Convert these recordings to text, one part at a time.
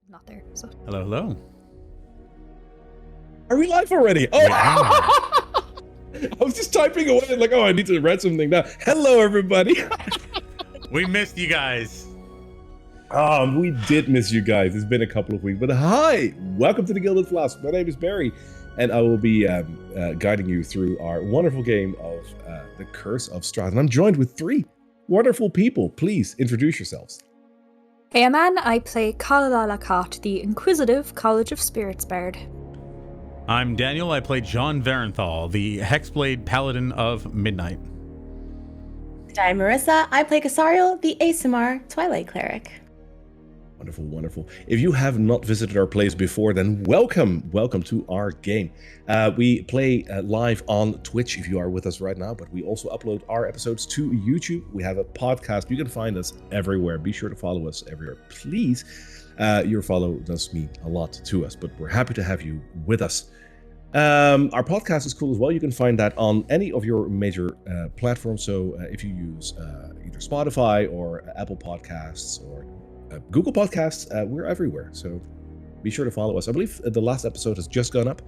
not there. So Hello, hello. Are we live already? Oh, I was just typing away like, oh, I need to write something down. Hello, everybody. We missed you guys. We did miss you guys. It's been a couple of weeks, but hi, welcome to the Gilded Flask. My name is Barry, and I will be guiding you through our wonderful game of The Curse of Strahd. And I'm joined with three wonderful people. Please introduce yourselves. hey man, I play Karla, the Inquisitive College of Spirits Bard. I'm Daniel. I play John Varenthal, the Hexblade Paladin of Midnight. I'm Marissa. I play Casariel, the ASMR Twilight Cleric. Wonderful, wonderful. If you have not visited our place before, then welcome to our game. We play live on Twitch if you are with us right now, but we also upload our episodes to YouTube. We have a podcast. You can find us everywhere. Be sure to follow us everywhere, please. Your follow does mean a lot to us, but we're happy to have you with us. Our podcast is cool as well. You can find that on any of your major platforms. So if you use either Spotify or Apple Podcasts or Google Podcasts, we're everywhere. So be sure to follow us. I believe the last episode has just gone up.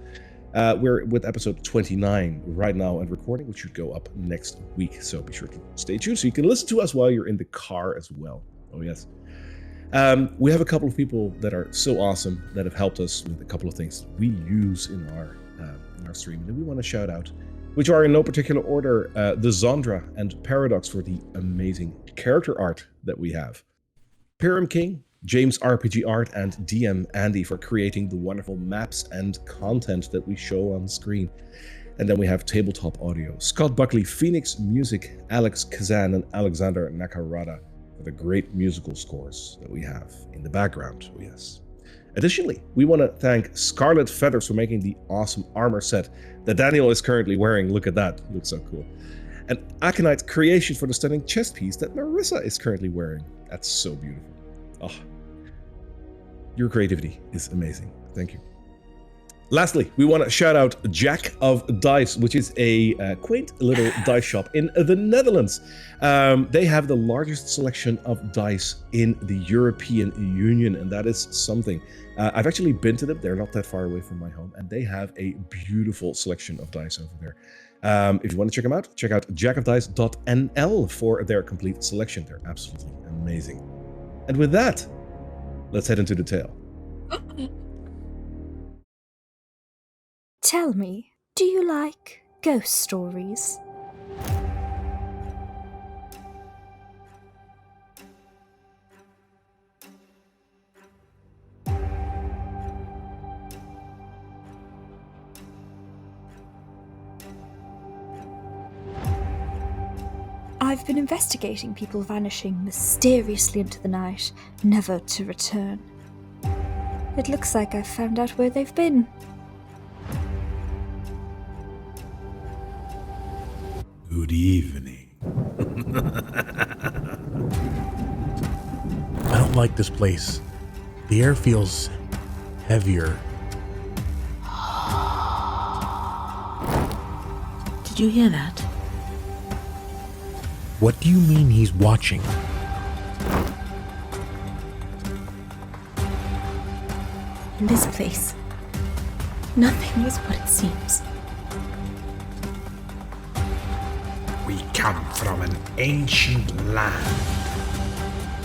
We're with episode 29 right now and recording, which should go up next week. So be sure to stay tuned so you can listen to us while you're in the car as well. Oh, yes. We have a couple of people that are so awesome that have helped us with a couple of things we use in our stream that we want to shout out, which are in no particular order, the Zondra and Paradox for the amazing character art that we have, Pyram King, James RPG Art, and DM Andy for creating the wonderful maps and content that we show on screen. And then we have Tabletop Audio, Scott Buckley, Phoenix Music, Alex Kazan, and Alexander Nakarada for the great musical scores that we have in the background. Oh, yes. Additionally, we want to thank Scarlet Feathers for making the awesome armor set that Daniel is currently wearing. Look at that. It looks so cool. And Aconite Creation for the stunning chest piece that Marissa is currently wearing. That's so beautiful. Oh, your creativity is amazing. Thank you. Lastly, we want to shout out Jack of Dice, which is a quaint little dice shop in the Netherlands. They have the largest selection of dice in the European Union, and that is something. I've actually been to them. They're not that far away from my home, and they have a beautiful selection of dice over there. If you want to check them out, check out jackofdice.nl for their complete selection. They're absolutely amazing. And with that, let's head into the tale. Tell me, do you like ghost stories? I've been investigating people vanishing mysteriously into the night, never to return. It looks like I've found out where they've been. Good evening. I don't like this place. The air feels heavier. Did you hear that? What do you mean he's watching? In this place, nothing is what it seems. We come from an ancient land.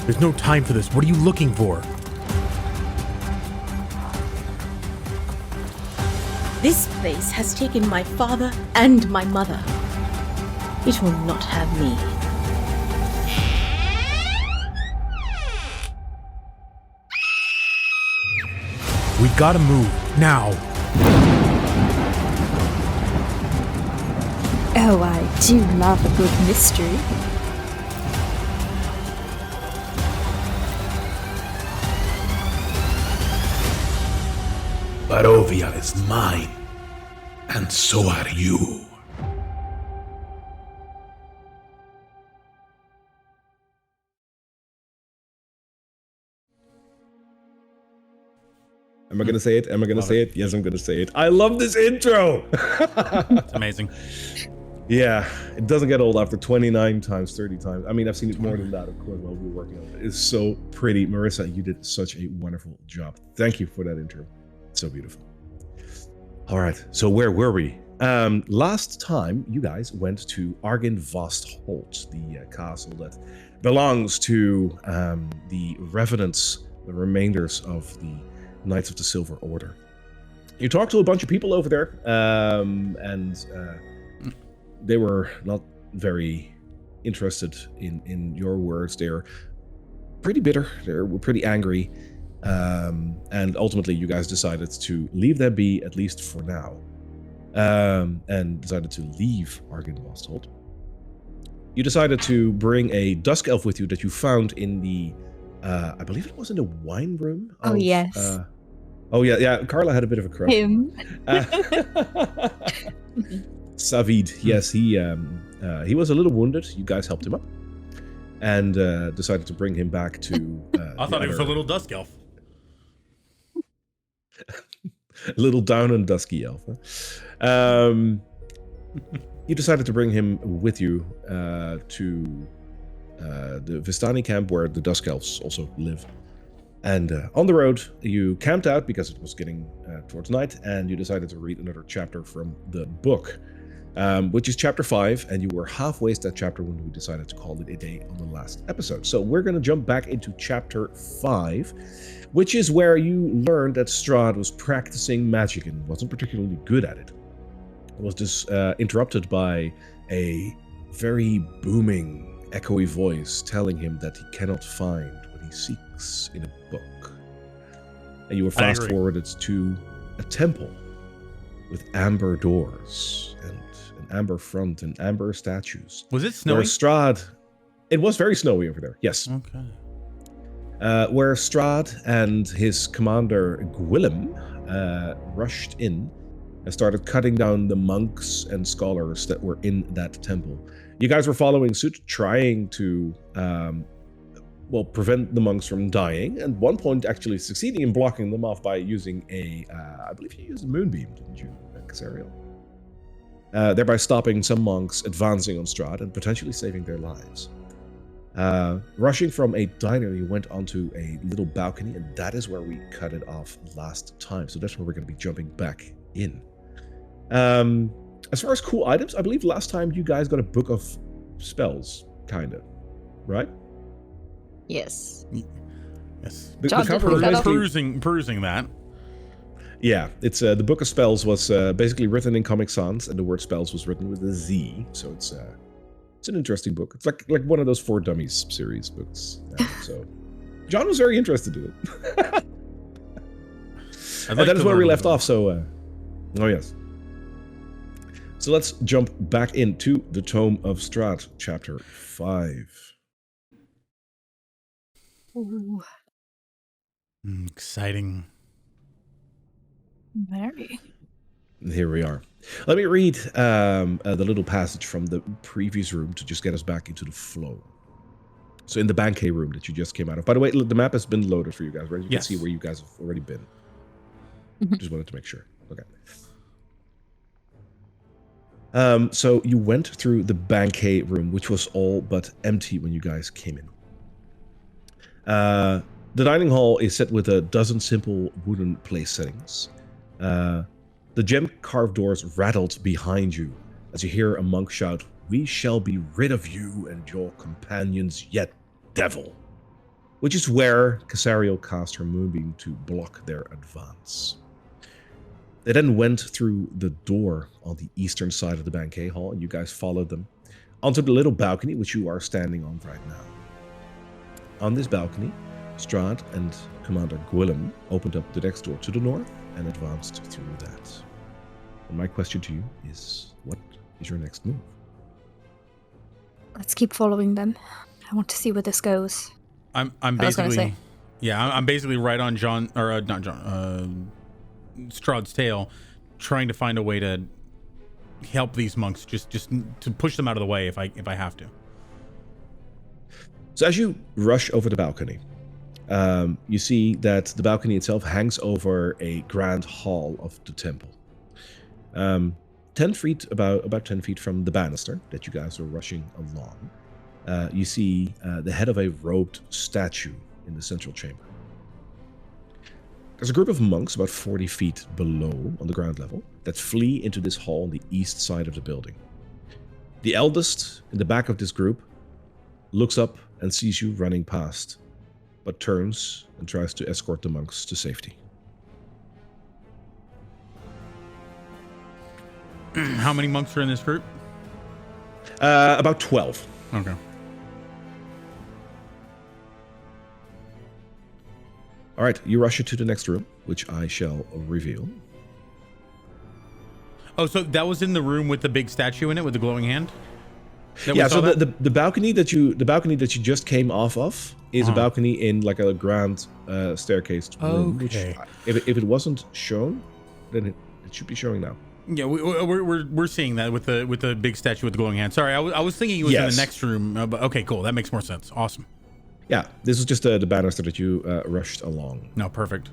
There's no time for this. What are you looking for? This place has taken my father and my mother. It will not have me. We gotta move, now. Oh, I do love a good mystery. Barovia is mine, and so are you. Am I going to say it? Am I going to say it? Yes, I'm going to say it. I love this intro. It's amazing. Yeah, it doesn't get old after 29 times, 30 times. I mean, I've seen it more than that, of course, while we were working on it. It's so pretty. Marissa, you did such a wonderful job. Thank you for that intro. It's so beautiful. All right, so where were we? Last time, you guys went to Argynvost the castle that belongs to the revenants, the remainders of the Knights of the Silver Order. You talked to a bunch of people over there, and they were not very interested in your words. They're pretty bitter. They were pretty angry. And ultimately, you guys decided to leave them be, at least for now. And decided to leave Argynvost. You decided to bring a dusk elf with you that you found in the, I believe it was in the wine room. Oh, yes. Yeah. Karla had a bit of a crush. Him. Savid, yes, he was a little wounded. You guys helped him up, and decided to bring him back to. I thought he was a little dusk elf. A little down and dusky elf. Huh? You decided to bring him with you to the Vistani camp where the dusk elves also live. And on the road, you camped out because it was getting towards night, and you decided to read another chapter from the book, which is chapter 5, and you were halfway to that chapter when we decided to call it a day on the last episode. So we're going to jump back into chapter 5, which is where you learned that Strahd was practicing magic and wasn't particularly good at it. It was just interrupted by a very booming, echoey voice telling him that he cannot find what he seeks in a book. And you were fast forwarded to a temple with amber doors and an amber front and amber statues. Was it snowy? Where Strahd, it was very snowy over there. Yes. Okay. Where Strahd and his commander Gwillem rushed in and started cutting down the monks and scholars that were in that temple. You guys were following suit, trying to prevent the monks from dying, and at one point actually succeeding in blocking them off by using I believe you used a moonbeam, didn't you, Casariel? Thereby stopping some monks advancing on Strahd and potentially saving their lives. Rushing from a diner, you went onto a little balcony, and that is where we cut it off last time. So that's where we're going to be jumping back in. As far as cool items, I believe last time you guys got a book of spells, kind of, right? Yes. Yes. The cover was perusing that. Yeah, it's the book of spells was basically written in Comic Sans, and the word spells was written with a Z. So it's an interesting book. It's like one of those For Dummies series books. So John was very interested in it. And that is where we left off. So, oh yes. So let's jump back into the Tome of Strahd, chapter 5. Ooh. Exciting. Very. Here we are. Let me read the little passage from the previous room to just get us back into the flow. So in the banquet room that you just came out of. By the way, the map has been loaded for you guys, right? You can see where you guys have already been. Just wanted to make sure. Okay. So you went through the banquet room, which was all but empty when you guys came in. The dining hall is set with a dozen simple wooden place settings. The gem-carved doors rattled behind you as you hear a monk shout, "We shall be rid of you and your companions yet, devil," which is where Casariel cast her moonbeam to block their advance. They then went through the door on the eastern side of the banquet hall, and you guys followed them onto the little balcony which you are standing on right now. On this balcony, Strahd and Commander Gwillem opened up the next door to the north and advanced through that. And my question to you is, what is your next move? Let's keep following them. I want to see where this goes. I'm basically, I'm basically right on Strahd's tail, trying to find a way to help these monks, just to push them out of the way if I have to. So as you rush over the balcony, you see that the balcony itself hangs over a grand hall of the temple. 10 feet, about 10 feet from the banister that you guys are rushing along, you see the head of a robed statue in the central chamber. There's a group of monks about 40 feet below on the ground level that flee into this hall on the east side of the building. The eldest in the back of this group looks up and sees you running past, but turns and tries to escort the monks to safety. How many monks are in this group? About 12. Okay. All right, you rush into the next room, which I shall reveal. Oh, so that was in the room with the big statue in it with the glowing hand? Yeah, so the balcony that you just came off of is a balcony in like a grand staircase room. Okay. Which, if it wasn't shown, then it should be showing now. Yeah, we're seeing that with the big statue with the glowing hand. Sorry, I was thinking it was in the next room. But okay, cool. That makes more sense. Awesome. Yeah, this is just the banister that you rushed along. No, perfect.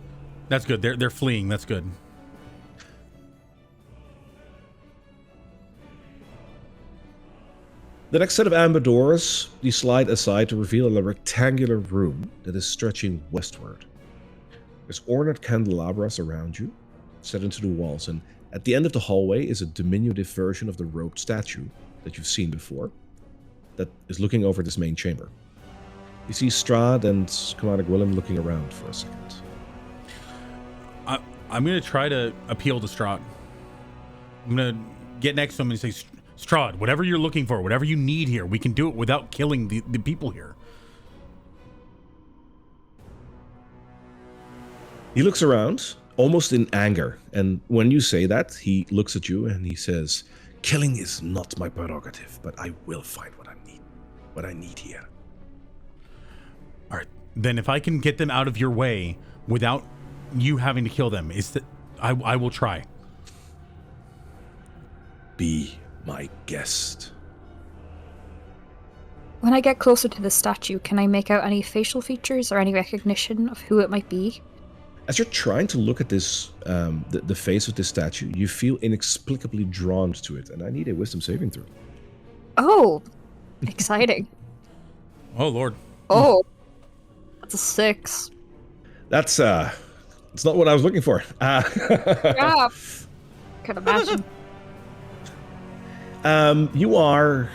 That's good. They're fleeing. That's good. The next set of amber doors, you slide aside to reveal a rectangular room that is stretching westward. There's ornate candelabras around you, set into the walls, and at the end of the hallway is a diminutive version of the robed statue that you've seen before, that is looking over this main chamber. You see Strahd and Commander Gwillem looking around for a second. I'm going to try to appeal to Strahd. I'm going to get next to him and say, Strahd, whatever you're looking for, whatever you need here, we can do it without killing the people here. He looks around, almost in anger, and when you say that, he looks at you and he says, "Killing is not my prerogative, but I will find what I need here." All right, then if I can get them out of your way without you having to kill them, I will try. Be my guest. When I get closer to the statue, can I make out any facial features or any recognition of who it might be? As you're trying to look at this, the face of this statue, you feel inexplicably drawn to it, and I need a wisdom saving throw. Oh, exciting. Oh, Lord. Oh, that's a 6. That's, it's not what I was looking for. Yeah, could imagine. You are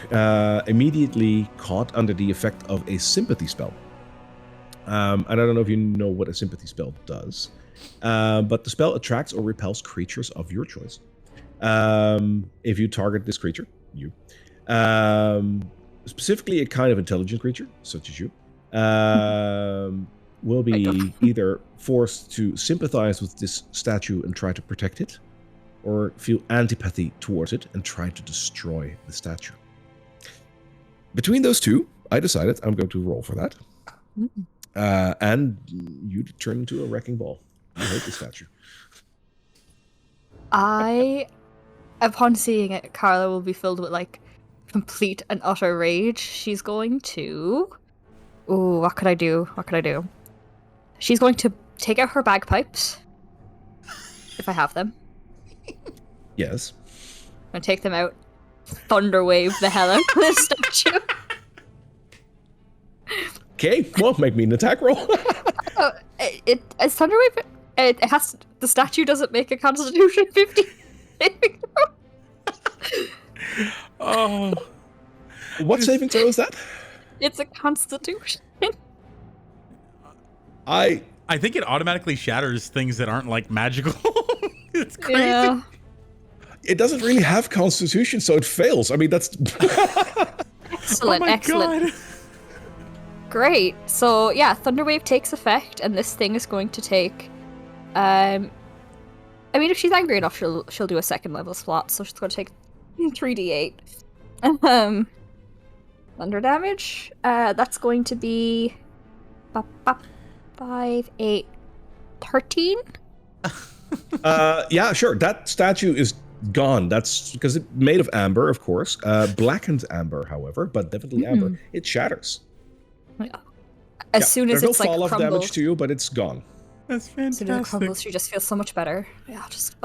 immediately caught under the effect of a sympathy spell. And I don't know if you know what a sympathy spell does, but the spell attracts or repels creatures of your choice. If you target this creature, specifically a kind of intelligent creature, such as you, will be either forced to sympathize with this statue and try to protect it, or feel antipathy towards it and try to destroy the statue. Between those two, I decided I'm going to roll for that. And you turn into a wrecking ball. I hate the statue. Upon seeing it, Karla will be filled with, like, complete and utter rage. She's going to... Ooh, what could I do? She's going to take out her bagpipes, if I have them. Yes. I'm going to take them out, thunderwave the hell out of this statue. Okay, well, make me an attack roll. It's thunderwave. It has the statue doesn't make a Constitution 50 saving throw. Oh, What saving throw is that? It's a Constitution. I think it automatically shatters things that aren't like magical. It's crazy. Yeah. It doesn't really have Constitution, so it fails. I mean, that's... Excellent, Oh my excellent. God. Great. So yeah, Thunderwave takes effect, and this thing is going to take. I mean, if she's angry enough, she'll do a second level slot, so she's going to take 3d8. Thunder damage. That's going to be 5, 8, 13. Yeah, sure. That statue is gone. That's because it's made of amber, of course. Blackened amber, however, but definitely amber. It shatters. As soon as there's it's no like fall off crumbled, damage to you, but it's gone. That's as soon as it fantastic. crumbles, she just feels so much better. Yeah, just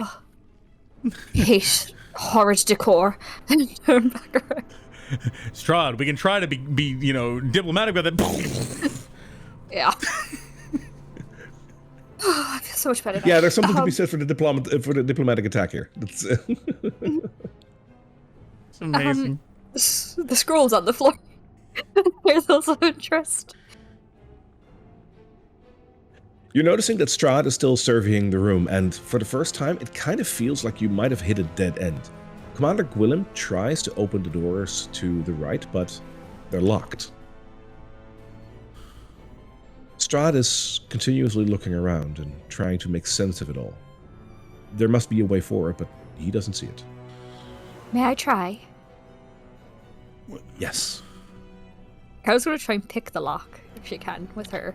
Hate horrid decor. And turn back around. Strahd, we can try to be diplomatic with it. Yeah. I feel so much better now. Yeah, there's something to be said for the diplomatic attack here. That's, It's amazing. The scroll's on the floor. There's also interest. You're noticing that Strahd is still surveying the room, and for the first time, it kind of feels like you might have hit a dead end. Commander Gwillem tries to open the doors to the right, but they're locked. Strahd is continuously looking around and trying to make sense of it all. There must be a way forward, but he doesn't see it. May I try? Yes. Carla's gonna try and pick the lock, if she can, with her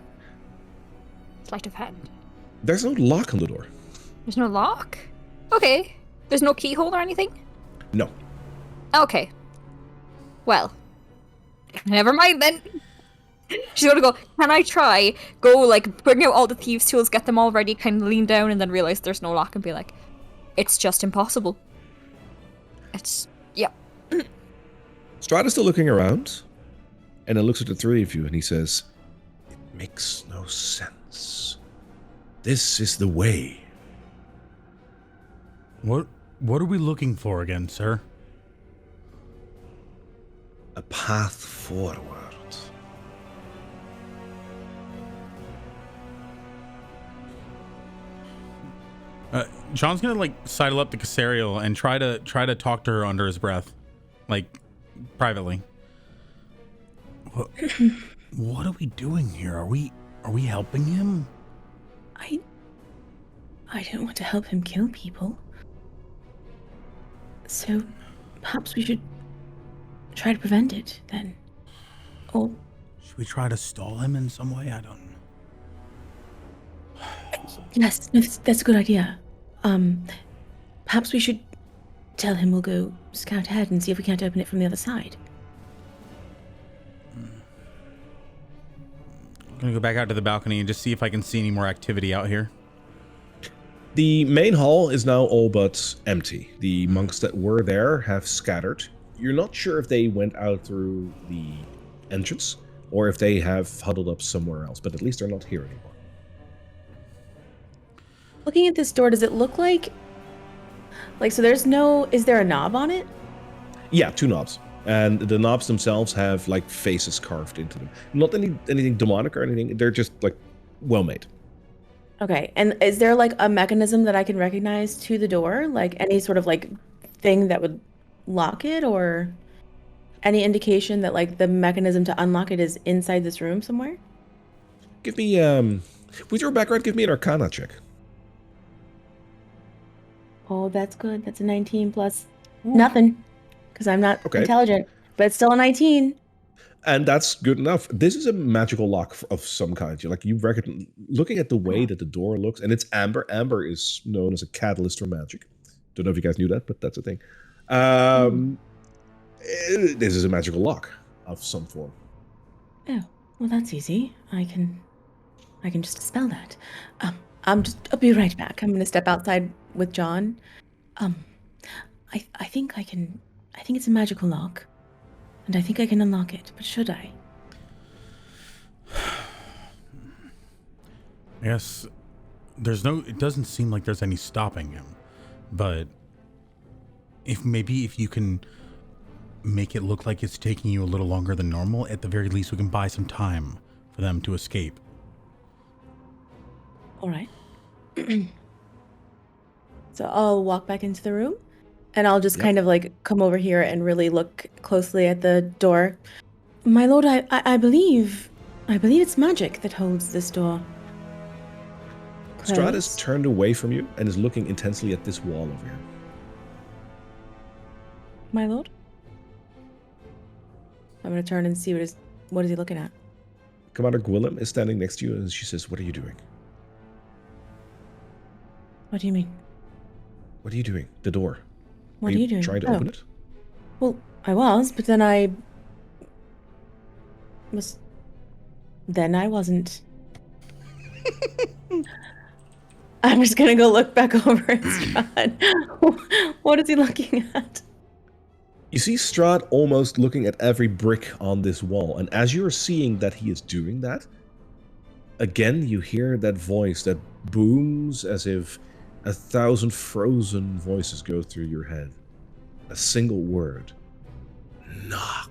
sleight of hand. There's no lock on the door. There's no lock? Okay. There's no keyhole or anything? No. Okay. Well. Never mind then. She's gonna go, can I try? Go, like, bring out all the thieves' tools, get them all ready, kind of lean down, and then realize there's no lock and be like, it's just impossible. Yeah. Strahd is still looking around, and then looks at the three of you, and he says, "It makes no sense. This is the way." What are we looking for again, sir? A path forward. John's gonna like sidle up to Casariel and try to talk to her under his breath, like privately. What are we doing here? Are we helping him? I don't want to help him kill people. So perhaps we should try to prevent it then. Or Should we try to stall him in some way? I don't know. yes, no, that's a good idea. Perhaps we should tell him we'll go scout ahead and see if we can't open it from the other side. I'm gonna go back out to the balcony and just see if I can see any more activity out here. The main hall is now all but empty. The monks that were there have scattered. You're not sure if they went out through the entrance or if they have huddled up somewhere else, but at least they're not here anymore. Looking at this door, does it look like so there's no, is there a knob on it? Yeah, 2 knobs. And the knobs themselves have like faces carved into them. Not anything demonic or anything. They're just like well made. Okay, and is there like a mechanism that I can recognize to the door? Like any sort of like thing that would lock it, or any indication that like the mechanism to unlock it is inside this room somewhere? Give me, with your background, give me an Arcana check. Oh, that's good. That's a 19 plus nothing, because I'm not Okay. intelligent, but it's still a 19. And that's good enough. This is a magical lock of some kind. You reckon, looking at the way that the door looks, and it's amber. Amber is known as a catalyst for magic. Don't know if you guys knew that, but that's a thing. This is a magical lock of some form. Oh, well, that's easy. I can just dispel that. I'll be right back. I'm gonna step outside with John. I think I can. I think it's a magical lock, and I think I can unlock it. But should I? Yes, it doesn't seem like there's any stopping him, but if you can make it look like it's taking you a little longer than normal, at the very least we can buy some time for them to escape. All right. So I'll walk back into the room, and I'll just kind of like come over here and really look closely at the door. My lord, I believe it's magic that holds this door. Strahd is Closed. turned away from you and is looking intensely at this wall over here. My lord? I'm gonna turn and see what is he looking at? Commander Gwillem is standing next to you, and she says, "What are you doing? What do you mean? What are you doing? The door. What are you doing? Trying to Oh. open it?" Well, I was, but then I was. Then I wasn't. I'm just gonna go look back over at Strahd. What is he looking at? You see Strahd almost looking at every brick on this wall, and as you're seeing that he is doing that, again you hear that voice that booms as if 1,000 frozen voices go through your head. A single word. Knock.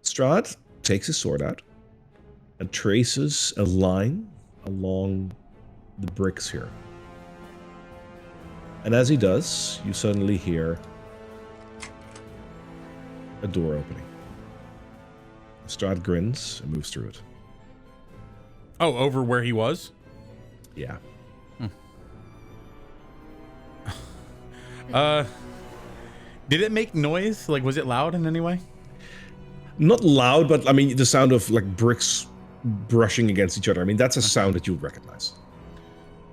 Strahd takes his sword out and traces a line along the bricks here. And as he does, you suddenly hear a door opening. Strahd grins and moves through it. Oh, over where he was? Yeah. Did it make noise? Like, was it loud in any way? Not loud, but I mean, the sound of like bricks brushing against each other. I mean, that's a sound that you would recognize.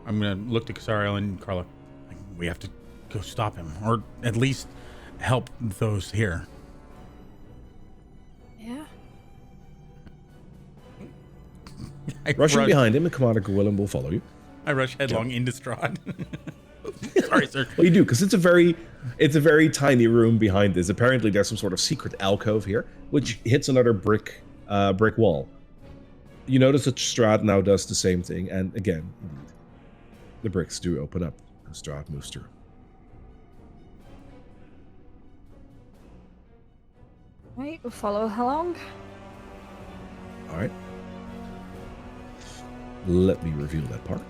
I'm gonna look to Casariel and Karla. Like, we have to go stop him, or at least help those here. Yeah. Rushing behind him, and Commander Gwillem will follow you. I rush headlong into Strahd. Sorry, sir. Well, you do, because it's a very tiny room behind this. Apparently, there's some sort of secret alcove here, which hits another brick wall. You notice that Strahd now does the same thing, and again, indeed, the bricks do open up as Strahd moves through. Right, we'll follow along. All right. Let me reveal that part.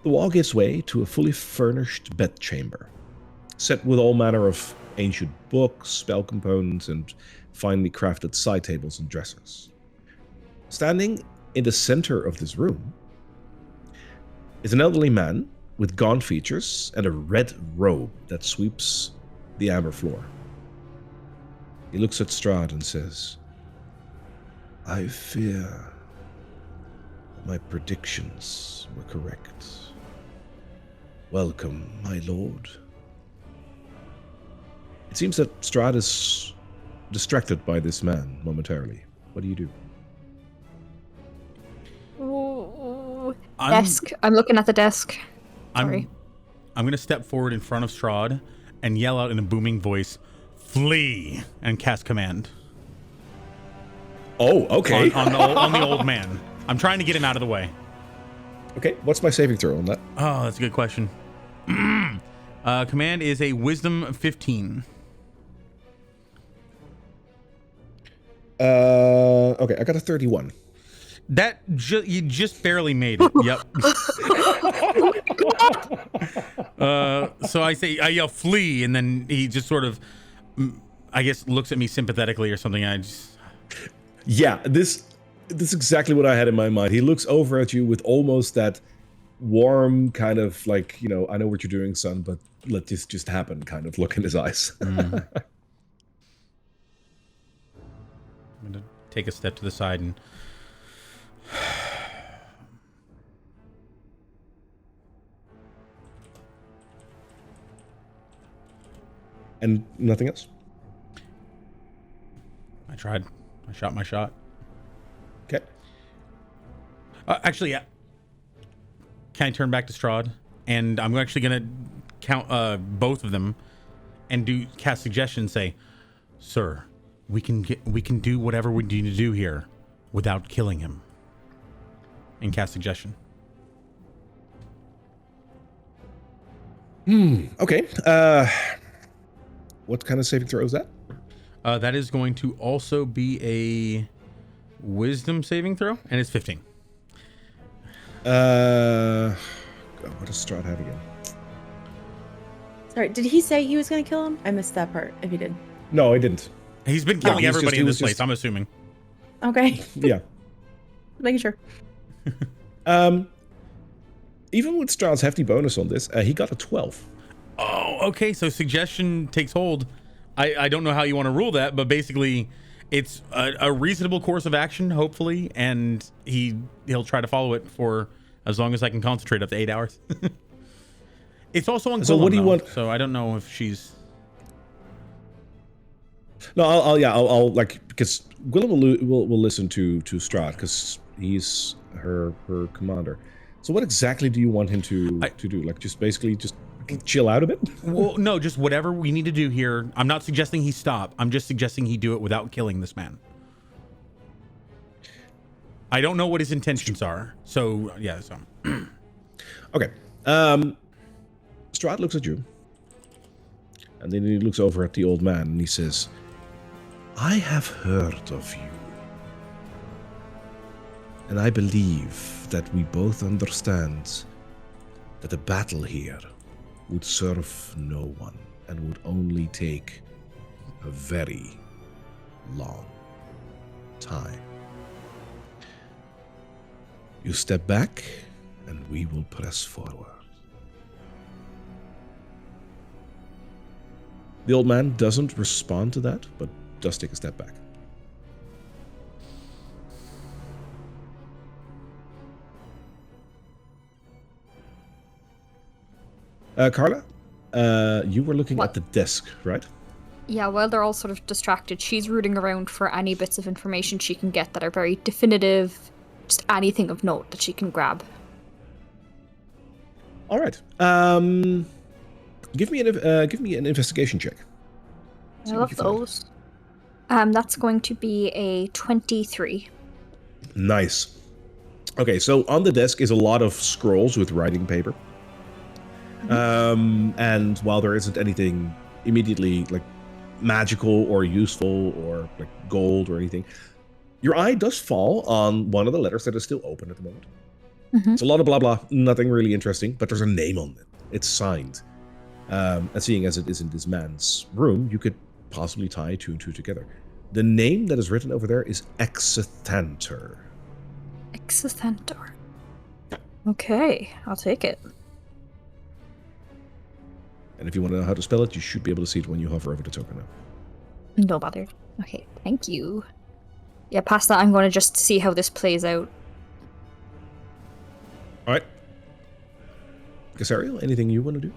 The wall gives way to a fully furnished bedchamber, set with all manner of ancient books, spell components, and finely crafted side tables and dressers. Standing in the center of this room is an elderly man with gaunt features and a red robe that sweeps the amber floor. He looks at Strahd and says, "I fear my predictions were correct. Welcome, my lord." It seems that Strahd is distracted by this man momentarily. What do you do? Ooh. Desk. I'm looking at the desk. Sorry. I'm going to step forward in front of Strahd and yell out in a booming voice, "Flee!" and cast command. Oh, okay. On the old man. I'm trying to get him out of the way. Okay, what's my saving throw on that? Oh, that's a good question. Command is a Wisdom 15. Okay, I got a 31. That you just barely made it. Yep. So I yell, "Flee!" and then he just sort of, I guess, looks at me sympathetically or something. Yeah, this is exactly what I had in my mind. He looks over at you with almost that warm kind of like, I know what you're doing, son, but let this just happen kind of look in his eyes. I'm gonna take a step to the side and and nothing else? I tried. I shot my shot. Okay. Actually, yeah. Can I turn back to Strahd? And I'm actually gonna count both of them and cast suggestion. Say, "Sir, we can do whatever we need to do here without killing him." And cast suggestion. Okay. What kind of saving throw is that? That is going to also be a Wisdom saving throw, and it's 15. What does Strahd have again? Sorry, did he say he was going to kill him? I missed that part, if he did. No, I didn't. He's been killing everybody in this place, I'm assuming. Okay. Yeah. Making sure. Even with Strahd's hefty bonus on this, he got a 12. Oh, okay. So suggestion takes hold. I don't know how you want to rule that, but basically it's a reasonable course of action, hopefully, and he'll try to follow it for as long as I can concentrate, up to 8 hours. It's also on So what do you though, want? so I don't know if she's... No, I'll like because Willem will listen to Strahd because he's her commander. So what exactly do you want him to do? Like just basically just chill out a bit? Well, no, just whatever we need to do here. I'm not suggesting he stop. I'm just suggesting he do it without killing this man. I don't know what his intentions are. So, yeah, so. Okay. Strahd looks at you. And then he looks over at the old man and he says, I have heard of you. And I believe that we both understand that a battle here would serve no one and would only take a very long time. You step back and we will press forward. The old man doesn't respond to that, but does take a step back. Karla, you were looking at the desk, right? Yeah, while they're all sort of distracted, she's rooting around for any bits of information she can get that are very definitive, just anything of note that she can grab. All right. Give me an investigation check. I love those. That's going to be a 23. Nice. Okay, so on the desk is a lot of scrolls with writing paper. And while there isn't anything immediately like magical or useful or like gold or anything, your eye does fall on one of the letters that is still open at the moment. It's a lot of blah blah, nothing really interesting, but there's a name on it. It's signed. And seeing as it is in this man's room, you could possibly tie two and two together. The name that is written over there is Exithanter. Exithanter. Okay, I'll take it. And if you want to know how to spell it, you should be able to see it when you hover over the token now. No bother. Okay, thank you. Yeah, past that, I'm going to just see how this plays out. All right. Casariel, anything you want to do?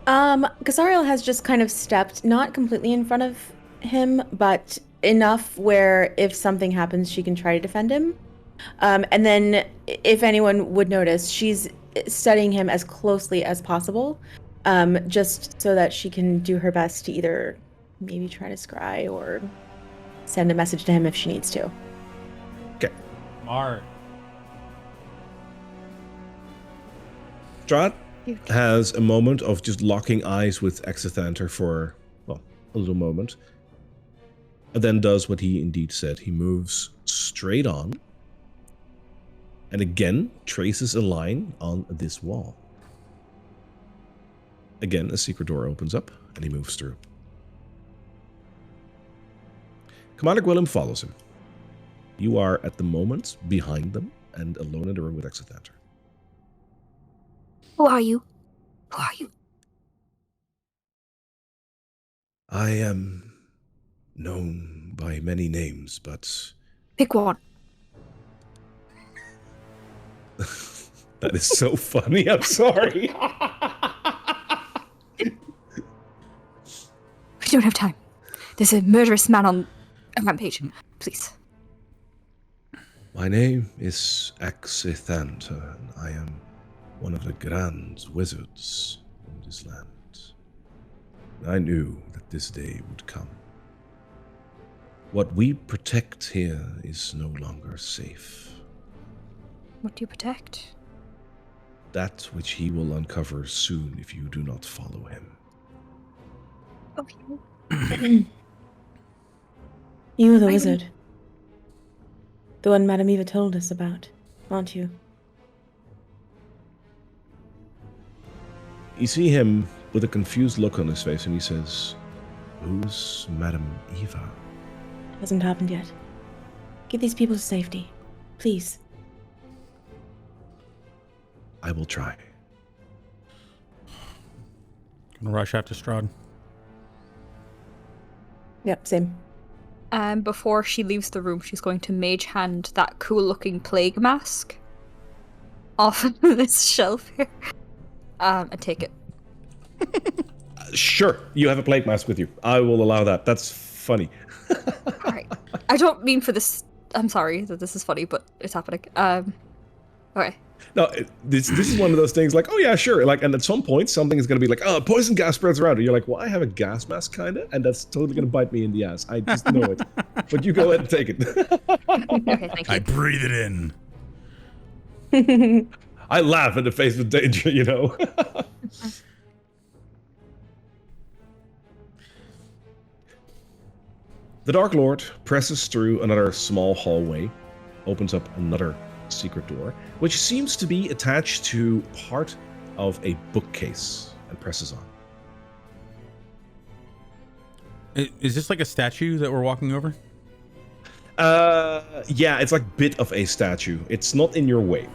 Casariel has just kind of stepped, not completely in front of him, but enough where if something happens, she can try to defend him. And then if anyone would notice, she's studying him as closely as possible, just so that she can do her best to either maybe try to scry or send a message to him if she needs to. Okay. Smart. Strahd has a moment of just locking eyes with Exithanter for, well, a little moment. And then does what he indeed said. He moves straight on and again traces a line on this wall. Again, a secret door opens up and he moves through. Commander Gwillem follows him. You are at the moment behind them and alone in the room with Exithanter. Who are you? Who are you? I am known by many names, but... Pick one. That is so funny, I'm sorry. We don't have time. There's a murderous man on a rampage. Please. My name is Exithanter, and I am one of the grand wizards in this land. I knew that this day would come. What we protect here is no longer safe. What do you protect? That which he will uncover soon if you do not follow him. Okay. You are the wizard. The one Madame Eva told us about, aren't you? You see him with a confused look on his face and he says, "Who's Madame Eva?" Hasn't happened yet. Get these people to safety, please. I will try. Gonna rush out to Strahd. Yep, same. Before she leaves the room, she's going to mage hand that cool-looking plague mask off of this shelf here, and take it. Sure, you have a plague mask with you. I will allow that. That's funny. All right. I don't mean for this. I'm sorry that this is funny, but it's happening. Okay. No, this is one of those things like, oh yeah, sure. Like, and at some point, something is going to be like, oh, poison gas spreads around. And you're like, well, I have a gas mask, kind of, and that's totally going to bite me in the ass. I just know it. But you go ahead and take it. Okay, thank you. I breathe it in. I laugh in the face of danger, you know. The Dark Lord presses through another small hallway, opens up another secret door, which seems to be attached to part of a bookcase, and presses on. Is this like a statue that we're walking over? Yeah, it's like a bit of a statue. It's not in your way.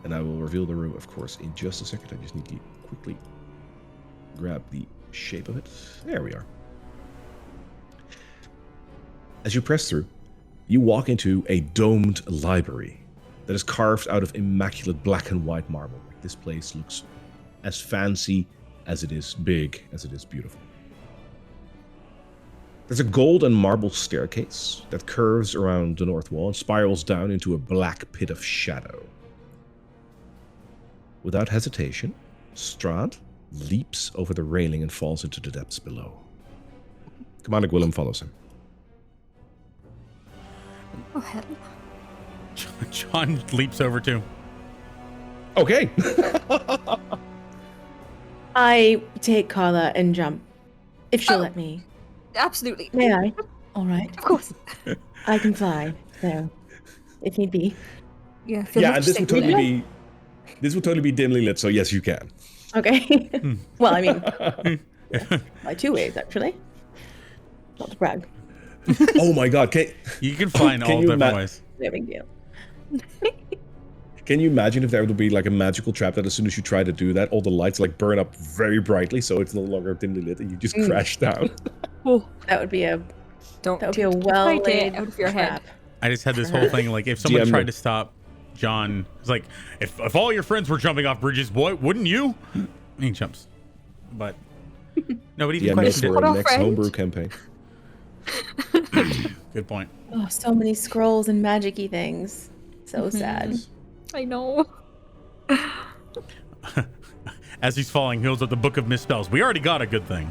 And I will reveal the room, of course, in just a second. I just need to quickly grab the shape of it. There we are. As you press through, you walk into a domed library that is carved out of immaculate black and white marble. This place looks as fancy as it is big, as it is beautiful. There's a gold and marble staircase that curves around the north wall and spirals down into a black pit of shadow. Without hesitation, Strahd leaps over the railing and falls into the depths below. Commander Gwillem follows him. Oh, hell. John leaps over too. Okay. I take Karla and jump. If she'll Oh. let me. Absolutely. May I? All right. Of course. I can fly, so if need be. Yeah, Yeah, and this would totally be dimly lit, so yes, you can. Okay. Well, I mean, by 2 ways, actually. Not to brag. Oh my god, You can fly in Can all you different ima- ways. No big deal. can you imagine if there would be like a magical trap that as soon as you try to do that, all the lights like burn up very brightly, so it's no longer dimly lit, and you just crash down? Oh, That would be a don't that would be a take well the idea laid out of your head. trap. I just had this whole thing like if someone GM tried to stop John, it's like if all your friends were jumping off bridges, boy, wouldn't you? And he jumps, but nobody even Yeah, no, questioned for What our our next friend? homebrew campaign. it. Good point. Oh, so many scrolls and magic-y things. So sad. I know. As he's falling, he holds up the Book of Misspells. We already got a good thing.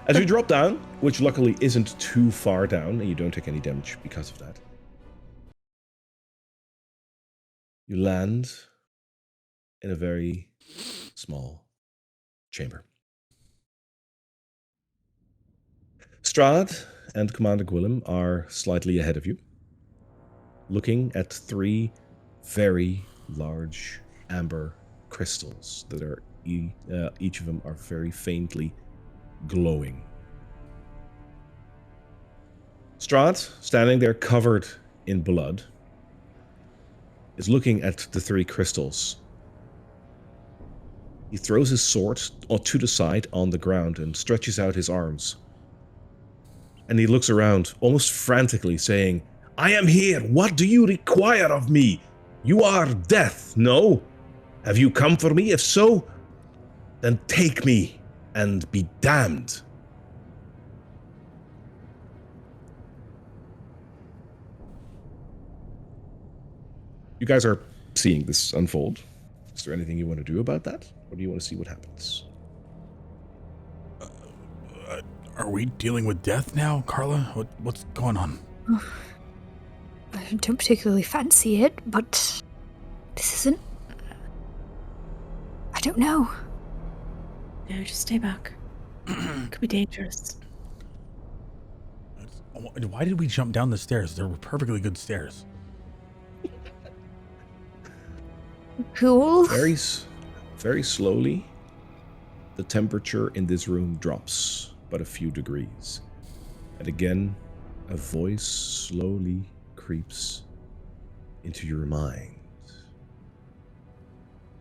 As you drop down, which luckily isn't too far down, and you don't take any damage because of that, you land in a very small chamber. Strahd and Commander Gwillem are slightly ahead of you, looking at 3 very large amber crystals that are each of them are very faintly glowing. Strahd, standing there covered in blood, is looking at the 3 crystals. He throws his sword to the side on the ground and stretches out his arms. And he looks around, almost frantically, saying, "I am here. What do you require of me? You are death, no? Have you come for me? If so, then take me and be damned." You guys are seeing this unfold. Is there anything you want to do about that? Or do you want to see what happens? Are we dealing with death now, Karla? What's going on? I don't particularly fancy it, but this isn't. I don't know. No, just stay back. It could be dangerous. Why did we jump down the stairs? There were perfectly good stairs. Cool. Very slowly, the temperature in this room drops but a few degrees. And again, a voice slowly creeps into your mind.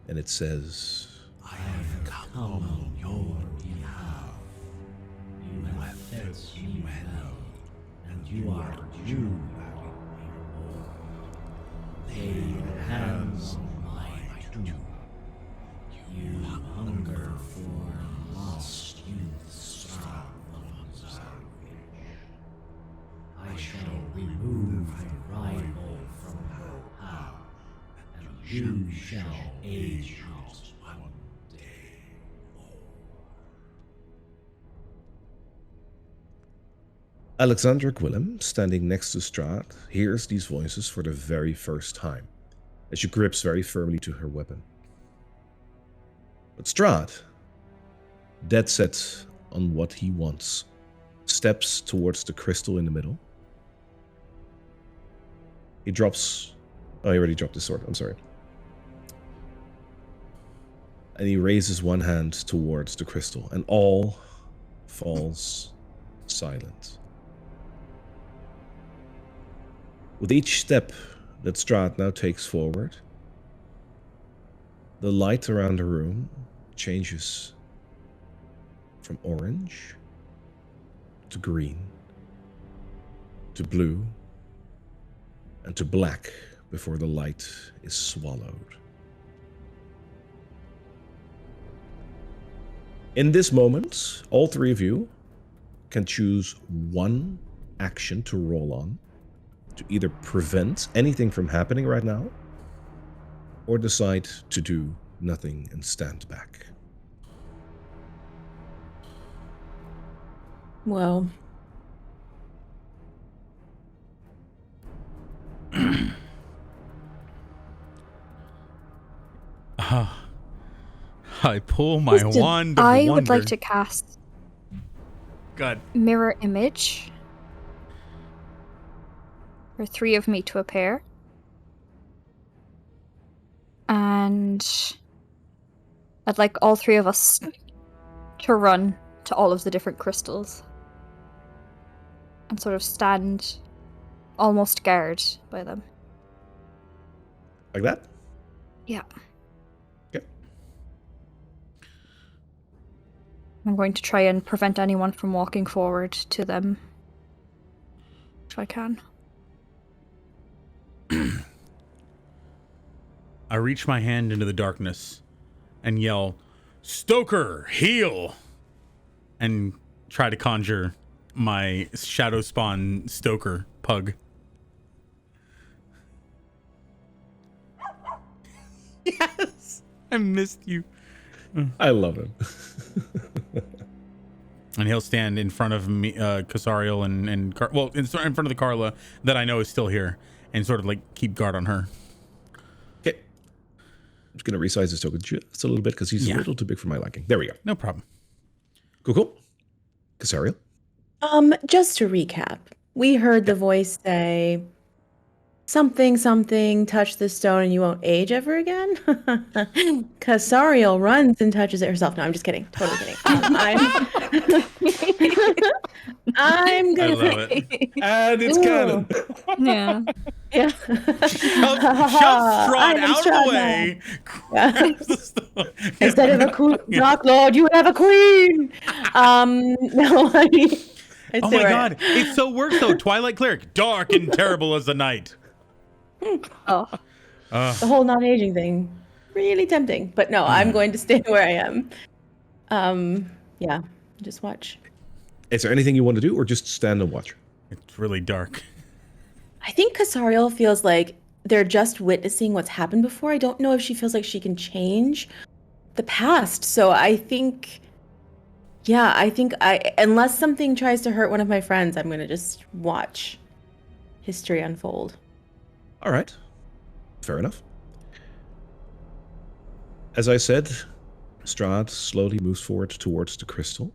And it says, I have come on your behalf. You have fed me well, and you are due my reward. You shall age not one day more. Alexandra Gwillem, standing next to Strahd, hears these voices for the very first time, as she grips very firmly to her weapon. But Strahd, dead set on what he wants, steps towards the crystal in the middle. He drops... Oh, he already dropped his sword. I'm sorry. And he raises one hand towards the crystal, and all falls silent. With each step that Strahd now takes forward, the light around the room changes from orange to green to blue and to black before the light is swallowed. In this moment, all three of you can choose one action to roll on to either prevent anything from happening right now or decide to do nothing and stand back. Well, I pull my Listen, wand of I wonder. would like to cast God. mirror image for 3 of me to appear. And I'd like all 3 of us to run to all of the different crystals and sort of stand almost guard by them. Like that? Yeah. Okay. I'm going to try and prevent anyone from walking forward to them if I can. I reach my hand into the darkness and yell, "Stoker, heal!" and try to conjure my shadow spawn Stoker pug. Yes! I missed you. I love it. And he'll stand in front of me, Casariel and in front of the Karla that I know is still here and sort of like keep guard on her. Okay. I'm just going to resize this token just a little bit because he's a little too big for my liking. There we go. No problem. Cool. Casariel? just to recap, we heard the voice say something, touch this stone and you won't age ever again. Casariel runs and touches it herself. No, I'm just kidding. Totally kidding. I'm I gonna love it. And it's canon. Yeah. Yeah. Shove Strahd out of the way. Grabs the stone. Instead of a Dark Lord, you would have a queen. No, Oh my God! It so works though. Twilight Cleric, dark and terrible as the night. Oh. The whole non-aging thing, really tempting. But no, I'm going to stay where I am. Yeah, just watch. Is there anything you want to do or just stand and watch? It's really dark. I think Casariel feels like they're just witnessing what's happened before. I don't know if she feels like she can change the past. So I think, unless something tries to hurt one of my friends, I'm going to just watch history unfold. All right. Fair enough. As I said, Strahd slowly moves forward towards the crystal.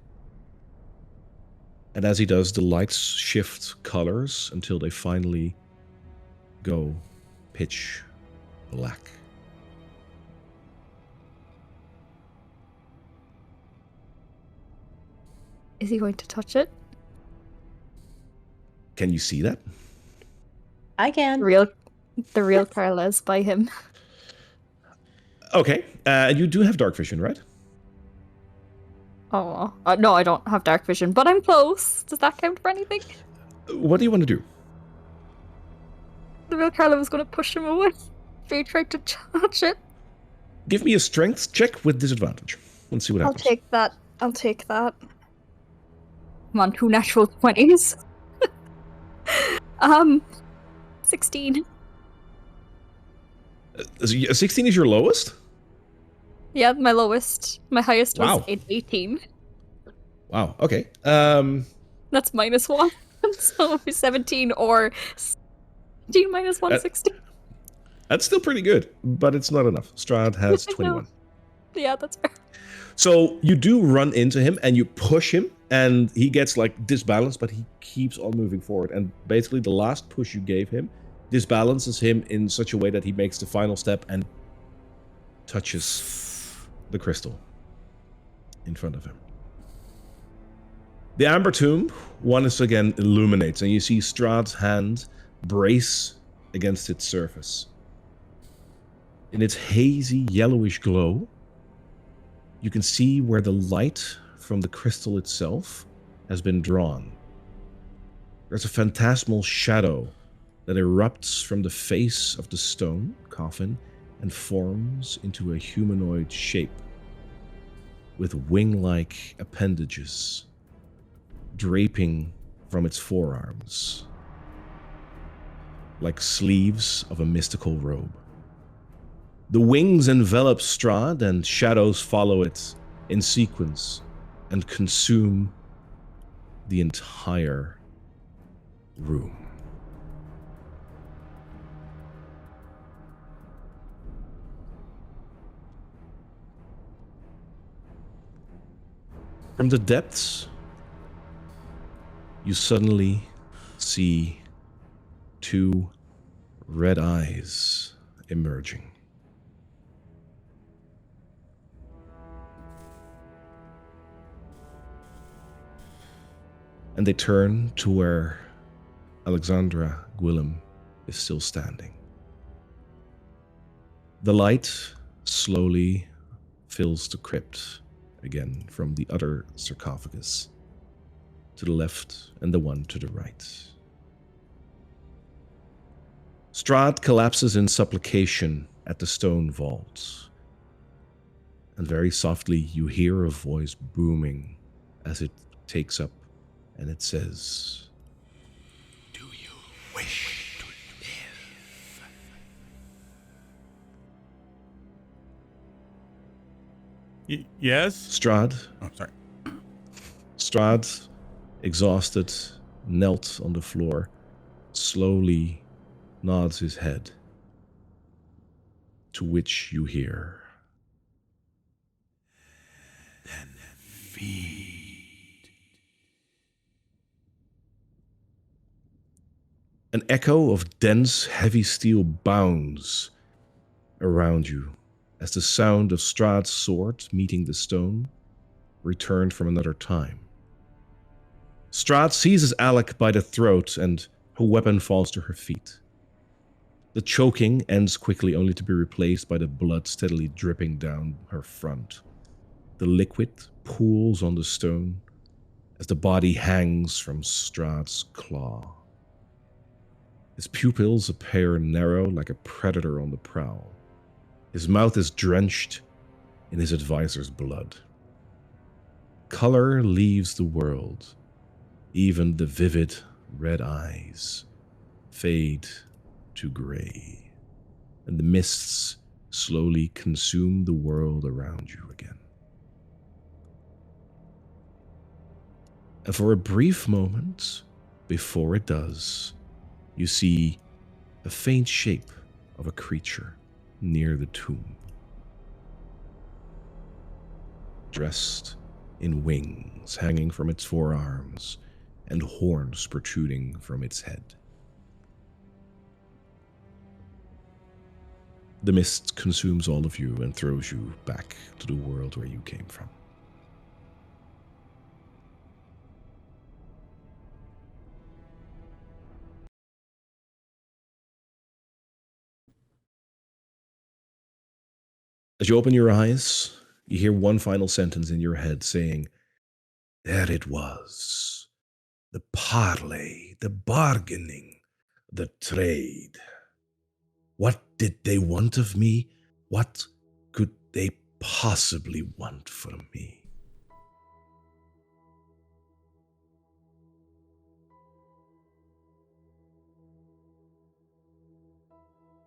And as he does, the lights shift colors until they finally go pitch black. Is he going to touch it? Can you see that? I can. The real Karla is by him. Okay. You do have dark vision, right? Oh, no, I don't have dark vision, but I'm close. Does that count for anything? What do you want to do? The real Karla was going to push him away if he tried to touch it. Give me a strength check with disadvantage. Let's see what happens. I'll take that. Come on, 2 natural 20s. 16. A 16 is your lowest? Yeah, my lowest. My highest was Wow. 18. Wow. Okay. That's -1. So 17 or 17 minus 160. That's still pretty good, but it's not enough. Strahd has I know. 21. Yeah, that's fair. So you do run into him and you push him, and he gets like disbalanced, but he keeps on moving forward. And basically, the last push you gave him disbalances him in such a way that he makes the final step and touches the crystal in front of him. The amber tomb once again illuminates, and you see Strahd's hand brace against its surface. In its hazy yellowish glow, you can see where the light from the crystal itself has been drawn. There's a phantasmal shadow that erupts from the face of the stone coffin and forms into a humanoid shape with wing-like appendages draping from its forearms like sleeves of a mystical robe. The wings envelop Strahd, and shadows follow it in sequence and consume the entire room. From the depths, you suddenly see two red eyes emerging. And they turn to where Alexandra Gwillem is still standing. The light slowly fills the crypt again from the other sarcophagus to the left and the one to the right. Strahd collapses in supplication at the stone vault, and very softly you hear a voice booming as it takes up, and it says, Do you wish to live? Yes? Strahd, Oh, sorry. Strahd, exhausted, knelt on the floor, slowly nods his head, to which you hear, Then feed. an echo of dense, heavy steel bounds around you as the sound of Strahd's sword meeting the stone returned from another time. Strahd seizes Alec by the throat, and her weapon falls to her feet. The choking ends quickly, only to be replaced by the blood steadily dripping down her front. The liquid pools on the stone as the body hangs from Strahd's claw. His pupils appear narrow like a predator on the prowl. His mouth is drenched in his advisor's blood. Color leaves the world. Even the vivid red eyes fade to gray, and the mists slowly consume the world around you again. And for a brief moment, before it does, you see a faint shape of a creature near the tomb, dressed in wings hanging from its forearms and horns protruding from its head. The mist consumes all of you and throws you back to the world where you came from. As you open your eyes, you hear one final sentence in your head saying, "There it was. The parley, the bargaining, the trade. What did they want of me? What could they possibly want from me?"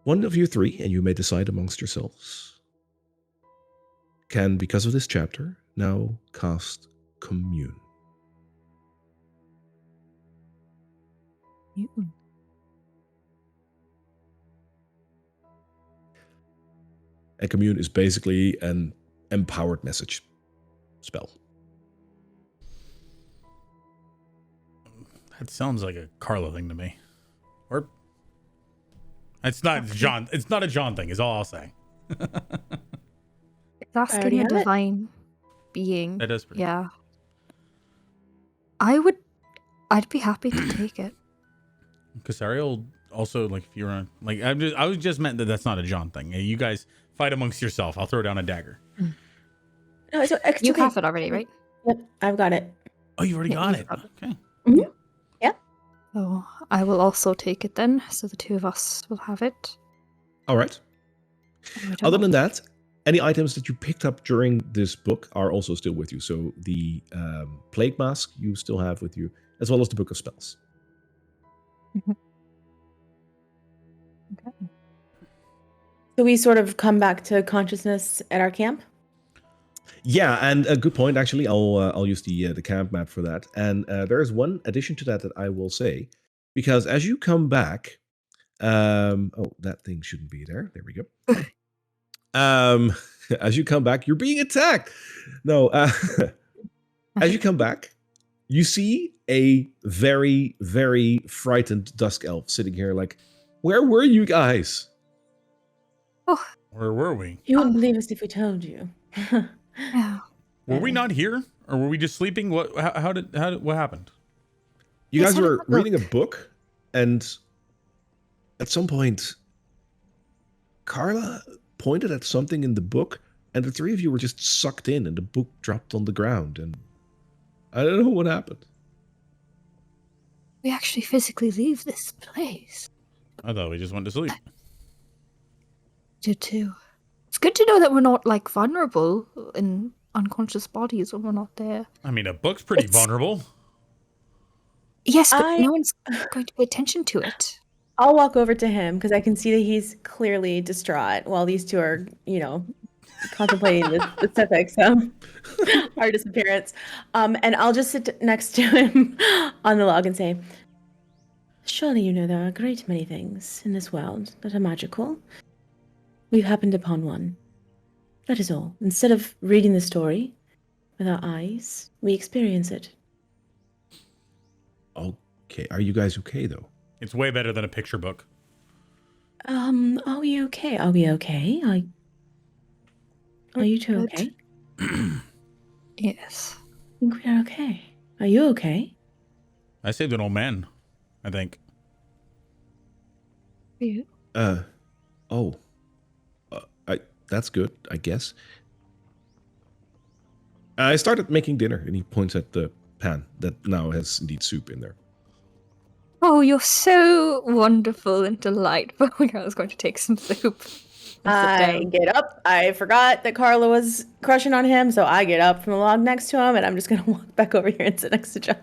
One of you three, and you may decide amongst yourselves, can, because of this chapter, now cast Commune. And Commune is basically an empowered message spell. That sounds like a Karla thing to me. Or it's not John. It's not a John thing. Is all I'll say. It's asking a divine being. That is pretty. Yeah. I'd be happy to take it. Casariel also, like, if you're on, like, I was just meant that that's not a John thing. You guys fight amongst yourself. I'll throw down a dagger. No, it's okay. You have it already, right? Yep, I've got it. Oh, you already got it. Okay. Mm-hmm. Yeah. So I will also take it then. So the two of us will have it. All right. Other than that, any items that you picked up during this book are also still with you. So the plague mask you still have with you, as well as the book of spells. Mm-hmm. Okay. So we sort of come back to consciousness at our camp? Yeah, and a good point, actually. I'll use the camp map for that. And there is one addition to that I will say, because as you come back, that thing shouldn't be there. There we go. As you come back, you're being attacked. No, as you come back, you see a very, very frightened dusk elf sitting here like, where were you guys? Oh, Where were we? You wouldn't believe us if we told you. yeah. Were we not here, or were we just sleeping? What happened? You Yes, guys have a were look. reading a book, and at some point, Karla pointed at something in the book, and the three of you were just sucked in, and the book dropped on the ground, and I don't know what happened. We actually physically leave this place. I thought we just went to sleep. Did too. It's good to know that we're not like vulnerable in unconscious bodies when we're not there. I mean, a book's pretty vulnerable. Yes, but no one's going to pay attention to it. I'll walk over to him because I can see that he's clearly distraught while these two are, contemplating the specifics of our disappearance. And I'll just sit next to him on the log and say, surely you know there are a great many things in this world that are magical. We've happened upon one. That is all. Instead of reading the story with our eyes, we experience it. Okay, are you guys okay, though? It's way better than a picture book. Are we okay? Are we okay? Are you two okay? Yes. I think we are okay. Are you okay? I saved an old man, I think. You? That's good, I guess. I started making dinner, and he points at the pan that now has indeed soup in there. Oh, you're so wonderful and delightful. I was going to take some soup. I get up. I forgot that Karla was crushing on him, so I get up from the log next to him, and I'm just going to walk back over here and sit next to John.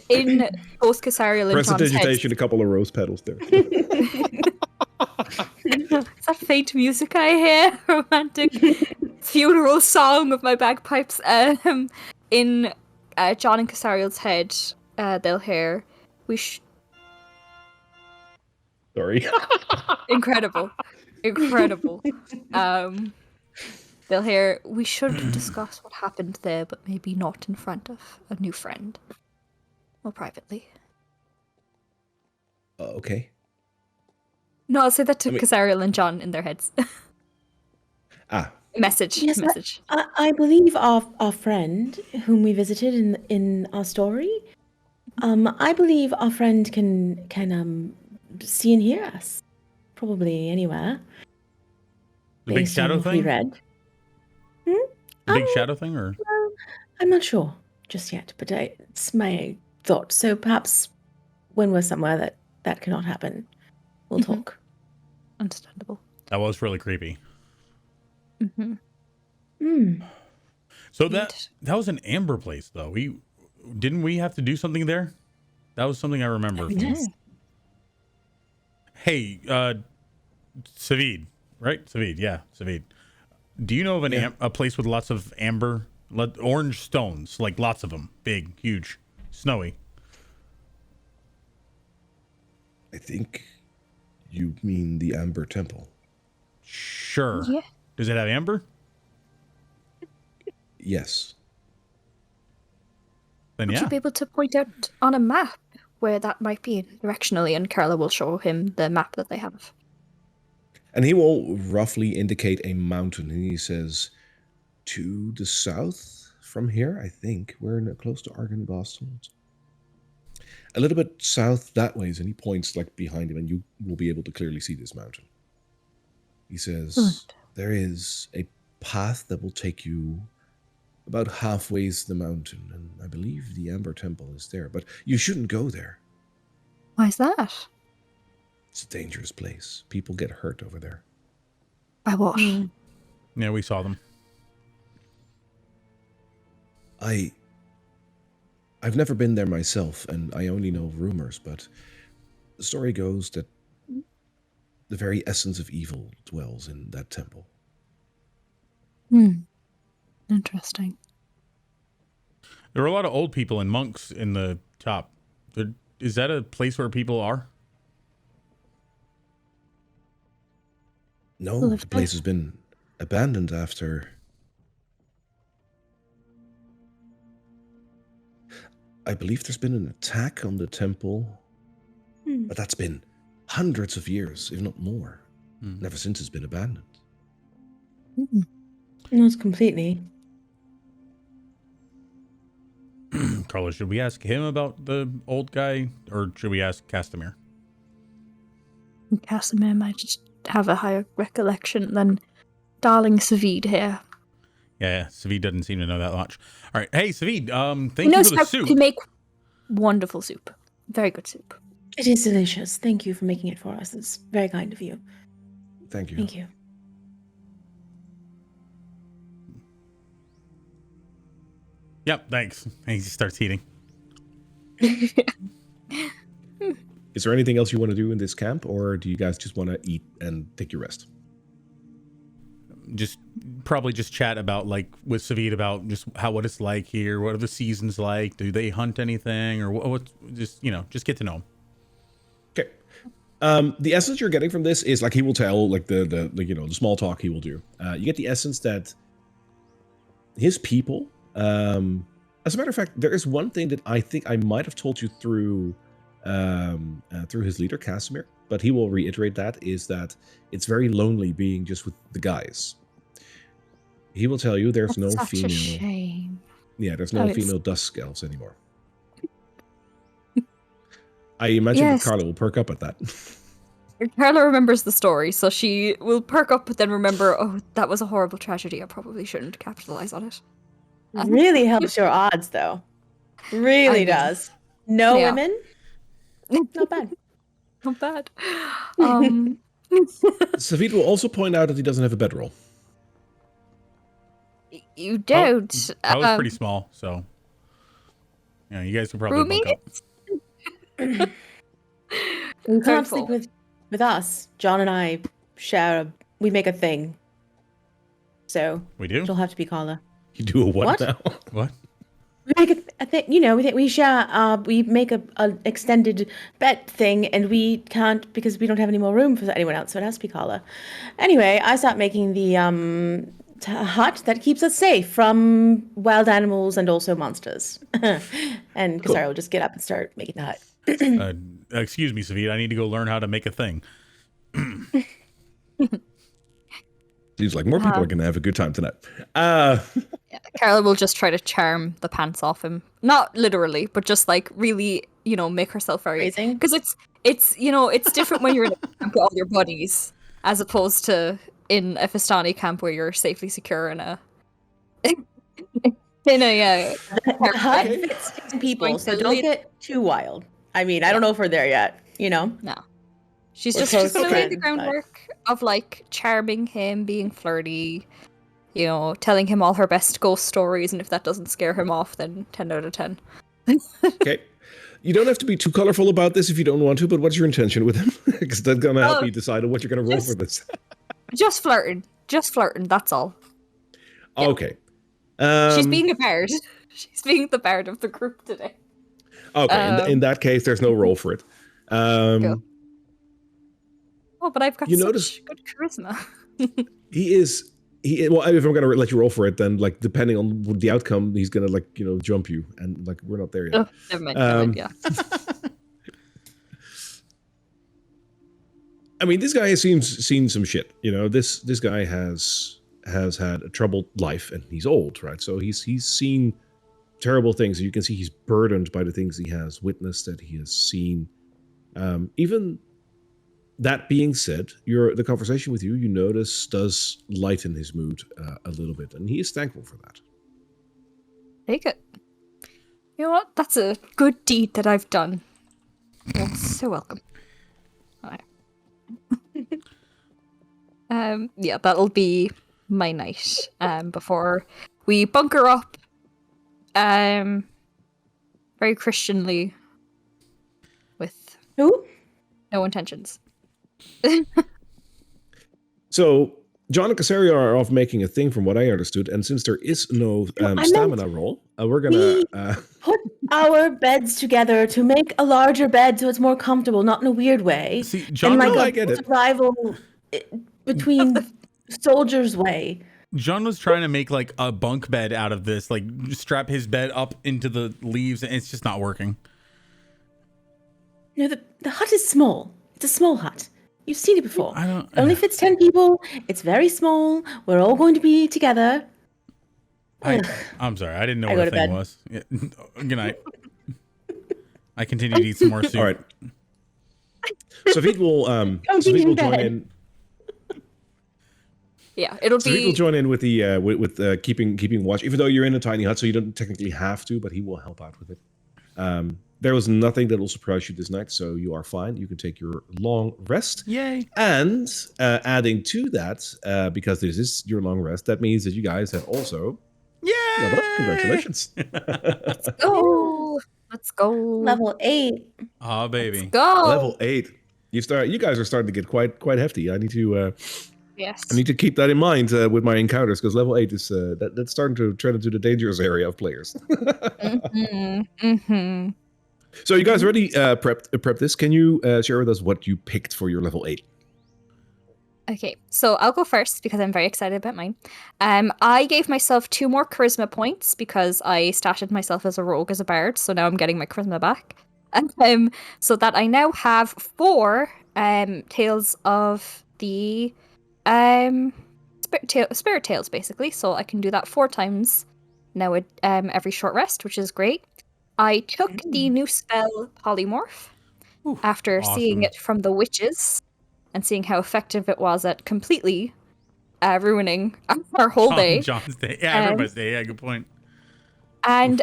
In both Casariel and John's Prestidigitation, heads. a couple of rose petals there. Is that faint music I hear? Romantic funeral song of my bagpipes. In John and Casariel's head, they'll hear, Sorry. Incredible. They'll hear, we should discuss what happened there, but maybe not in front of a new friend. Or privately. Okay. No, I'll say that to Casariel and John in their heads. Message. Yes, I believe our friend whom we visited in our story, I believe our friend can see and hear us. Probably anywhere. The big shadow thing? Read. The big shadow thing, or? I'm not sure just yet, but it's my thought. So perhaps when we're somewhere that cannot happen, we'll talk. Understandable. That was really creepy. Mm-hmm. So that was an amber place, though. Didn't we have to do something there? That was something I remember. Yes. Hey, Savid, right? Savid, yeah, Savid. Do you know of a place with lots of amber, orange stones, like lots of them, big, huge, snowy? I think you mean the Amber Temple. Sure. Yeah. Does it have amber? Yes. Then Would yeah. you be able to point out on a map where that might be directionally, and Karla will show him the map that they have. And he will roughly indicate a mountain, and he says, to the south from here, I think. We're close to Argynbostholt. A little bit south that ways, and he points like behind him, and you will be able to clearly see this mountain. He says, there is a path that will take you about halfway the mountain, and I believe the Amber Temple is there, but you shouldn't go there. Why is that? It's a dangerous place. People get hurt over there. By what? Yeah, we saw them. I've never been there myself, and I only know rumors, but the story goes that the very essence of evil dwells in that temple. Interesting. There are a lot of old people and monks in the top. Is that a place where people are? No, the place has been abandoned after... I believe there's been an attack on the temple, but that's been hundreds of years, if not more. Ever since it's been abandoned. Not completely. Karla, should we ask him about the old guy, or should we ask Castamir? Casimir might just have a higher recollection than darling Savid here. Yeah, Savid doesn't seem to know that much. All right, hey Savid, thank you for the soup. To make wonderful soup. Very good soup. It is delicious. Thank you for making it for us. It's very kind of you. Thank you. Thank you. Yep, thanks. And he starts eating. Is there anything else you want to do in this camp, or do you guys just want to eat and take your rest? Probably just chat about, like, with Savid about just what it's like here. What are the seasons like? Do they hunt anything, or what? Just get to know him. Okay. The essence you're getting from this is, like, he will tell, like, the small talk he will do. You get the essence that his people, as a matter of fact, there is one thing that I think I might have told you through his leader, Castamir, but he will reiterate that, is that it's very lonely being just with the guys. He will tell you there's no Such female. a shame. Yeah, there's no female dusk elves anymore. I imagine that Karla will perk up at that. Karla remembers the story, so she will perk up, but then remember, oh, that was a horrible tragedy. I probably shouldn't capitalize on it. Really helps your odds, though. Really does. No women? Not bad. Not bad. Savid will also point out that he doesn't have a bedroll. You don't. I was pretty small, so you guys can probably bunk up. You can't sleep with us. John and I we make a thing. So we do. It'll have to be Karla. You do a what now? What? We make a thing. We share. We make a extended bed thing, and we can't because we don't have any more room for anyone else. So it has to be Karla. Anyway, I start making the hut that keeps us safe from wild animals and also monsters. And Casariel will just get up and start making the hut. Excuse me, Savid. I need to go learn how to make a thing. Seems like more people are going to have a good time tonight. Karla will just try to charm the pants off him. Not literally, but just like really, make herself very... Because it's different when you're in a camp with all your buddies, as opposed to in a Fistani camp where you're safely secure in a... hut fits 10 people, so don't get too wild. I mean, I don't know if we're there yet, No. She's going to lay the groundwork of, like, charming him, being flirty, telling him all her best ghost stories, and if that doesn't scare him off, then 10 out of 10. Okay. You don't have to be too colorful about this if you don't want to, but what's your intention with him? Because that's going to help you decide on what you're going to roll for this. Just flirting. Just flirting, that's all. Yeah. Okay. She's being a bard. She's being the bard of the group today. Okay, in that case, there's no roll for it. Cool. Oh, but I've got you such notice good charisma. Well, if I'm gonna let you roll for it, then like depending on the outcome, he's gonna like jump you, and like we're not there yet. Oh, never mind. Yeah. I mean, this guy has seen some shit. This guy has had a troubled life, and he's old, right? So he's seen terrible things. You can see he's burdened by the things he has witnessed, that he has seen. Even that being said, the conversation with you notice does lighten his mood a little bit, and he is thankful for that. Take it. You know what? That's a good deed that I've done. You're so welcome. All right. Yeah, that'll be my night. Before we bunker up. Very Christianly. With Who? no intentions. So John and Casariel are off making a thing, from what I understood, and since there is no stamina roll, we're gonna put our beds together to make a larger bed so it's more comfortable, not in a weird way. See, John, and I get it. Survival between soldiers way. John was trying to make like a bunk bed out of this, like strap his bed up into the leaves, and it's just not working. The hut is small. It's a small hut. You've seen it before. It only fits 10 people. It's very small. We're all going to be together. I'm sorry. I didn't know I what go a to thing bed. was. Yeah. Good night. I continue to eat some more soup. All right. Safid will join in. Yeah, it'll be. Safid will join in with the with keeping watch, even though you're in a tiny hut, so you don't technically have to, but he will help out with it. There was nothing that will surprise you this night, so you are fine. You can take your long rest. Yay. And adding to that, because this is your long rest, that means that you guys have also leveled up. Congratulations. Let's go. Let's go. Level 8. Oh, baby. Let's go. Level 8. You guys are starting to get quite hefty. I need to Yes. I need to keep that in mind with my encounters, because level 8 is that's starting to turn into the dangerous area of players. So you guys already prepped this. Can you share with us what you picked for your level 8? Okay, so I'll go first because I'm very excited about mine. I gave myself 2 more charisma points because I statted myself as a rogue as a bard, so now I'm getting my charisma back. So that I now have 4 tales of the spirit tales, basically. So I can do that 4 times now at every short rest, which is great. I took the new spell Polymorph after seeing it from the witches and seeing how effective it was at completely ruining our whole day. John's day. Yeah, everybody's day. Yeah, good point. And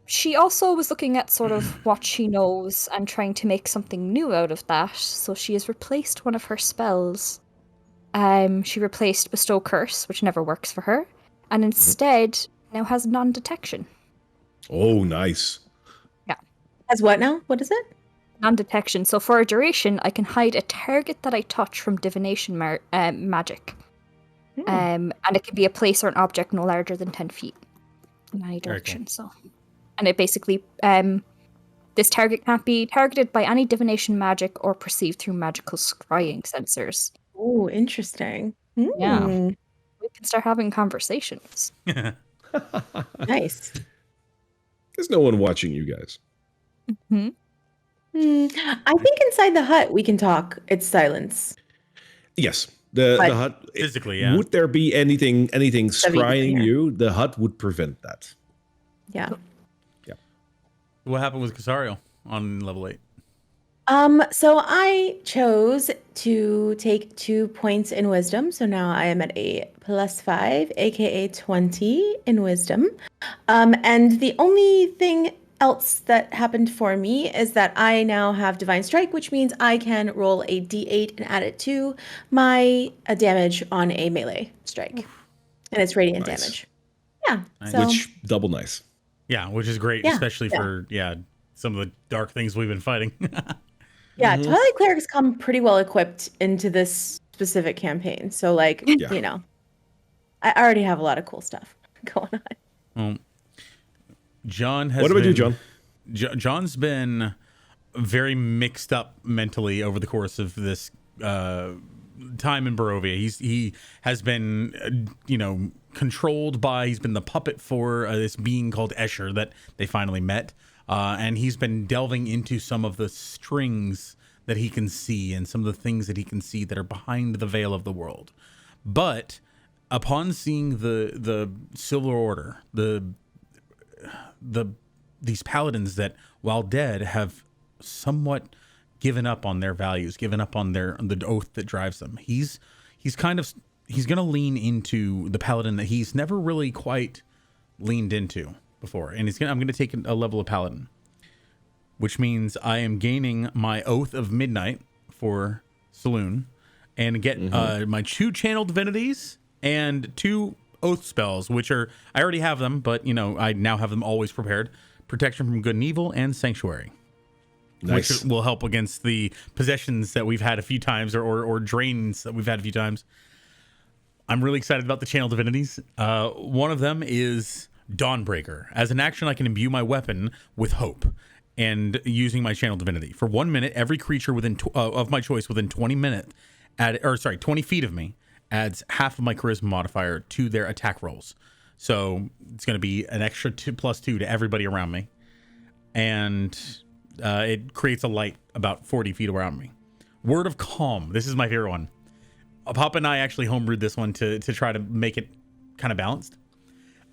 she also was looking at sort of what she knows and trying to make something new out of that. So she has replaced one of her spells. She replaced Bestow Curse, which never works for her, and instead now has non-detection. Oh, nice. Yeah. As what now? What is it? Non-detection. So for a duration, I can hide a target that I touch from divination magic. And it can be a place or an object no larger than 10 feet in any direction. So, and it basically, this target can't be targeted by any divination magic or perceived through magical scrying sensors. Oh, interesting. Yeah. We can start having conversations. Nice. There's no one watching you guys. I think inside the hut we can talk. It's silence. Yes. The hut physically, yeah. Would there be anything scrying you? The hut would prevent that. Yeah. Yeah. What happened with Casariel on level 8? So I chose to take 2 points in wisdom. So now I am at a +5, aka 20 in wisdom. And the only thing else that happened for me is that I now have Divine Strike, which means I can roll a d8 and add it to my damage on a melee strike. And it's radiant damage. Yeah. Nice. So, Which double nice. Yeah, which is great, especially for some of the dark things we've been fighting. Yeah, Mhm. Twilight Clerics come pretty well equipped into this specific campaign. So, like, Yeah. you know, I already have a lot of cool stuff going on. Well, John has What about you, been- John? John's been very mixed up mentally over the course of this time in Barovia. He has been, controlled by. He's been the puppet for this being called Escher that they finally met, and he's been delving into some of the strings that he can see and some of the things that he can see that are behind the veil of the world. But upon seeing the Silver Order, these paladins that, while dead, have somewhat given up on their values, given up on the oath that drives them. He's going to lean into the paladin that he's never really quite leaned into before, and I'm going to take a level of paladin, which means I am gaining my Oath of Midnight for Saloon, and get my 2 channel divinities and 2 oath spells, which I already have them, but I now have them always prepared. Protection from Good and Evil and Sanctuary. Nice. Which will help against the possessions that we've had a few times, or drains that we've had a few times. I'm really excited about the channel divinities. One of them is Dawnbreaker. As an action, I can imbue my weapon with hope, and using my channel divinity for 1 minute, every creature of my choice within 20 feet of me adds half of my charisma modifier to their attack rolls. So it's going to be an extra 2+2 to everybody around me, and it creates a light about 40 feet around me. Word of Calm. This is my favorite one. Pop and I actually homebrewed this one to try to make it kind of balanced.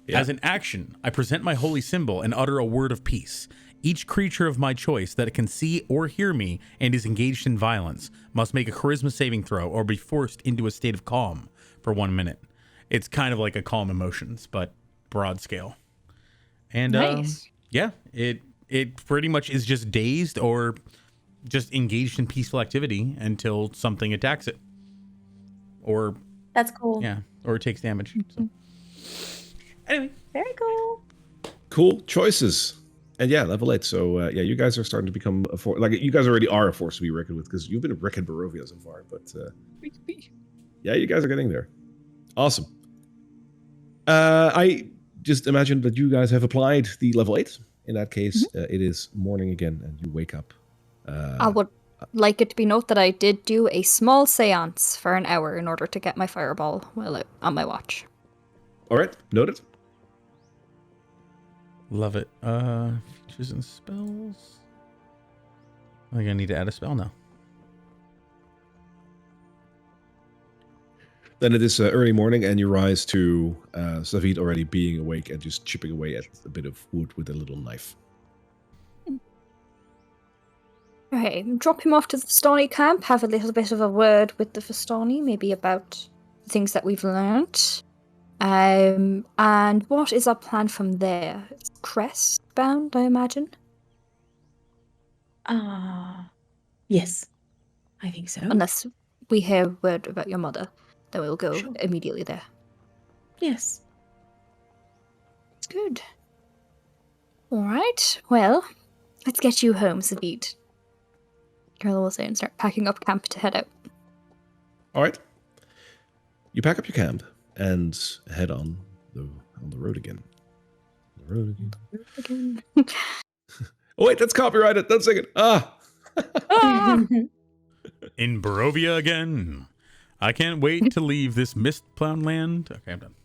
Yeah. As an action, I present my holy symbol and utter a word of peace. Each creature of my choice that can see or hear me and is engaged in violence must make a charisma saving throw or be forced into a state of calm for 1 minute. It's kind of like a Calm Emotions, but broad scale. And Nice. it pretty much is just dazed or just engaged in peaceful activity until something attacks it. Or That's cool. yeah, or it takes damage. So anyway, Very cool. Cool choices. And yeah, level 8. So you guys are starting to become a force. Like, you guys already are a force to be reckoned with, because you've been wrecking Barovia so far. But yeah, you guys are getting there. Awesome. I just imagined that you guys have applied the level 8. In that case, it is morning again, and you wake up. I would like it to be noted that I did do a small seance for an hour in order to get my fireball while on my watch. All right, noted. love it. Features and spells. I think I need to add a spell now. Then it is early morning, and you rise to Savid already being awake and just chipping away at a bit of wood with a little knife. Okay, drop him off to the Vistani camp, have a little bit of a word with the Vistani, maybe about the things that we've learnt. And what is our plan from there? It's crest bound, I imagine? Yes, I think so. Unless we hear word about your mother, then we'll go Sure. immediately there. Yes. It's good. Alright, well, let's get you home, Savid. Karla will say and start packing up camp to head out. All right. You pack up your camp and head on the road again. The road again. Again. Oh wait, that's copyrighted. Don't sing it. Ah. In Barovia again. I can't wait to leave this mist-plown land. Okay, I'm done.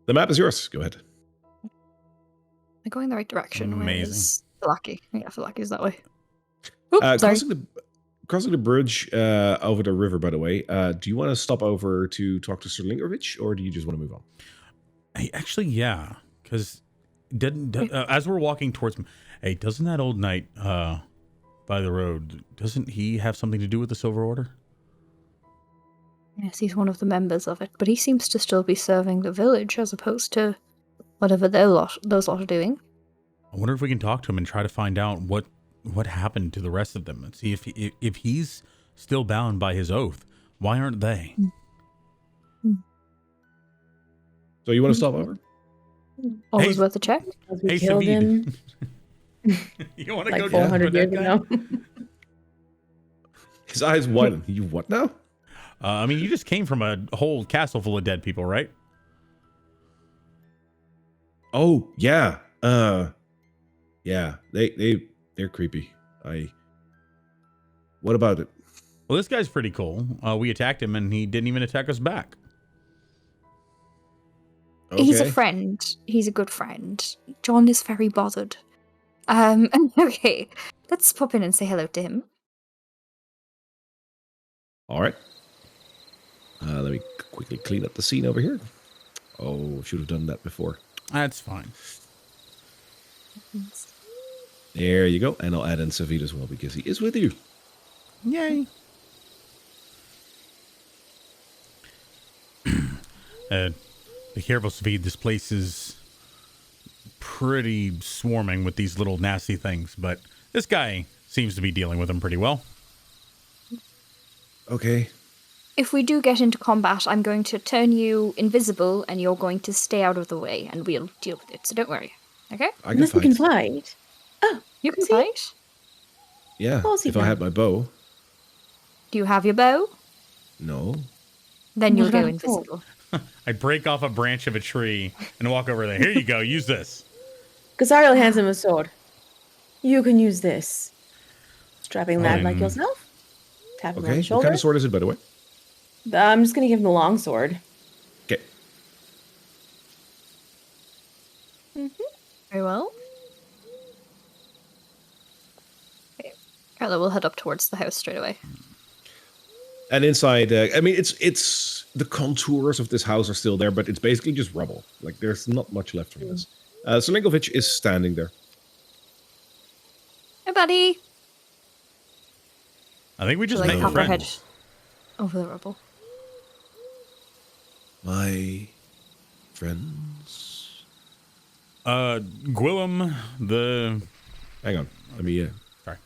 The map is yours. Go ahead. I'm going the right direction. Amazing. Falaki. Yeah, Falaki's that way. Oops, sorry. Crossing the bridge over the river, by the way. Do you want to stop over to talk to Sir Lingovich, or do you just want to move on? Hey, actually, yeah, because as we're walking towards him, hey, doesn't that old knight by the road, doesn't he have something to do with the Silver Order? Yes, he's one of the members of it, but he seems to still be serving the village as opposed to whatever those lot are doing. I wonder if we can talk to him and try to find out what happened to the rest of them and see if he's still bound by his oath. Why aren't they? So you want to stop over? Always Hey, worth a check. Because we Hey, killed him you want to like go 400 check years for that guy? ago. His eyes widen. You what now? I mean, you just came from a whole castle full of dead people, right? Oh yeah. Yeah. They're creepy. What about it? Well, this guy's pretty cool. We attacked him, and he didn't even attack us back. Okay. He's a friend. He's a good friend. John is very bothered. Okay. Let's pop in and say hello to him. All right. Let me quickly clean up the scene over here. Oh, should have done that before. That's fine. There you go. And I'll add in Savid as well because he is with you. Yay. Be careful, Svid. This place is pretty swarming with these little nasty things, but this guy seems to be dealing with them pretty well. Okay. If we do get into combat, I'm going to turn you invisible and you're going to stay out of the way and we'll deal with it, so don't worry. Okay? I can Unless we fight. can fight. Oh, You can see? fight. Yeah. Ballsy If I then. had my bow. Do you have your bow? No. Then you'll What go about a sword? invisible. I break off a branch of a tree and walk over there. Here you go. Use this. Casariel hands him a sword. You can use this. Strapping lad like Fine. yourself. Tap him on Okay. the What shoulder. kind of sword is it, by the way? I'm just gonna give him the long sword. Okay. Very well. Okay. Karla will head up towards the house straight away. And inside, I mean, it's the contours of this house are still there, but it's basically just rubble. Like there's not much left from this. Selinkovic is standing there. Hey, buddy! I think we just She'll, like, made hop her head friends. over the rubble. My friends. Gwillem, the... Hang on. Let me. Sorry.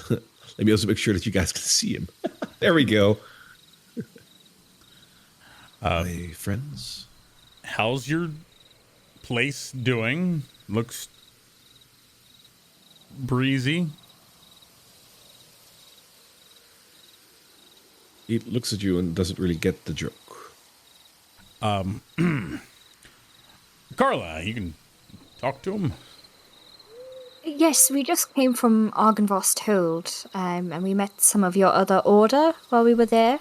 Let me also make sure that you guys can see him. There we go. My friends. How's your place doing? Looks breezy. He looks at you and doesn't really get the joke. Karla, you can talk to him. Yes, we just came from Argynvost Hold, and we met some of your other order while we were there.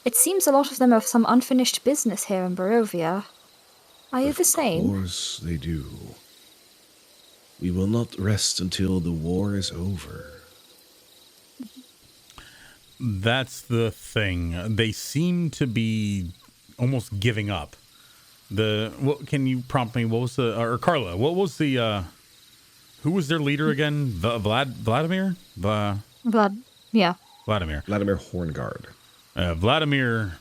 It seems a lot of them have some unfinished business here in Barovia. Are you the Of same? course they do. We will not rest until the war is over. That's the thing. They seem to be almost giving up. What can you prompt me? What was or Karla? What was the? Who was their leader again? Vladimir? Yeah. Vladimir. Vladimir Horngard. Vladimir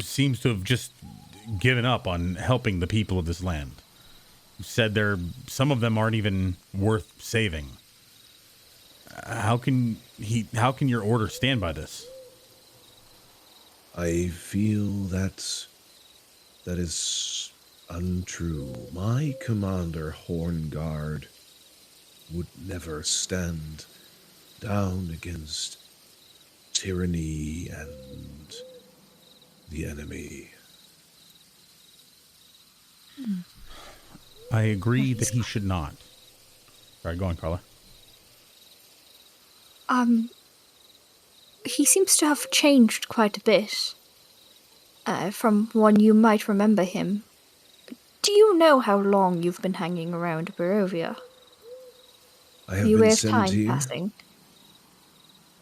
seems to have just given up on helping the people of this land. Said some of them aren't even worth saving. How can your order stand by this? I feel that is untrue. My commander Horngard would never stand down against tyranny and the enemy. I agree that he should not. Sorry, go on, Karla. He seems to have changed quite a bit from when you might remember him. Do you know how long you've been hanging around Barovia? I have You been aware of sent time here. passing?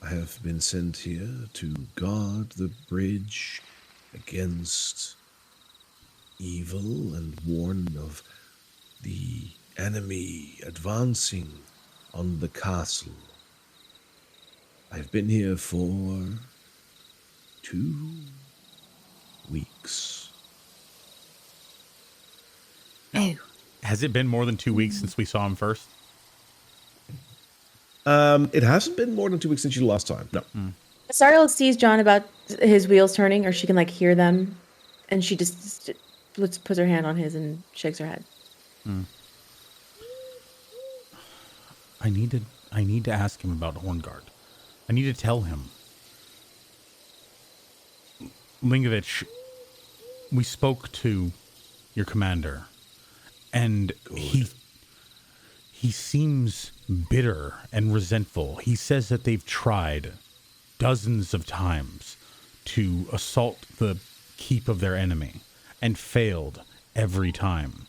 I have been sent here to guard the bridge against evil and warn of the enemy advancing on the castle. I've been here for 2 weeks. Oh. Has it been more than 2 weeks since we saw him first? It hasn't been more than 2 weeks since you last time. No. Casariel sees John about his wheels turning, or she can like hear them, and she just puts her hand on his and shakes her head. I need to ask him about Hornguard. I need to tell him. Lingovich, we spoke to your commander, and he seems bitter and resentful. He says that they've tried dozens of times to assault the keep of their enemy and failed every time.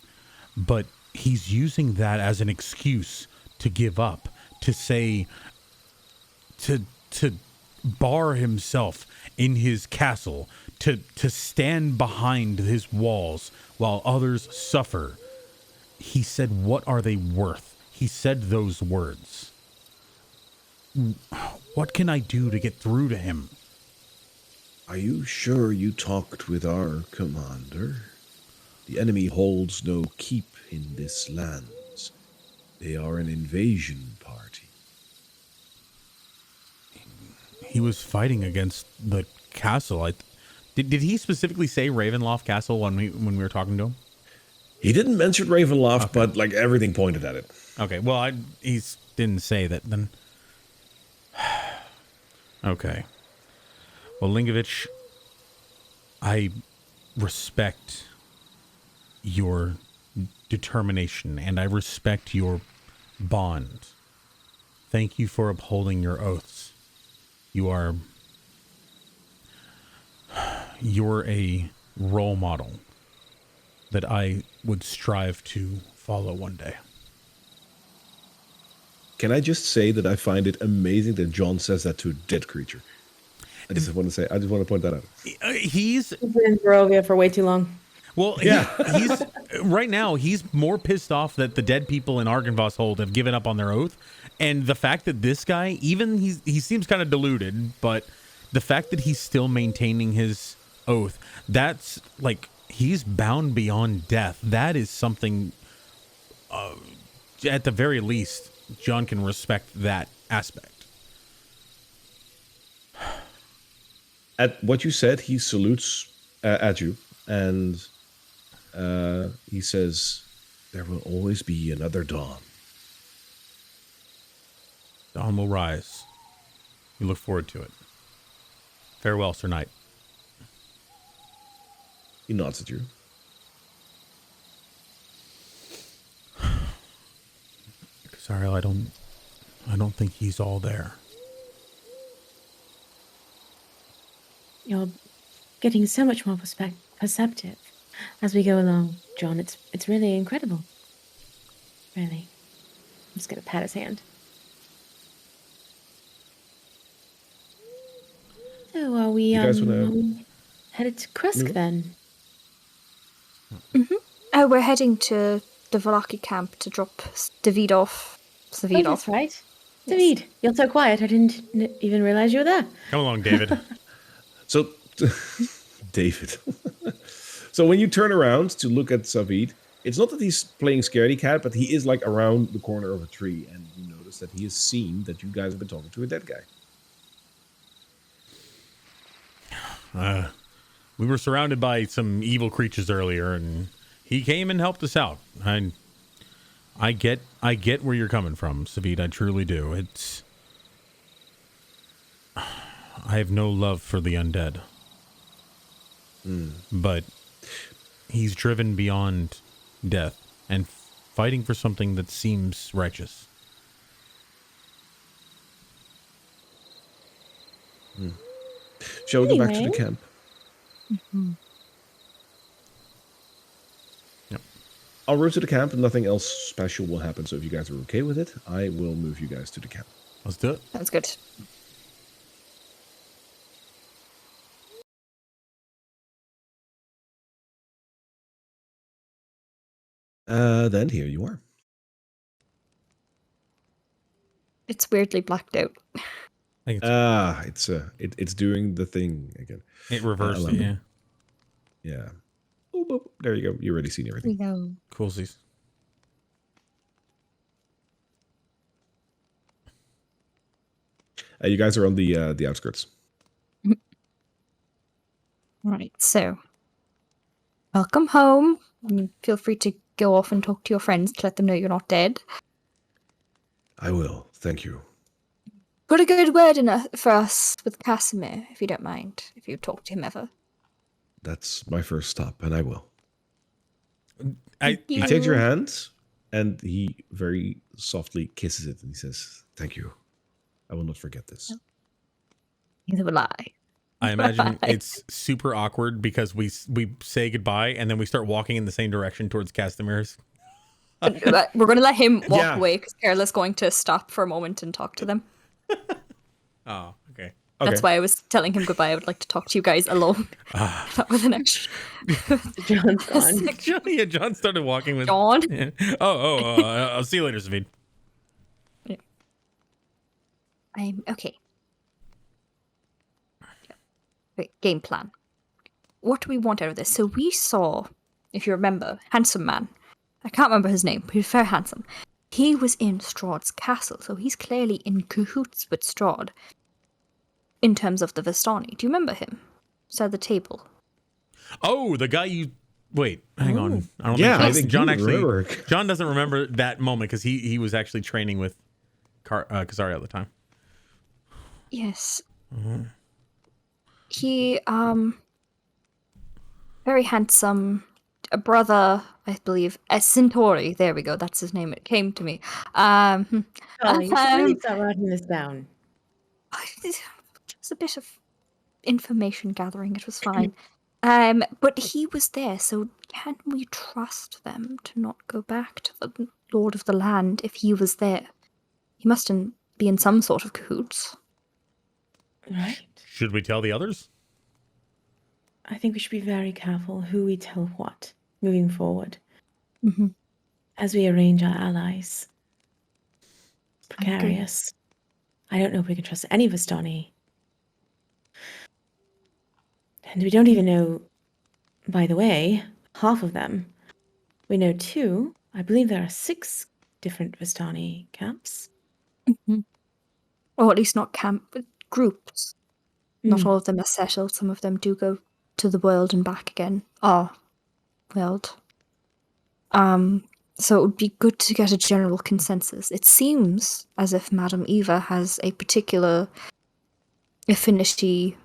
But he's using that as an excuse to give up, to say, to bar himself in his castle, to stand behind his walls while others suffer. He said, what are they worth? He said those words. What can I do to get through to him? Are you sure you talked with our commander? The enemy holds no keep in this land. They are an invasion party. He was fighting against the castle. Did he specifically say Ravenloft Castle when we were talking to him? He didn't mention Ravenloft, Okay. but like everything pointed at it. Okay, well, he didn't say that then. Okay. Well, Lingovich, I respect your determination and I respect your bond. Thank you for upholding your oaths. You're a role model that I would strive to follow one day. Can I just say that I find it amazing that John says that to a dead creature? I just want to point that out. He's He's been in Barovia for way too long. well, Yeah. he's right now. He's more pissed off that the dead people in Argynvost Hold have given up on their oath, and the fact that this guy, even he seems kind of deluded, but the fact that he's still maintaining his oath, that's like he's bound beyond death. That is something. At the very least, John can respect that aspect. At what you said, he salutes at you, and he says, "There will always be another dawn." Dawn will rise. We look forward to it. Farewell, Sir Knight. He nods at you. Casariel, I don't think he's all there. You're getting so much more perceptive as we go along, John. It's really incredible. Really. I'm just gonna pat his hand. So are we You guys are wanna- we headed to Krusk then? Oh, we're heading to the Valaki camp to drop David off. Oh, that's right. David, you're so quiet. I didn't even realize you were there. Come along, David. So, David. So when you turn around to look at Savid, it's not that he's playing scaredy cat, but he is like around the corner of a tree, and you notice that he has seen that you guys have been talking to a dead guy. We were surrounded by some evil creatures earlier, and he came and helped us out. I get where you're coming from, Savid. I truly do. I have no love for the undead. But he's driven beyond death and fighting for something that seems righteous. Shall we go back to the Anyway. camp? Yep. I'll route to the camp and nothing else special will happen. So if you guys are okay with it, I will move you guys to the camp. Let's do it. Sounds good. Then here you are. It's weirdly blacked out. I think It's doing the thing again. it reversed allow it, me. yeah. Yeah. Boop, boop. There you go. You already seen everything. know. Coolsies. You guys are on the outskirts. Right, so welcome home. Feel free to go off and talk to your friends to let them know you're not dead. I will. Thank you. Put a good word in for us with Casimir, if you don't mind, if you talk to him ever. That's my first stop, and I will. I He takes your hand, and he very softly kisses it, and he says, "Thank you. I will not forget this." Neither will I. I imagine it's super awkward because we say goodbye and then we start walking in the same direction towards Casimir's. We're going to let him walk Yeah. away because Karla's going to stop for a moment and talk to them. Oh, okay. That's why I was telling him goodbye. I would like to talk to you guys alone. Not with an extra. John's gone. John started walking with John? Yeah. I'll see you later, Savid. I'm okay. Wait, game plan. What do we want out of this? So we saw, if you remember, handsome man. I can't remember his name, but he was very handsome. He was in Strahd's castle, so he's clearly in cahoots with Strahd in terms of the Vistani. Do you remember him? Sat at the table. Oh, the guy you... Wait, hang on. I don't Yeah, think I think John you actually... remember. John doesn't remember that moment because he was actually training with Casariel at the time. Yes. He, very handsome, a brother, I believe, a Centauri. There we go. That's his name. It came to me. Charlie, you should really start writing this down. Just a bit of information gathering. It was fine. But he was there, so can we trust them to not go back to the Lord of the Land if he was there? He must be in some sort of cahoots. Right. Should we tell the others? I think we should be very careful who we tell what moving forward. Mm-hmm. As we arrange our allies. It's precarious. I don't know if we can trust any Vistani. And we don't even know, by the way, half of them. We know 2. I believe there are 6 different Vistani camps. Mm-hmm. Or at least not camp, but groups. Not all of them are settled. Some of them do go to the world and back again. Our world. So it would be good to get a general consensus. It seems as if Madame Eva has a particular affinity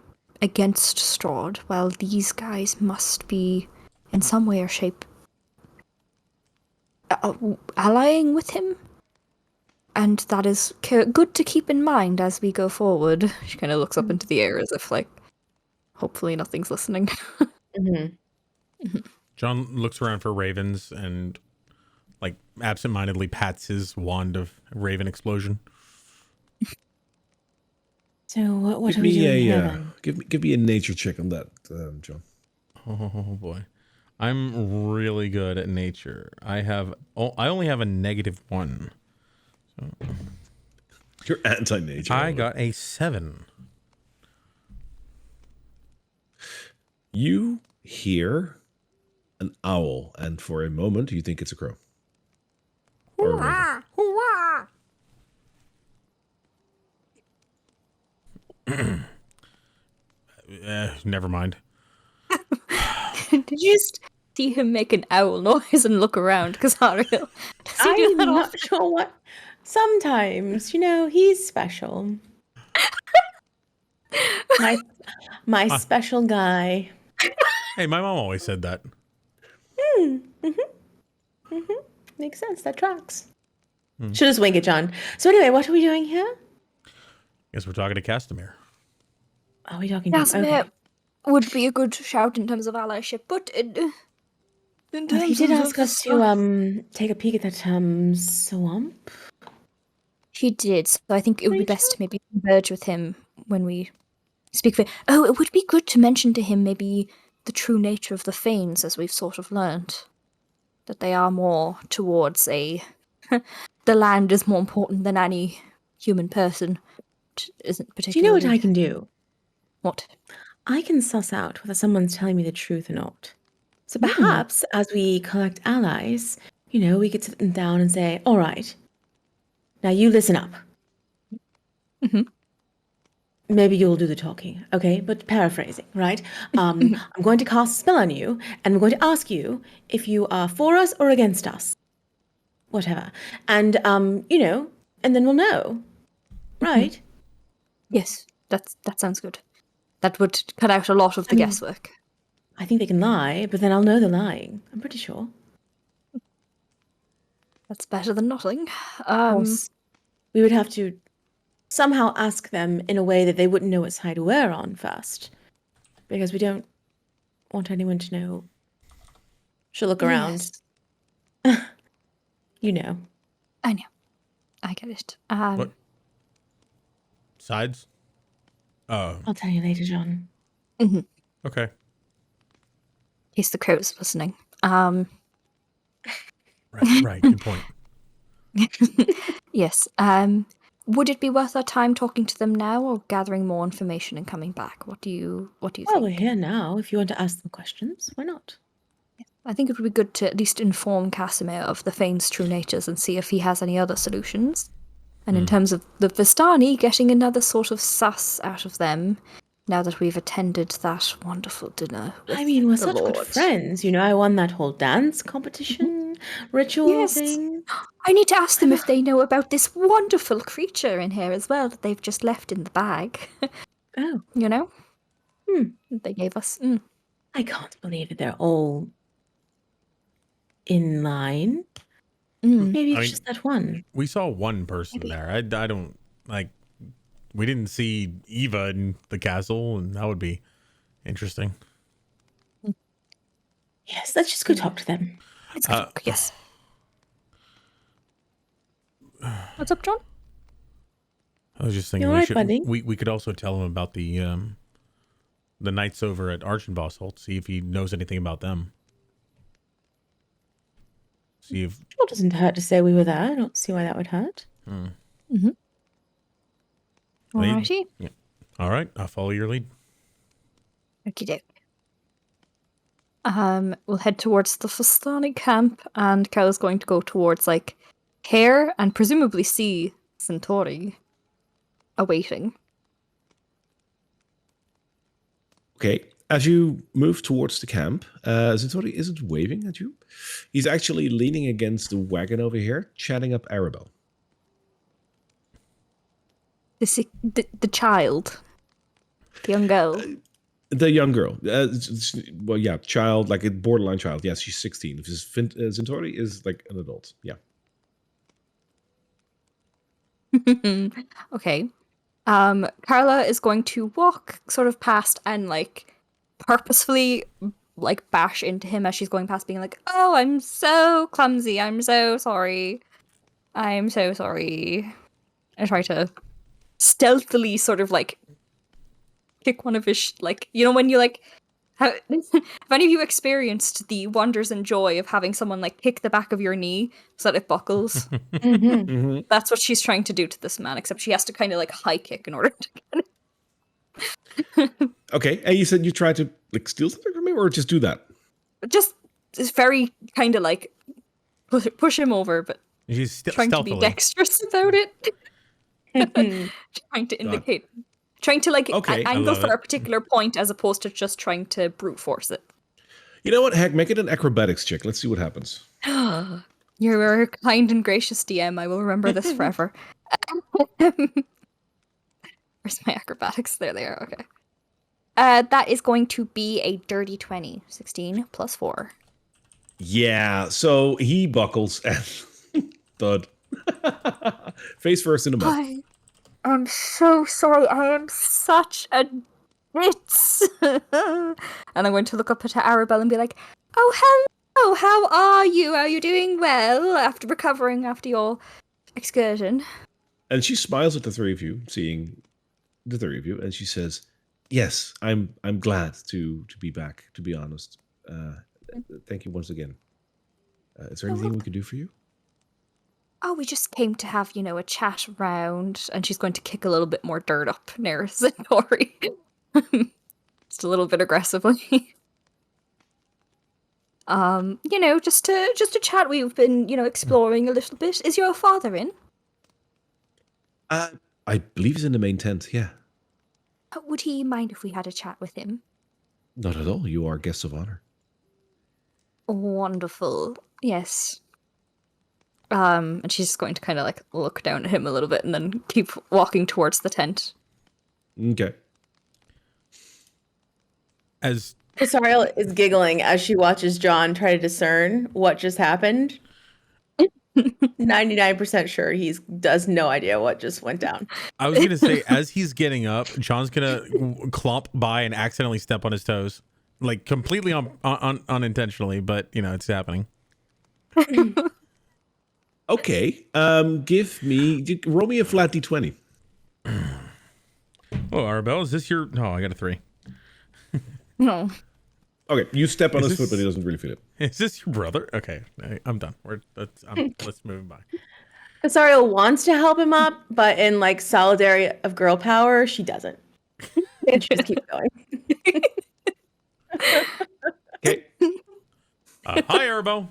against Strahd, while these guys must be, in some way or shape, allying with him. And that is good to keep in mind as we go forward. She kind of looks up into the air as if, like, hopefully nothing's listening. John looks around for ravens and, like, absentmindedly pats his wand of raven explosion. So what are we doing here then? Give me a nature check on that, John. Oh boy, I'm really good at nature. I only have a -1. So You're anti-nature. I got a 7. You hear an owl, and for a moment you think it's a crow. Or a raven. Never mind. Did you just see him make an owl noise and look around? Casariel. I'm not sure what. Sometimes, he's special. My special guy. Hey, my mom always said that. Makes sense. That tracks. Should just wink at John. So anyway, what are we doing here? Guess we're talking to Castamere. Are we talking Casimir okay. would be a good shout in terms of allyship, but in terms He did of ask us to take a peek at that swamp. He did, so I think it would be Pretty best to maybe converge with him when we speak for. Oh, it would be good to mention to him maybe the true nature of the Fanes, as we've sort of learned. That they are more towards the land is more important than any human person. Which isn't particularly... Do you know what I can do? What? I can suss out whether someone's telling me the truth or not. So perhaps as we collect allies, we could sit them down and say, all right, now you listen up. maybe you'll do the talking, okay? But paraphrasing, right? I'm going to cast a spell on you, and I'm going to ask you if you are for us or against us. Whatever. And, and then we'll know. Right? Yes, that sounds good. That would cut out a lot of the I mean- guesswork. I think they can lie, but then I'll know they're lying. I'm pretty sure. That's better than nothing. Of course, we would have to somehow ask them in a way that they wouldn't know what side we're on first. Because we don't want anyone to know. She'll look around. Yes, You know. I know. I get it. What? Sides? Oh, I'll tell you later, John. okay. He's the crow's listening. Right. Good point. Yes. Would it be worth our time talking to them now, or gathering more information and coming back? What do you Well, think? we're here now. If you want to ask them questions, why not? I think it would be good to at least inform Casimir of the Fane's true natures and see if he has any other solutions. And in terms of the Vistani, getting another sort of sus out of them, now that we've attended that wonderful dinner with I mean, we're the such good Lord. friends. I won that whole dance competition ritual Yes. thing. I need to ask them if they know about this wonderful creature in here as well that they've just left in the bag. Oh, They gave us. I can't believe that they're all in line. Maybe it's I mean- just that one. We saw one person Maybe. there. I don't like. We didn't see Eva in the castle, and that would be interesting. Yes, let's just go talk to them. It's good. Yes. What's up, John? I was just thinking You all right, buddy? we could also tell him about the knights over at Archenboss Holt. See if he knows anything about them. See if Well, it doesn't hurt to say we were there. I don't see why that would hurt. Alrighty. Yeah. All right, I'll follow your lead. Okie doke. We'll head towards the Fastani camp, and Karla's going to go towards Hare and presumably see Centauri awaiting. Okay. As you move towards the camp, Zentori isn't waving at you. He's actually leaning against the wagon over here, chatting up Arabelle. The child. The young girl. The young girl. Well, yeah, child, like a borderline child. Yes, she's 16. Zentori is like an adult. Yeah. Okay. Karla is going to walk sort of past and purposefully bash into him as she's going past, being like, "Oh, I'm so clumsy. I'm so sorry. I'm so sorry." And try to stealthily sort of kick one of his when you have any of you experienced the wonders and joy of having someone kick the back of your knee so that it buckles? That's what she's trying to do to this man, except she has to kind of high kick in order to get it. Okay. And you said you tried to steal something from me, or just do that? Just it's very kind of push him over, but She's trying to be dexterous about it. Trying to indicate, trying to Okay, I angle love for it. a particular point as opposed to just trying to brute force it. You know what? Heck, make it an acrobatics check. Let's see what happens. You're a kind and gracious DM. I will remember this forever. Where's my acrobatics? There they are. Okay. That is going to be a dirty 20. 16 plus 4. Yeah. So he buckles and thud. Face first in the mud. I'm so sorry. I am such a ditz. And I'm going to look up at Arabelle and be like, "Oh, hello. How are you? Are you doing well after recovering after your excursion?" And she smiles at the three of you, seeing the three of you, and she says, "Yes, I'm glad to be back. To be honest, thank you once again. Is there anything we can do for you?" "Oh, we just came to have, a chat round." And she's going to kick a little bit more dirt up near Zenori. Just a little bit aggressively. Just to chat. We've been, exploring a little bit. Is your father in? I believe he's in the main tent. Yeah. Would he mind if we had a chat with him? Not at all. You are guests of honor. Wonderful. Yes. And she's just going to kind of like look down at him a little bit and then keep walking towards the tent. Okay. As Casariel is giggling as she watches John try to discern what just happened. 99% sure he does no idea what just went down. I was gonna say, as he's getting up, John's gonna clomp by and accidentally step on his toes, like completely unintentionally, but you know it's happening. Okay. Roll me a flat d20. Oh, Arabelle, is this your? Oh, I got a 3. No. Okay, you step on Is his foot, this- but he doesn't really feel it. Is this your brother? Okay, I'm done. Let's move by. Casariel wants to help him up, but in like solidarity of girl power, she doesn't. And she just keeps going. Okay. Hi, Arabelle.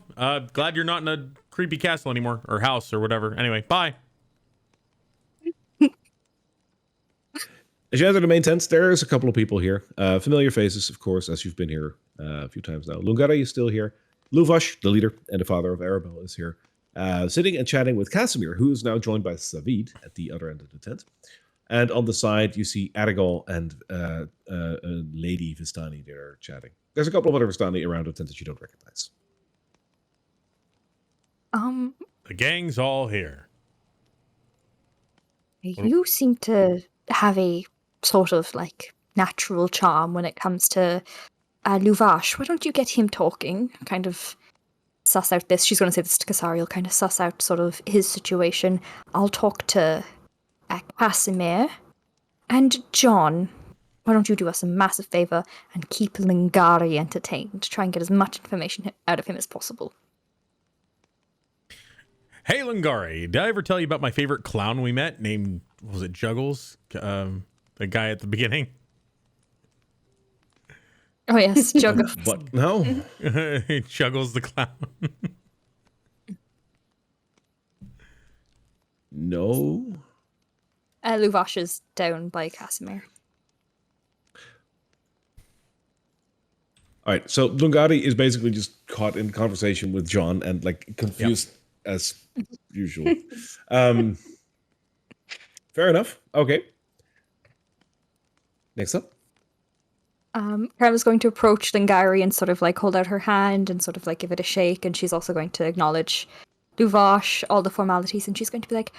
Glad you're not in a creepy castle anymore, or house, or whatever. Anyway, bye. As you enter the main tent, there's a couple of people here. Familiar faces, of course, as you've been here a few times now. Lungara is still here. Luvash, the leader and the father of Arabelle, is here. Sitting and chatting with Casimir, who is now joined by Savid at the other end of the tent. And on the side, you see Aragol and Lady Vistani there chatting. There's a couple of other Vistani around the tent that you don't recognize. The gang's all here. You seem to have a sort of like natural charm when it comes to Luvash. Why don't you get him talking? Kind of suss out this. She's going to say this to Casariel, kind of suss out sort of his situation. I'll talk to Casimir. And John, why don't you do us a massive favor and keep Lingari entertained? Try and get as much information out of him as possible. Hey, Lungari, did I ever tell you about my favorite clown we met named, was it Juggles? The guy at the beginning? Oh yes, Juggles. But no. Juggles the clown. No. Luvash is down by Casimir. All right, so Lungari is basically just caught in conversation with John and like confused as usual. Fair enough. Okay. Next up. Karla's going to approach Lingari and sort of like hold out her hand and sort of like give it a shake, and she's also going to acknowledge Luvash, all the formalities, and she's going to be like,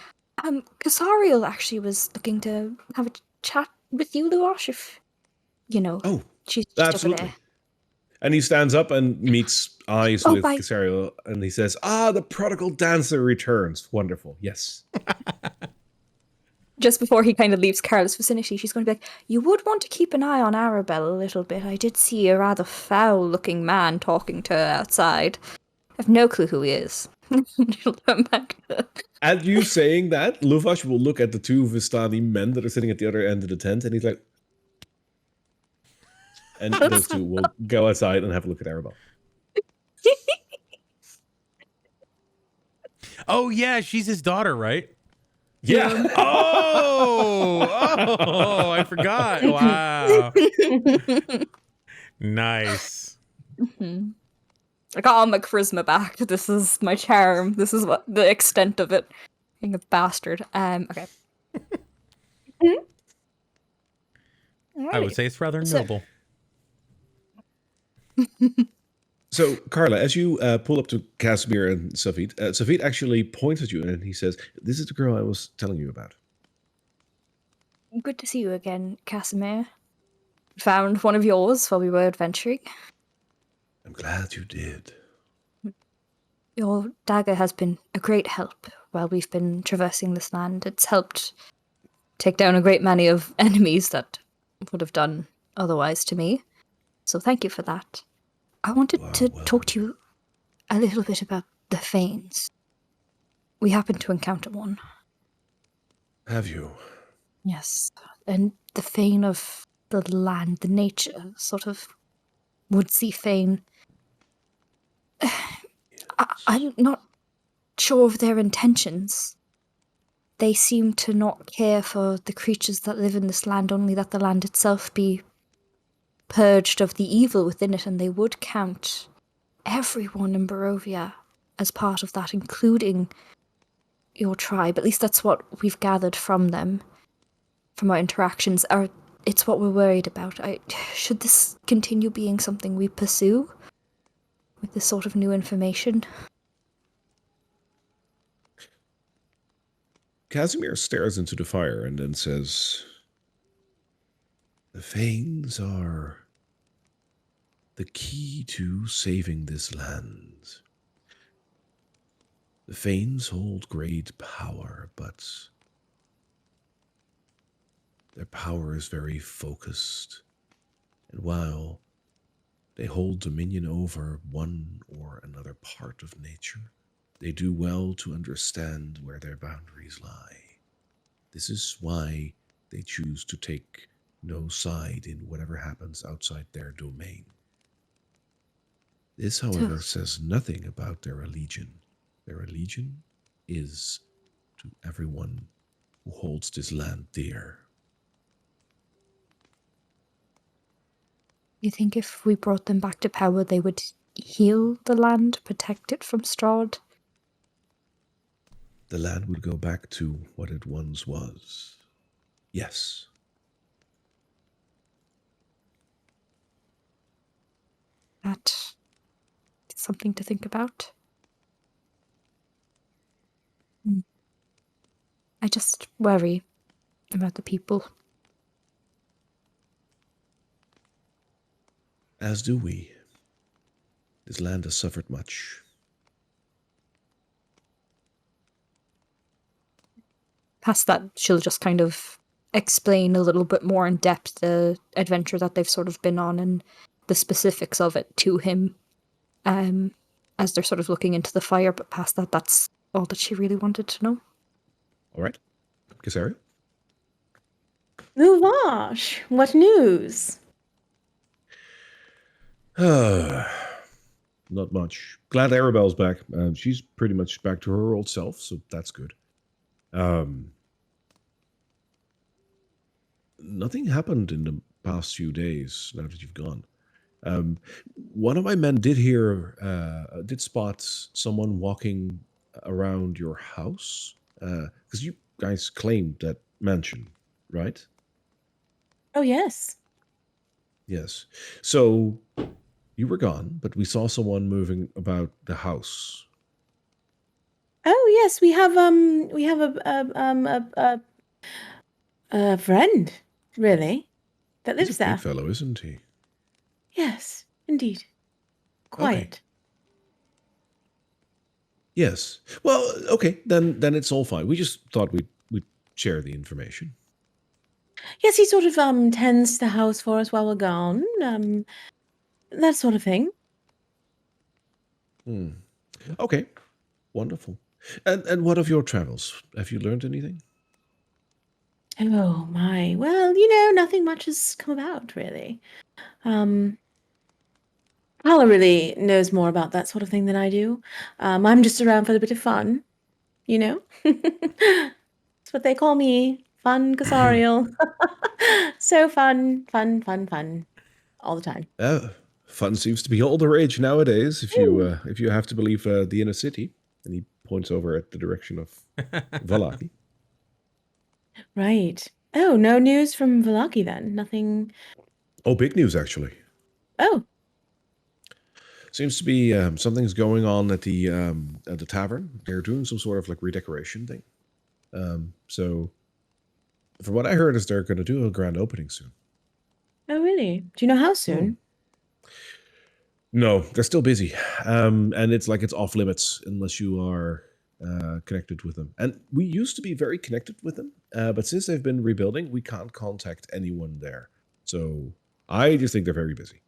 Casariel actually was looking to have a chat with you, Luvash, if, you know, Oh, she's just over absolutely. there. And he stands up and meets eyes Oh, with bye. Casariel, and he says, the prodigal dancer returns. Wonderful. Yes. Just before he kind of leaves Karla's vicinity, she's going to be like, you would want to keep an eye on Arabelle a little bit. I did see a rather foul-looking man talking to her outside. I have no clue who he is. She'll come back to... And you saying that, Luvash will look at the two Vistani men that are sitting at the other end of the tent, and he's like... And those two will go outside and have a look at Arabelle. Oh, yeah, she's his daughter, right? Yeah. Oh, I forgot. Wow. Nice. I got all my charisma back. This is my charm. This is what the extent of it. Being a bastard. Okay. I would say it's rather noble. So, Karla, as you pull up to Casimir and Savid, Savid actually points at you and he says, this is the girl I was telling you about. Good to see you again, Casimir. Found one of yours while we were adventuring. I'm glad you did. Your dagger has been a great help while we've been traversing this land. It's helped take down a great many of enemies that would have done otherwise to me. So thank you for that. I wanted to talk to you a little bit about the Fanes. We happened to encounter one. Have you? Yes, and the Fane of the land, the nature, sort of woodsy Fane. I'm not sure of their intentions. they seem to not care for the creatures that live in this land, only that the land itself be purged of the evil within it, and they would count everyone in Barovia as part of that, including your tribe. At least that's what we've gathered from them, from our interactions. It's what we're worried about. Should this continue being something we pursue with this sort of new information? Casimir stares into the fire and then says, "The Fanes are the key to saving this land. The Fanes hold great power, but their power is very focused. And while they hold dominion over one or another part of nature, they do well to understand where their boundaries lie. This is why they choose to take no side in whatever happens outside their domain. This, however, says nothing about their allegiance. Their allegiance is to everyone who holds this land dear." You think if we brought them back to power, they would heal the land, protect it from Strahd? The land would go back to what it once was. Yes. That's something to think about. I just worry about the people. As do we. This land has suffered much. Past that, she'll just kind of explain a little bit more in depth the adventure that they've sort of been on and the specifics of it to him, as they're sort of looking into the fire. But past that, that's all that she really wanted to know. All right. Casariel? Louvash, what news? Not much. Glad Arabelle's back. She's pretty much back to her old self, so that's good. Nothing happened in the past few days now that you've gone. One of my men did spot someone walking around your house, because you guys claimed that mansion, right? Oh, yes. Yes. So you were gone, but we saw someone moving about the house. Oh, yes, we have a friend, really, that He's lives a big there. fellow, isn't he? Yes, indeed. Quiet. Yes. Well, okay, then it's all fine. We just thought we'd share the information. Yes, he sort of tends the house for us while we're gone. That sort of thing. Okay. Wonderful. And what of your travels? Have you learned anything? Oh my. Well, nothing much has come about really. Karla really knows more about that sort of thing than I do. I'm just around for a bit of fun, you know? That's what they call me. Fun Casariel. So fun, fun, fun, fun. All the time. Fun seems to be all the rage nowadays, if you have to believe the inner city. And he points over at the direction of Valaki. Right. Oh, no news from Valaki then? Nothing. Oh, big news actually. Oh, Seems to be something's going on at the tavern. They're doing some sort of like redecoration thing. So from what I heard is they're going to do a grand opening soon. oh, really? Do you know how soon? No, they're still busy. And it's off limits unless you are connected with them. And we used to be very connected with them, but since they've been rebuilding, we can't contact anyone there. So I just think they're very busy.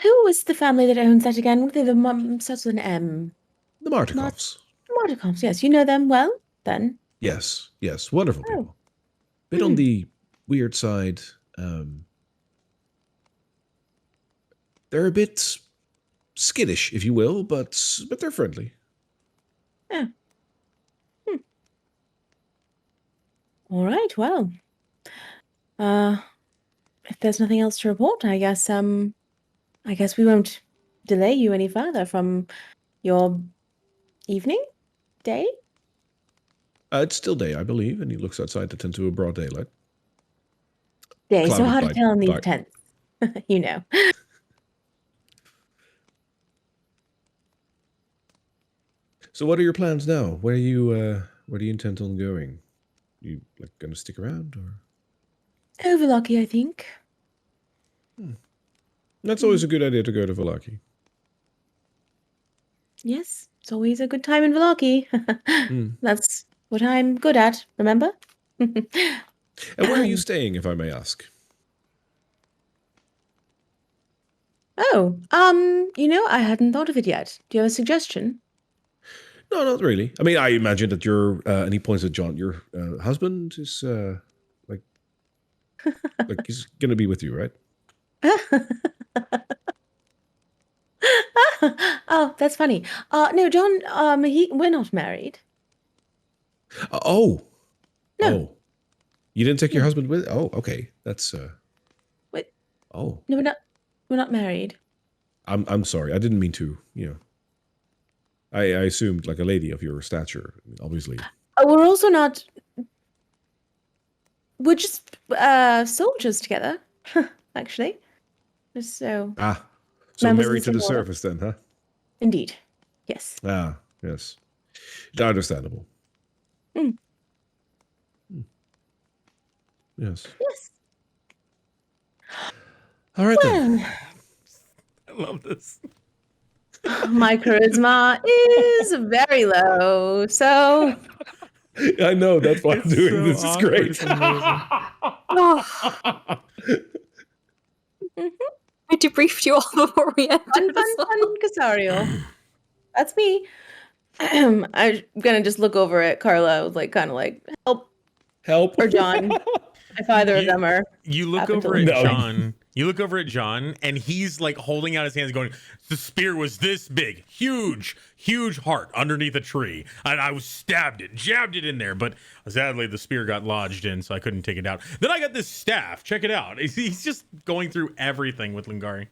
Who was the family that owns that again? Were they the mum starts with an M? The Martikovs. Martikovs, yes. You know them well, then? Yes, wonderful Oh. people. Bit on the weird side. They're a bit skittish, if you will, but they're friendly. Oh. All right, well. If there's nothing else to report, I guess we won't delay you any further from your evening? Day? It's still day, I believe, and he looks outside to tend to a broad daylight. Day, so Clouded hard to tell in these by tents. You know. So what are your plans now? Where do you intend on going? You like gonna stick around or? Overlucky, I think. That's always a good idea to go to Valaki. Yes, it's always a good time in Vallaki. That's what I'm good at, remember? And where are you staying, if I may ask? Oh, I hadn't thought of it yet. Do you have a suggestion? No, not really. I mean, I imagine that your and he points at John. Your husband is like he's gonna be with you, right? Oh, that's funny. No, John, we're not married. Oh, No. oh, you didn't take your No. husband with? Oh, okay, that's Wait, oh, no, we're not married. I'm sorry. I didn't mean to. I assumed like a lady of your stature. I mean, obviously. We're also not. We're just soldiers together, actually. Just so So members of married to the the same order. surface, then, huh? Indeed, yes. Yes, understandable. Yes. Yes. All right then. Well, I love this. my charisma is very low, so I know that's why I'm It's doing so this. It's awkward, great. it's amazing. Oh, I debriefed you all before we ended. fun, Casariel. That's me. I'm gonna just look over at Karla, like kind of like help Help. or John, if either of You- them are. You look happen to over at No. John. You look over at John, and he's like holding out his hands, going, "The spear was this big, huge, huge heart underneath a tree, and I was jabbed it in there. But sadly, the spear got lodged in, so I couldn't take it out. Then I got this staff. Check it out. He's just going through everything with Lungari.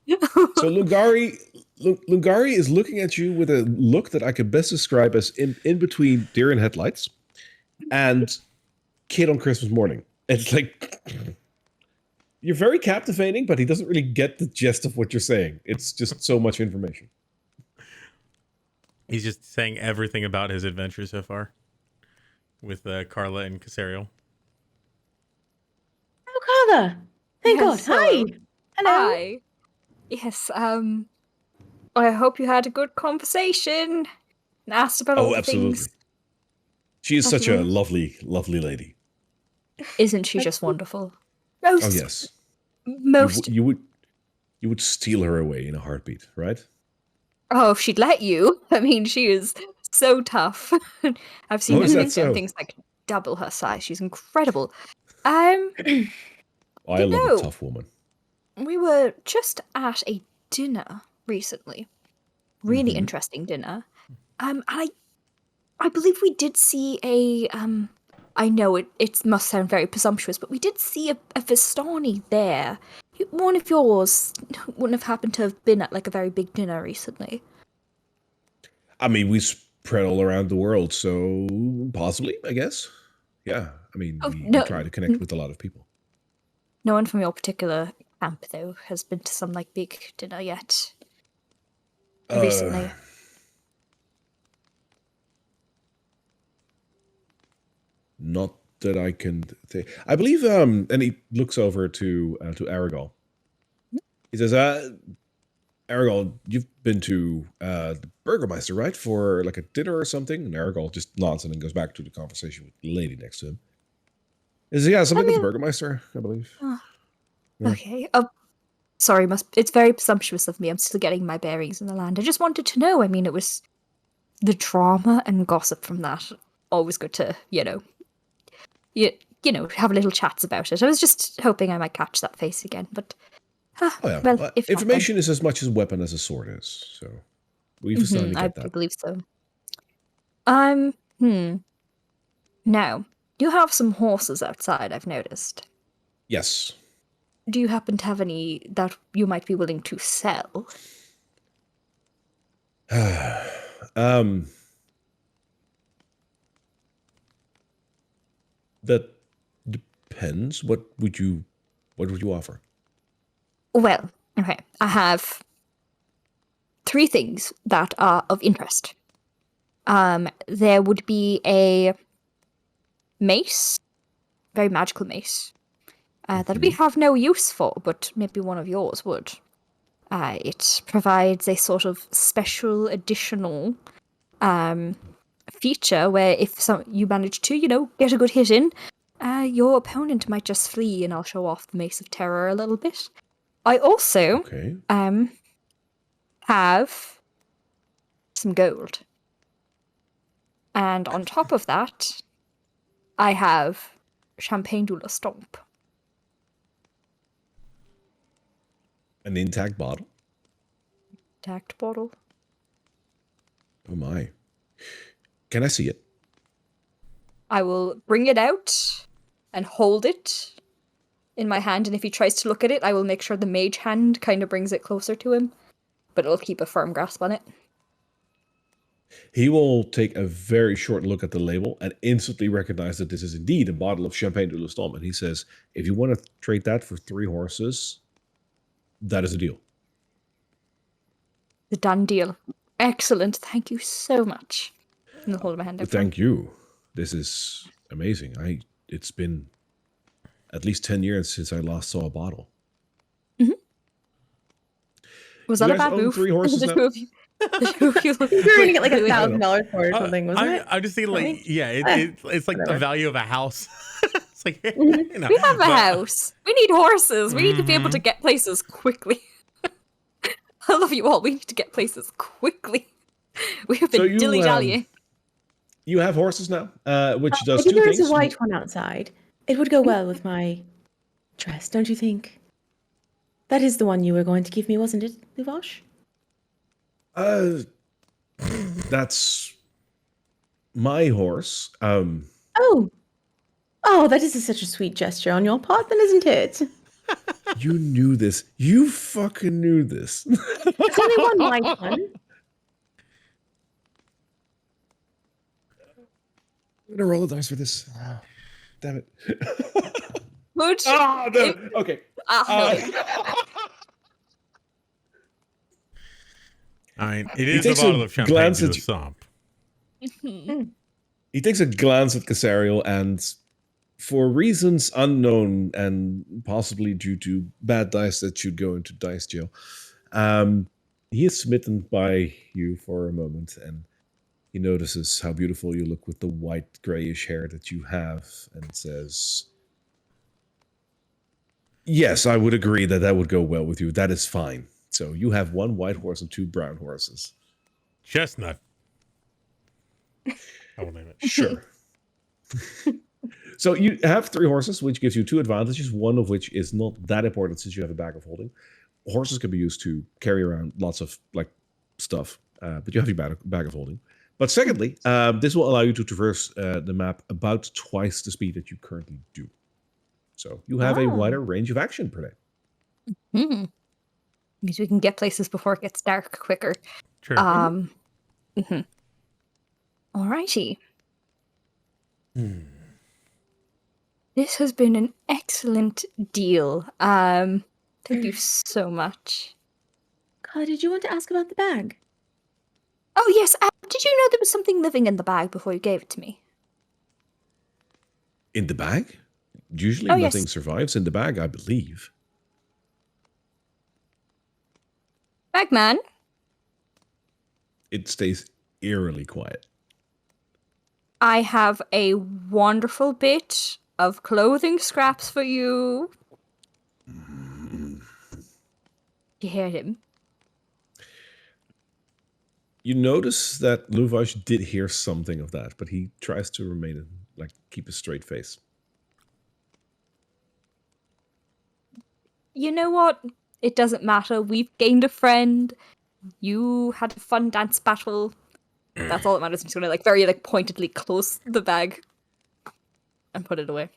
So Lungari is looking at you with a look that I could best describe as in between deer in headlights and kid on Christmas morning. It's like you're very captivating, but he doesn't really get the gist of what you're saying. It's just so much information. He's just saying everything about his adventure so far with Karla and Casariel. Oh, Karla! Thank God. Yes, Hi. hello. Hello. Hi. Yes, I hope you had a good conversation and asked about all Oh, the absolutely. things. She is such a Lovely. lovely, lovely lady. Isn't she just wonderful? Oh yes. Most. You would steal her away in a heartbeat, right? Oh, if she'd let you. I mean, she is so tough. I've seen Oh, her is that take down so? things like double her size. She's incredible. Oh, I You love know- a tough woman. We were just at a dinner recently. Really Mhm. interesting dinner. And I believe we did see a I know it must sound very presumptuous, but we did see a Vistani there. One of yours wouldn't have happened to have been at like a very big dinner recently. I mean, we spread all around the world, so possibly, I guess. Yeah, I mean, Oh, we no. try to connect with a lot of people. No one from your particular camp, though, has been to some like big dinner yet. Recently. Not that I can think. I believe, and he looks over to Aragol. He says, Aragol, you've been to the Burgermeister, right? For like a dinner or something? And Aragol just nods and then goes back to the conversation with the lady next to him. He says, yeah, something with the Burgermeister, I believe. Oh, Yeah. okay. Sorry, it's very presumptuous of me. I'm still getting my bearings in the land. I just wanted to know. I mean, it was the drama and gossip from that. Always good to, have little chats about it. I was just hoping I might catch that face again, but Oh, yeah. well, Well, if not, then- information is as much a weapon as a sword is, so we've started to I get do that. believe so. Now, You have some horses outside, I've noticed. Yes. Do you happen to have any that you might be willing to sell? um, that depends. What would you offer? Well, okay. I have 3 things that are of interest. There would be a mace, very magical mace, that we have no use for, but maybe one of yours would. It provides a sort of special additional feature where if you manage to, get a good hit in, your opponent might just flee, and I'll show off the Mace of Terror a little bit. I also Okay. have some gold. And on top of that, I have Champagne de la Stomp. An intact bottle. Tact bottle. Oh my. Can I see it? I will bring it out and hold it in my hand, and if he tries to look at it, I will make sure the mage hand kind of brings it closer to him, but it'll keep a firm grasp on it. He will take a very short look at the label and instantly recognize that this is indeed a bottle of Champagne de l'Estompe. And he says, if you want to trade that for 3 horses, that is a deal. The done deal. Excellent. Thank you so much. And I'll hold my hand out. Thank you. This is amazing. It's been at least 10 years since I last saw a bottle. Was You that a guys bad own move? 3 horses The now? two of you. The two of you look We were gonna get like really- $1,000 for it or something, wasn't it? I'm just thinking, like, Right? yeah, it's like the Whatever. value of a house. It's like, Mhm. you know, We have a but- house. We need horses. We need to be able to get places quickly. I love you all. We need to get places quickly. We have So been you, dilly-dallying. You have horses now, which does Maybe 2 there is things. a white one outside. It would go well with my dress, don't you think? That is the one you were going to give me, wasn't it, Luvash? That's my horse. Oh. Oh, that is such a sweet gesture on your part, then, isn't it? You knew this. You fucking knew this. There's only one white one. I'm gonna roll the dice for this. Damn it. Good. Ah, no. Okay. I mean, it He is a takes a bottle of champagne glance to at the you. stomp. He takes a glance at Casariel, and for reasons unknown and possibly due to bad dice that should go into dice jail, he is smitten by you for a moment, and he notices how beautiful you look with the white grayish hair that you have, and says, yes, I would agree that that would go well with you. That is fine. So you have 1 white horse and 2 brown horses. Chestnut. I will name it. Sure. So you have 3 horses, which gives you 2 advantages, one of which is not that important since you have a bag of holding. Horses can be used to carry around lots of stuff, but you have your bag of holding. But secondly, this will allow you to traverse the map about twice the speed that you currently do. So you have a wider range of action per day. Means we can get places before it gets dark quicker. Sure. Alrighty. This has been an excellent deal. Thank you so much. Karla, did you want to ask about the bag? Oh yes, did you know there was something living in the bag before you gave it to me? In the bag? Usually Oh, yes. nothing survives in the bag, I believe. Bagman? It stays eerily quiet. I have a wonderful bit of clothing scraps for you. You hear him? You notice that Luvash did hear something of that, but he tries to remain, keep a straight face. You know what? It doesn't matter. We've gained a friend. You had a fun dance battle. That's all that matters. I'm just gonna very pointedly close the bag. and put it away.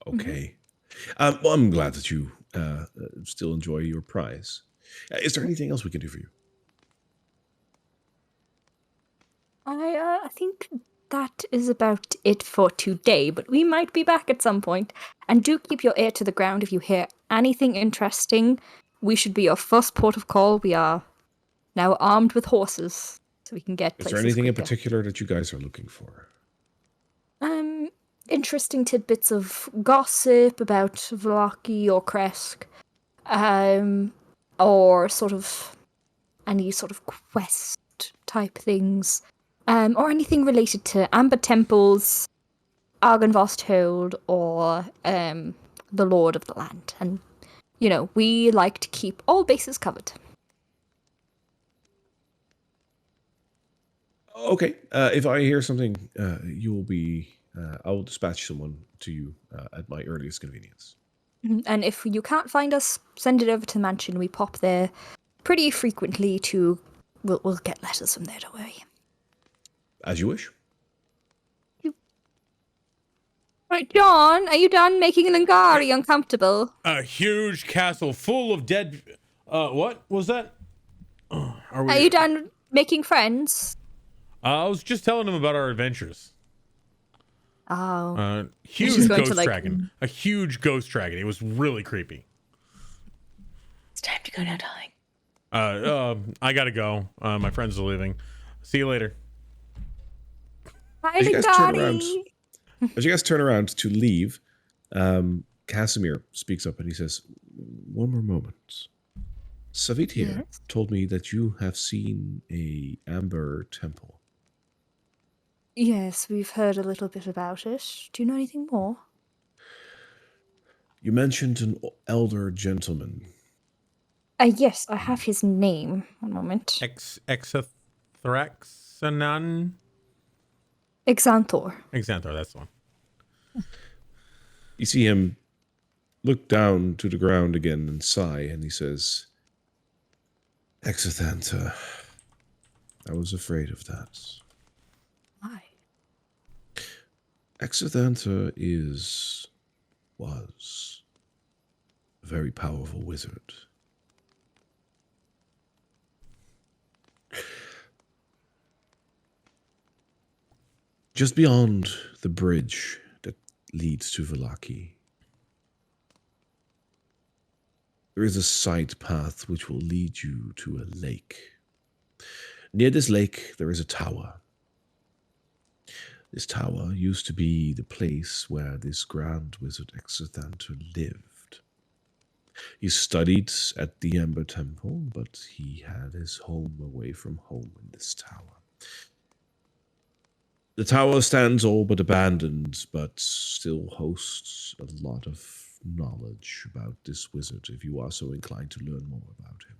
Okay. Well, I'm glad that you still enjoy your prize. Is there anything else we can do for you? I think that is about it for today, but we might be back at some point. And do keep your ear to the ground if you hear anything interesting. We should be your first port of call. We are now armed with horses, so we can get Is places there anything in quicker. particular that you guys are looking for? Interesting tidbits of gossip about Vlaki or Kresk, or sort of any sort of quest type things, or anything related to Amber Temples, Argynvost Hold, or the Lord of the Land. And, you know, we like to keep all bases covered. Okay. If I hear something, you will be. I will dispatch someone to you at my earliest convenience. And if you can't find us, send it over to the mansion. We pop there pretty frequently to... We'll get letters from there, don't worry. As you wish. Right, John, are you done making Lingari uncomfortable? A huge castle full of dead. What was that? Are you done making friends? I was just telling him about our adventures. Oh. Huge She's going ghost to, like- dragon. A huge ghost dragon. It was really creepy. It's time to go now, darling. I gotta go. My friends are leaving. See you later. Hi, As you guys turn around, Lingari! as you guys turn around to leave, Casimir speaks up and he says, "One more moment. Savit here Yes? told me that you have seen a amber temple. Yes, we've heard a little bit about it. Do you know anything more? You mentioned an elder gentleman. Yes, I have his name. One moment. Exathraxanan? Exanthor. Exanthor, that's the one. You see him look down to the ground again and sigh, and he says, Exathanta, I was afraid of that. Why? Exathanta was a very powerful wizard. Just beyond the bridge that leads to Vallaki, there is a side path which will lead you to a lake. Near this lake, there is a tower. This tower used to be the place where this grand wizard Exathanta lived. He studied at the Ember Temple, but he had his home away from home in this tower. The tower stands all but abandoned, but still hosts a lot of knowledge about this wizard if you are so inclined to learn more about him.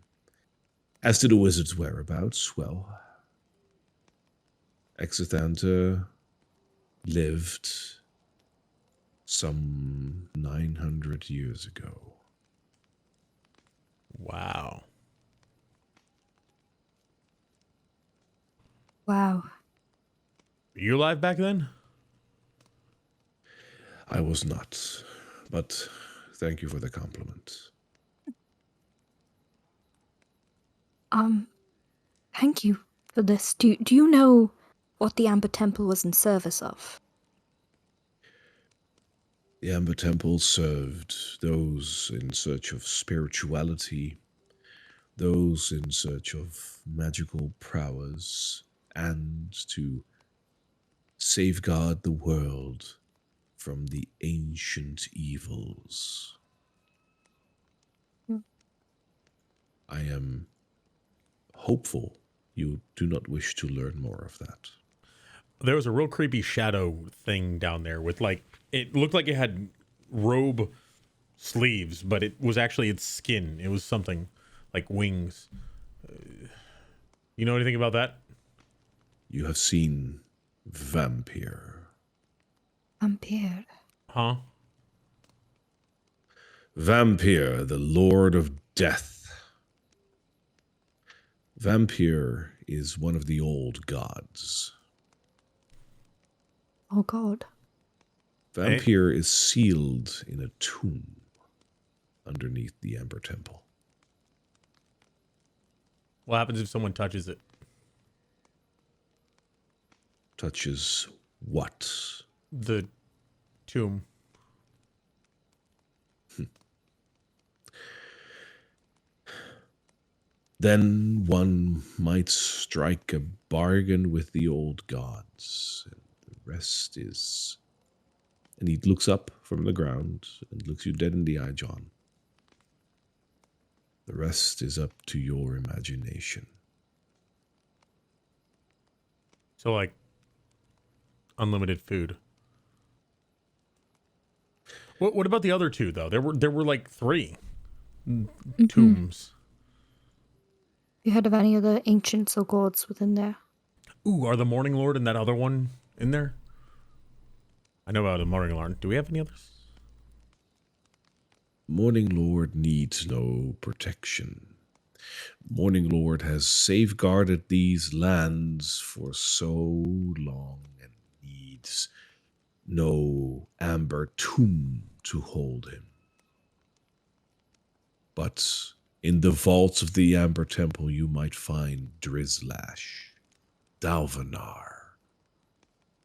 As to the wizard's whereabouts, well, Exathanta lived some 900 years ago. Wow. Wow. Were you alive back then? I was not, but thank you for the compliment. Thank you for this. Do you know what the Amber Temple was in service of? The Amber Temple served those in search of spirituality, those in search of magical prowess, and to safeguard the world from the ancient evils. I am hopeful you do not wish to learn more of that. There was a real creepy shadow thing down there with like, it looked like it had robe sleeves, but it was actually its skin. It was something like wings. You know anything about that? You have seen Vampire. Vampire. Huh? Vampire, the Lord of Death. Vampire is one of the old gods. Oh God. Vampire is sealed in a tomb underneath the Amber Temple. What happens if someone touches it? Touches what? The tomb. Then one might strike a bargain with the old gods, and the rest is... And he looks up from the ground and looks you dead in the eye, John. The rest is up to your imagination. So like unlimited food. What about the other two though? There were like 3 tombs. You heard of any other ancients or gods within there? Ooh, are the Morning Lord and that other one in there? I know about the Morning Lord. Do we have any others? Morning Lord needs no protection. Morning Lord has safeguarded these lands for so long and needs no amber tomb to hold him. But in the vaults of the Amber Temple you might find Drizlash, Dalvanar,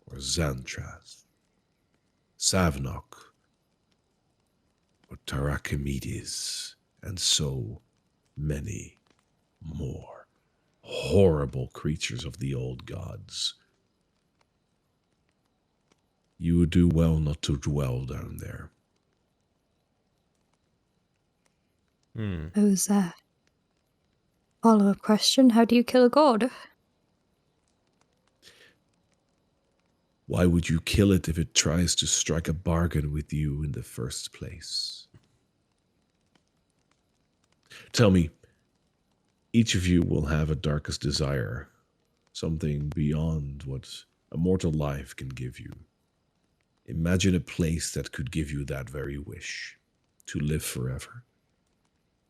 or Xantras, Savnok, or Tarachimedes, and so many more horrible creatures of the old gods. You would do well not to dwell down there. Who's that? Follow-up question. How do you kill a god? Why would you kill it if it tries to strike a bargain with you in the first place? Tell me, each of you will have a darkest desire, something beyond what a mortal life can give you. Imagine a place that could give you that very wish, to live forever,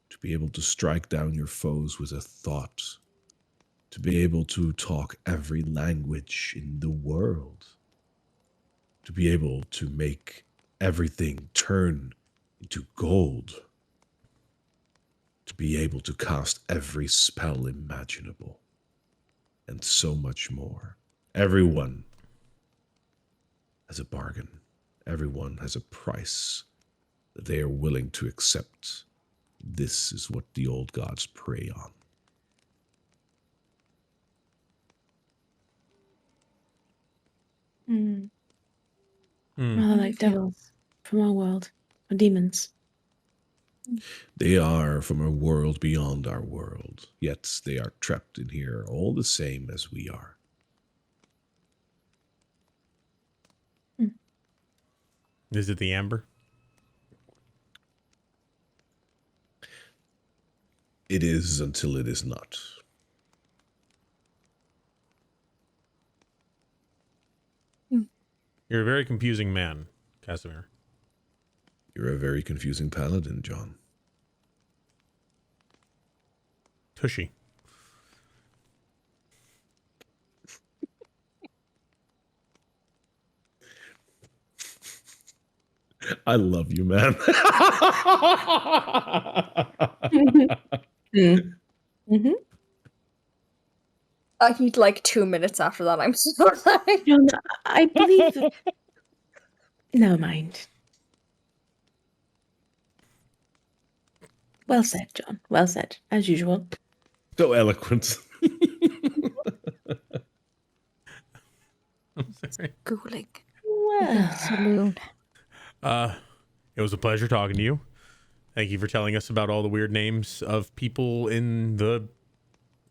to be able to strike down your foes with a thought, to be able to talk every language in the world, to be able to make everything turn into gold, to be able to cast every spell imaginable, and so much more. Everyone has a bargain. Everyone has a price that they are willing to accept. This is what the old gods prey on. Rather like devils from our world, or demons. They are from a world beyond our world, yet they are trapped in here all the same as we are. Is it the Amber? It is until it is not. You're a very confusing man, Casimir. You're a very confusing paladin, John. Tushy. I love you, man. I need like 2 minutes after that. I'm so sorry. John, I believe... Never mind. Well said, John. Well said, as usual. So eloquent. I'm sorry. Googling. Well, Saloon. It was a pleasure talking to you. Thank you for telling us about all the weird names of people in the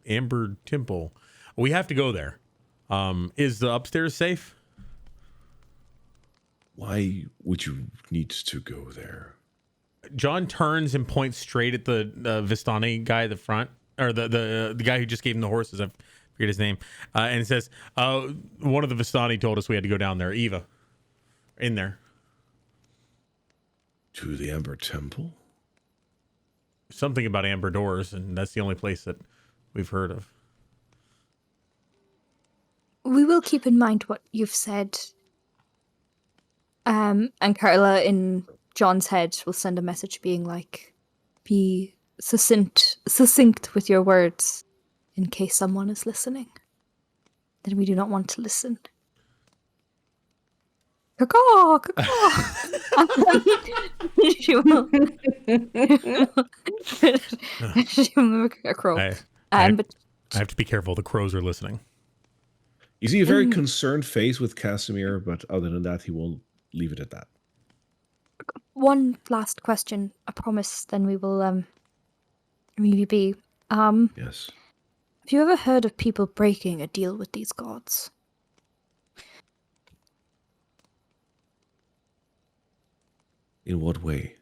Amber Temple. We have to go there. Is the upstairs safe? Why would you need to go there? John turns and points straight at the Vistani guy at the front, or the guy who just gave him the horses. I forget his name. And it says, one of the Vistani told us we had to go down there. Eva. In there. To the Amber Temple? Something about amber doors, and that's the only place that we've heard of. We will keep in mind what you've said. And Karla in John's head will send a message being like, be succinct with your words in case someone is listening. Then we do not want to listen. Caw, she will she will mimic a crow. But I have to be careful. The crows are listening. You see a very concerned face with Casimir, but other than that, he will leave it at that. one last question, I promise, then we will really be. Yes. Have you ever heard of people breaking a deal with these gods? In what way?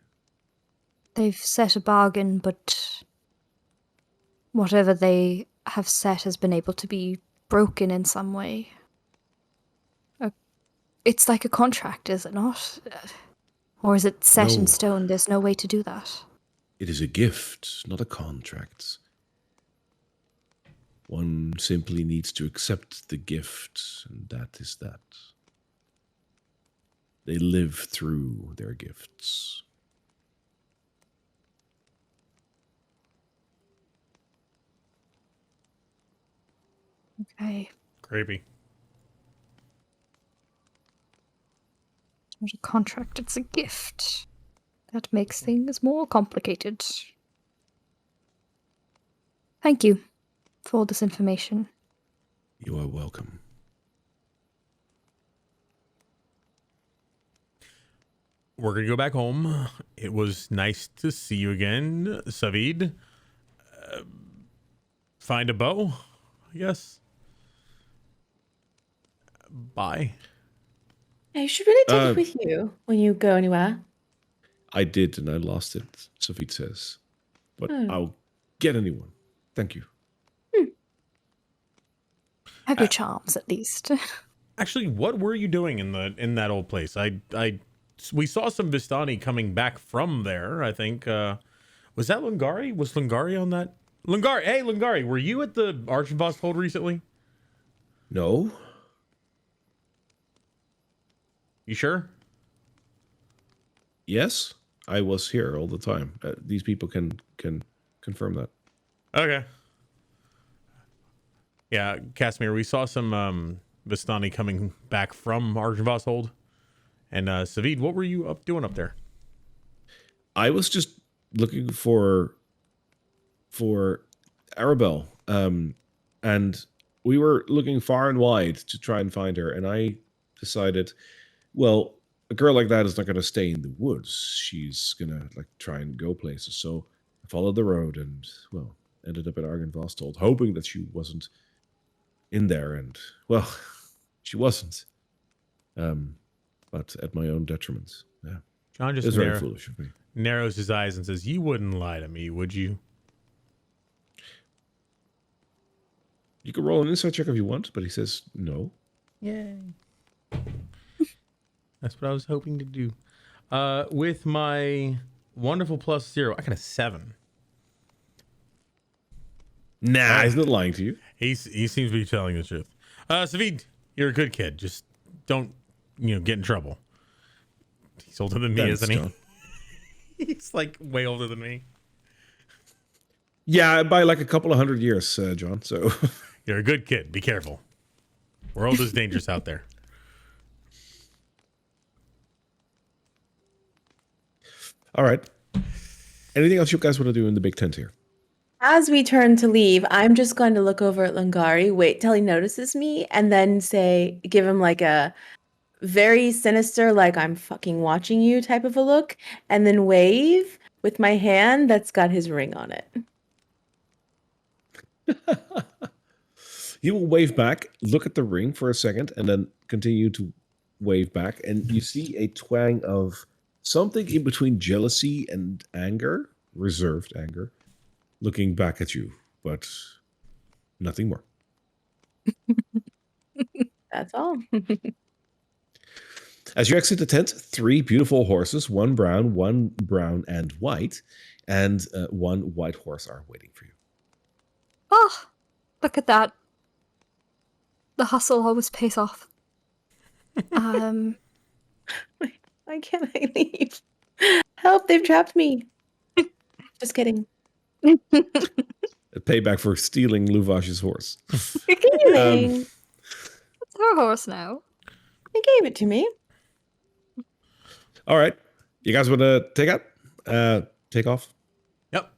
They've set a bargain, but whatever they have set has been able to be broken in some way. It's like a contract, is it not? Or is it set in No. stone? There's no way to do that. It is a gift, not a contract. One simply needs to accept the gift, and that is that. They live through their gifts. Okay. Creepy. It's not a contract, it's a gift. That makes things more complicated. Thank you for all this information. You are welcome. We're going to go back home. It was nice to see you again, Savid. Find a bow, I guess. Bye. Yeah, you should really take Uh, it with you when you go anywhere. I did, and I lost it, Sophie says. But Oh. I'll get a new one. Thank you. Have your charms, at least. Actually, what were you doing in that old place? We saw some Vistani coming back from there. I think was that Lungari? Was Lungari on that? Lungari, hey Lungari, were you at the Archenvost hold recently? No? You sure? Yes? I was here all the time. These people can confirm that. Okay. Yeah, Casimir, we saw some Vistani coming back from Archenvost hold. And Savid, what were you doing up there? I was just looking for Arabelle, and we were looking far and wide to try and find her. And I decided, well, a girl like that is not going to stay in the woods. She's gonna try and go places. So I followed the road and ended up at Archenvost, hoping that she wasn't in there. And well, she wasn't. But at my own detriment. Yeah. John just It's very foolish of me. narrows his eyes and says, "You wouldn't lie to me, would you?" You can roll an insight check if you want, but he says no. Yay. That's what I was hoping to do. With my wonderful +0, I got a 7. Nah, he's not lying to you. He seems to be telling the truth. Savid, you're a good kid. Just don't, get in trouble. He's older than me, Thanks, isn't he? John. He's like way older than me. Yeah, by like a couple of 100 years, John. So You're a good kid. Be careful. World is dangerous out there. all right. Anything else you guys want to do in the big tent here? As we turn to leave, I'm just going to look over at Lungari, wait till he notices me, and then give him like a very sinister, like I'm fucking watching you type of a look, and then wave with my hand that's got his ring on it. He will wave back, look at the ring for a second, and then continue to wave back. And you see a twang of something in between jealousy and anger, reserved anger, looking back at you, but nothing more. That's all. As you exit the tent, 3 beautiful horses, one brown and white, and one white horse are waiting for you. Oh, look at that. The hustle always pays off. Why can't I leave? Help, they've trapped me. Just kidding. A payback for stealing Luvash's horse. Stealing. It's her horse now. They gave it to me. All right. You guys want to take off? Yep.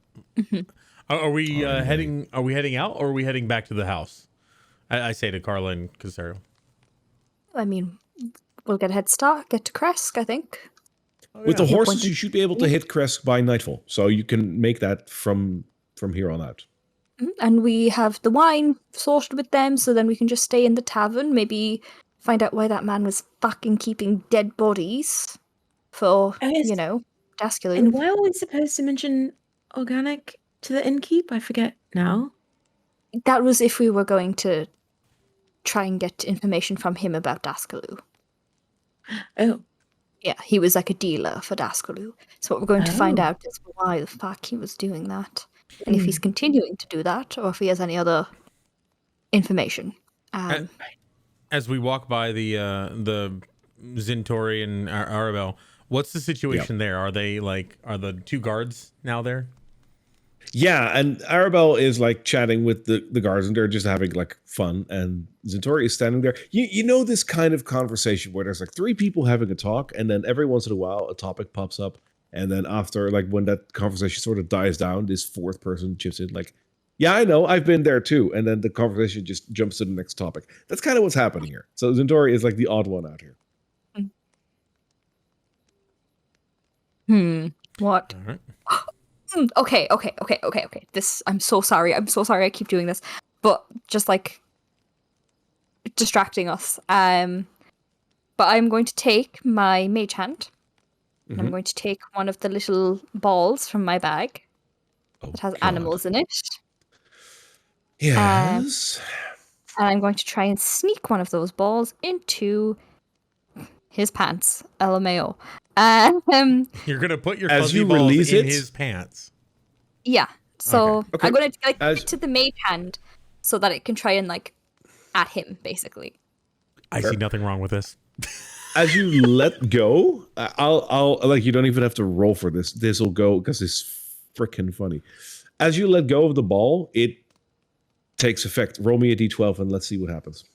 Are we heading? Are we heading out, or are we heading back to the house? I say to Karla and Casariel. I mean, we'll get a head start, get to Kresk, I think. With the Your horses, point you should be able to hit Kresk by nightfall, so you can make that from here on out. And we have the wine sorted with them, so then we can just stay in the tavern, maybe find out why that man was fucking keeping dead bodies for, Oh, yes. you know, Daskaloo. And why are we supposed to mention organic to the innkeep? I forget now. That was if we were going to try and get information from him about Daskaloo. Oh, Yeah, he was like a dealer for Daskaloo. So what we're going to find Oh. out is why the fuck he was doing that. And if he's continuing to do that, or if he has any other information. As we walk by the Zintori and Arabelle, what's the situation there? Are the two guards now there? Yeah, and Arabelle is like chatting with the guards, and they're just having like fun. And Zintori is standing there. You know this kind of conversation where there's like three people having a talk, and then every once in a while a topic pops up, and then after like when that conversation sort of dies down, this fourth person chips in like, "Yeah, I know, I've been there too," and then the conversation just jumps to the next topic. That's kind of what's happening here. So Zintori is like the odd one out here. What? All right. Okay. This, I'm so sorry I keep doing this. But just like distracting us. But I'm going to take my mage hand. And I'm going to take one of the little balls from my bag that has animals in it. Yes. And I'm going to try and sneak one of those balls into his pants, LMAO. You're gonna put your As fuzzy you balls release in it? his pants. Yeah. So Okay. I'm going to like As- give it to the mage hand so that it can try and like at him, basically. I see nothing wrong with this. As you let go, I'll like, you don't even have to roll for this. This will go because it's freaking funny. As you let go of the ball, it takes effect. Roll me a d12 and let's see what happens.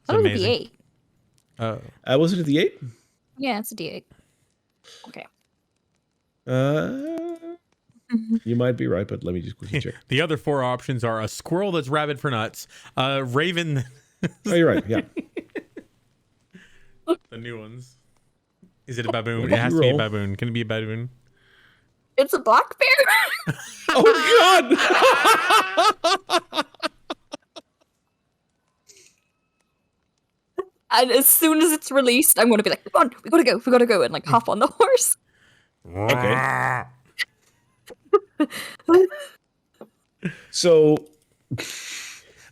That was a amazing. D8. Was it a d8? Yeah, it's a D8. Okay. You might be right, but let me just quickly check. The other four options are a squirrel that's rabid for nuts, a raven. Oh, you're right. Yeah. The new ones. Is it a baboon? What It did has you to be a roll? baboon. Can it be a baboon? It's a black bear. Oh God! And as soon as it's released, I'm going to be like, come on, we gotta go, and like hop on the horse. Okay. So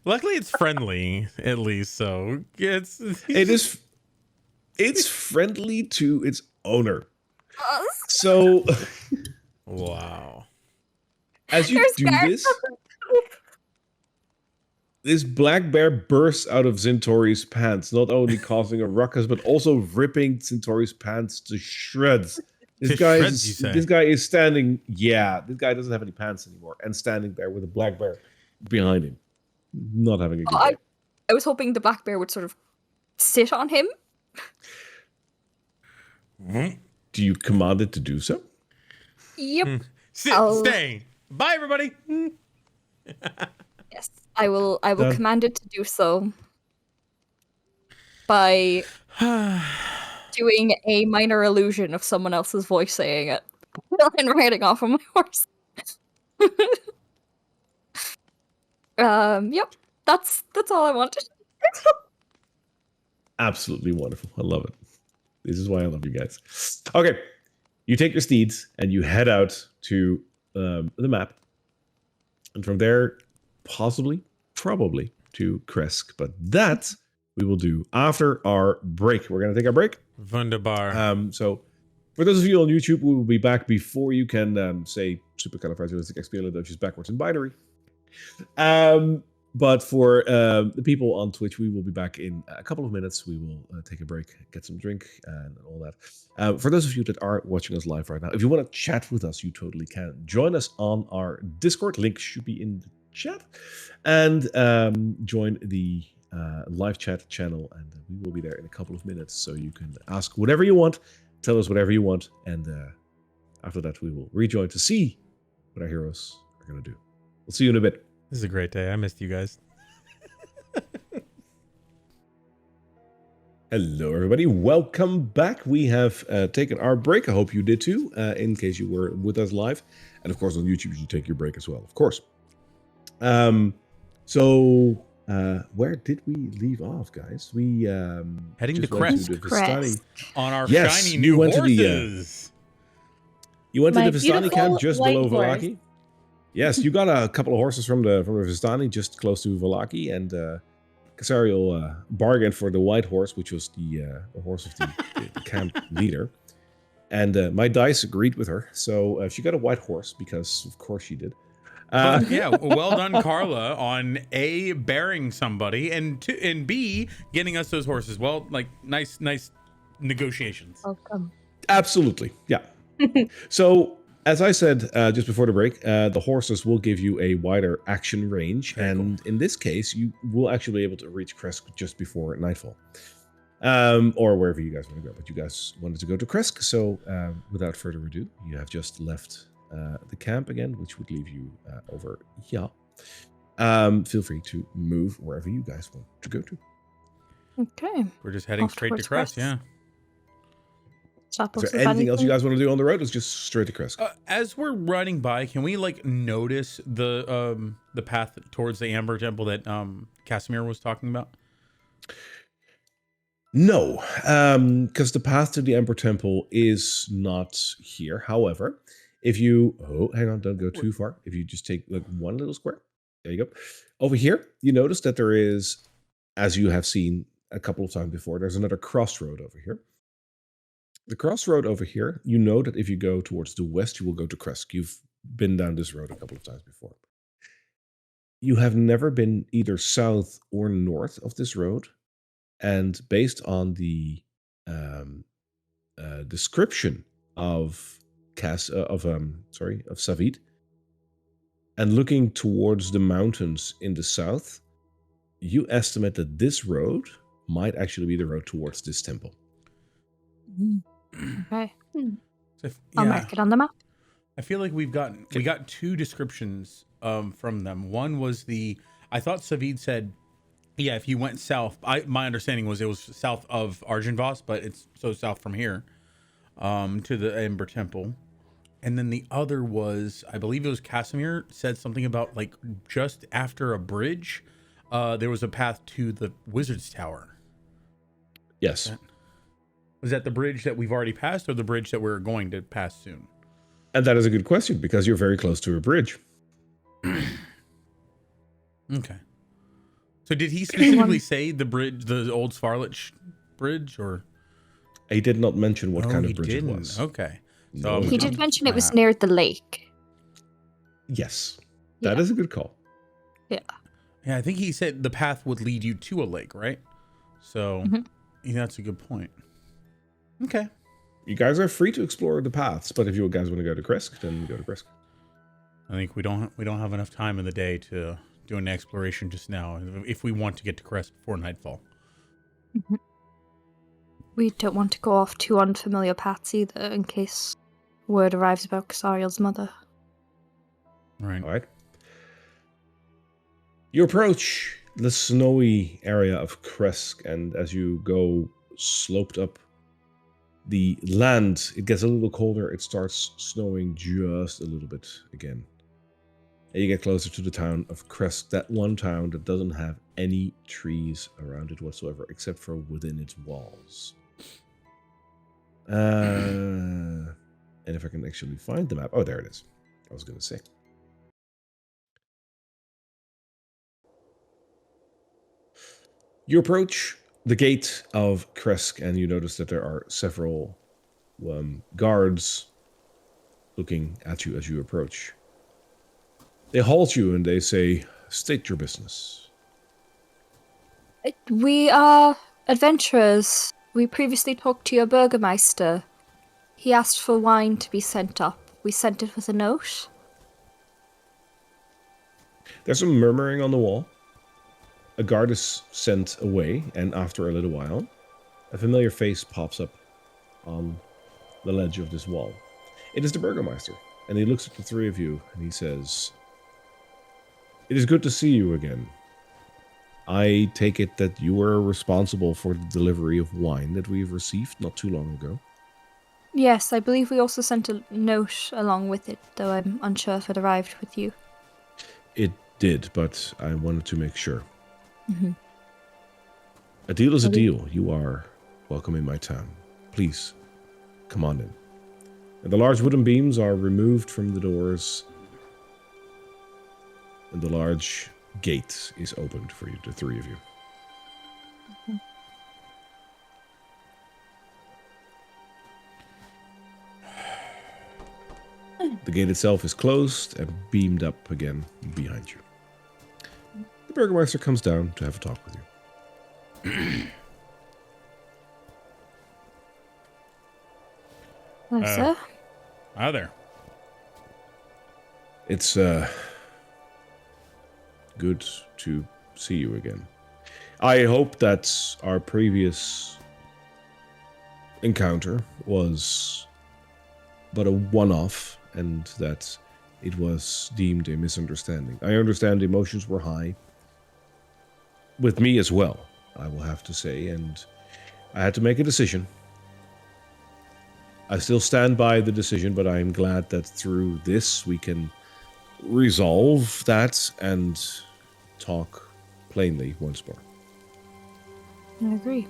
Luckily, it's friendly, at least. So it's it's friendly to its owner. So wow. as you There's do bears. this black bear bursts out of Zintori's pants, not only causing a ruckus, but also ripping Zintori's pants to shreds. To shreds, you say? This guy is standing. Yeah, this guy doesn't have any pants anymore, and standing there with a black bear behind him, not having a good day. I was hoping the black bear would sort of sit on him. Do you command it to do so? Yep. Stay. Bye, everybody. Yes, I will Done. command it to do so by doing a minor illusion of someone else's voice saying it and riding off on my horse. Yep, that's all I wanted. Absolutely wonderful. I love it. This is why I love you guys. Okay. You take your steeds and you head out to the map. And from there, probably to Kresk. But that we will do after our break. We're going to take our break. Wunderbar. So for those of you on YouTube, we will be back before you can say supercalifragilisticexpialidocious backwards in binary. But for the people on Twitch, we will be back in a couple of minutes. We will take a break, get some drink, and all that. For those of you that are watching us live right now, if you want to chat with us, you totally can. Join us on our Discord. Link should be in the chat. And join the live chat channel. And we will be there in a couple of minutes. So you can ask whatever you want, tell us whatever you want. And after that, we will rejoin to see what our heroes are going to do. We'll see you in a bit. This is a great day. I missed you guys. Hello, everybody. Welcome back. We have taken our break. I hope you did too, in case you were with us live. And of course, on YouTube, you should take your break as well, of course. So, where did we leave off, guys? We Heading just to went Crest. the Vistani. On our Yes, shiny you new went to the, horses. You went My to the Vistani beautiful camp just white below horse. Vallaki. Yes, you got a couple of horses from the Vistani just close to Vallaki, and Casariel bargained for the white horse, which was the horse of the camp leader. And my dice agreed with her, so she got a white horse because, of course, she did. Yeah, well done, Karla, on A, bearing somebody, and B, getting us those horses. Well, like, nice negotiations. Welcome. Absolutely, yeah. So, as I said just before the break, the horses will give you a wider action range, Very and in this case, you will actually be able to reach Kresk just before nightfall. Or wherever you guys want to go. But you guys wanted to go to Kresk, so without further ado, you have just left the camp again, which would leave you over here. Feel free to move wherever you guys want to go to. Okay. We're just heading Off straight to towards Crest, Crest. yeah. Stop Is us there if anything else you anything. guys want to do on the road? It's just straight to Kresk. As we're riding by, can we like notice the path towards the Amber Temple that Casimir was talking about? No, because the path to the Emperor Temple is not here. However, if you... Oh, hang on, don't go too far. If you just take like one little square. There you go. Over here, you notice that there is, as you have seen a couple of times before, there's another crossroad over here. The crossroad over here, you know that if you go towards the west, you will go to Kresk. You've been down this road a couple of times before. You have never been either south or north of this road. And based on the description of Savid, and looking towards the mountains in the south, you estimate that this road might actually be the road towards this temple. Okay. So I'll mark it on the map. I feel like we got two descriptions from them. One was I thought Savid said, yeah, if you went south, my understanding was it was south of Argentvoss, but it's so south from here to the Ember Temple. And then the other was, I believe it was Casimir said something about like just after a bridge, there was a path to the Wizard's Tower. Yes. Was that the bridge that we've already passed or the bridge that we're going to pass soon? And that is a good question because you're very close to a bridge. Okay. So did he specifically say the bridge, the old Svarlich bridge, or? He did not mention what kind of bridge didn't. it was. Okay. No, He did mention it was near the lake. Yes. That Yeah. is a good call. Yeah. Yeah, I think he said the path would lead you to a lake, right? So yeah, that's a good point. Okay. You guys are free to explore the paths, but if you guys want to go to Kresk, then go to Kresk. I think we don't have enough time in the day to do an exploration just now if we want to get to Crest before nightfall. We don't want to go off too unfamiliar paths either in case word arrives about Casariel's mother. Right. All right. You approach the snowy area of Kresk, and as you go sloped up the land, it gets a little colder. It starts snowing just a little bit again. And you get closer to the town of Kresk, that one town that doesn't have any trees around it whatsoever, except for within its walls. And if I can actually find the map. Oh, there it is. I was going to say. You approach the gate of Kresk, and you notice that there are several guards looking at you as you approach. They halt you and they say, State your business. We are adventurers. We previously talked to your burgomaster. He asked for wine to be sent up. We sent it with a note. There's some murmuring on the wall. A guard is sent away, and after a little while, a familiar face pops up on the ledge of this wall. It is the burgomaster, and he looks at the three of you, and he says, "It is good to see you again. I take it that you were responsible for the delivery of wine that we've received not too long ago." Yes, I believe we also sent a note along with it, though I'm unsure if it arrived with you. It did, but I wanted to make sure. Mm-hmm. A deal is a deal. You are welcome in my town. Please, come on in. And the large wooden beams are removed from the doors, and the large gate is opened for you, the three of you. The gate itself is closed and beamed up again behind you. The burgomaster comes down to have a talk with you. Hello, sir. Hi there. It's good to see you again. I hope that our previous encounter was but a one-off and that it was deemed a misunderstanding. I understand emotions were high with me as well, I will have to say, and I had to make a decision. I still stand by the decision, but I am glad that through this we can resolve that and talk plainly once more. I agree.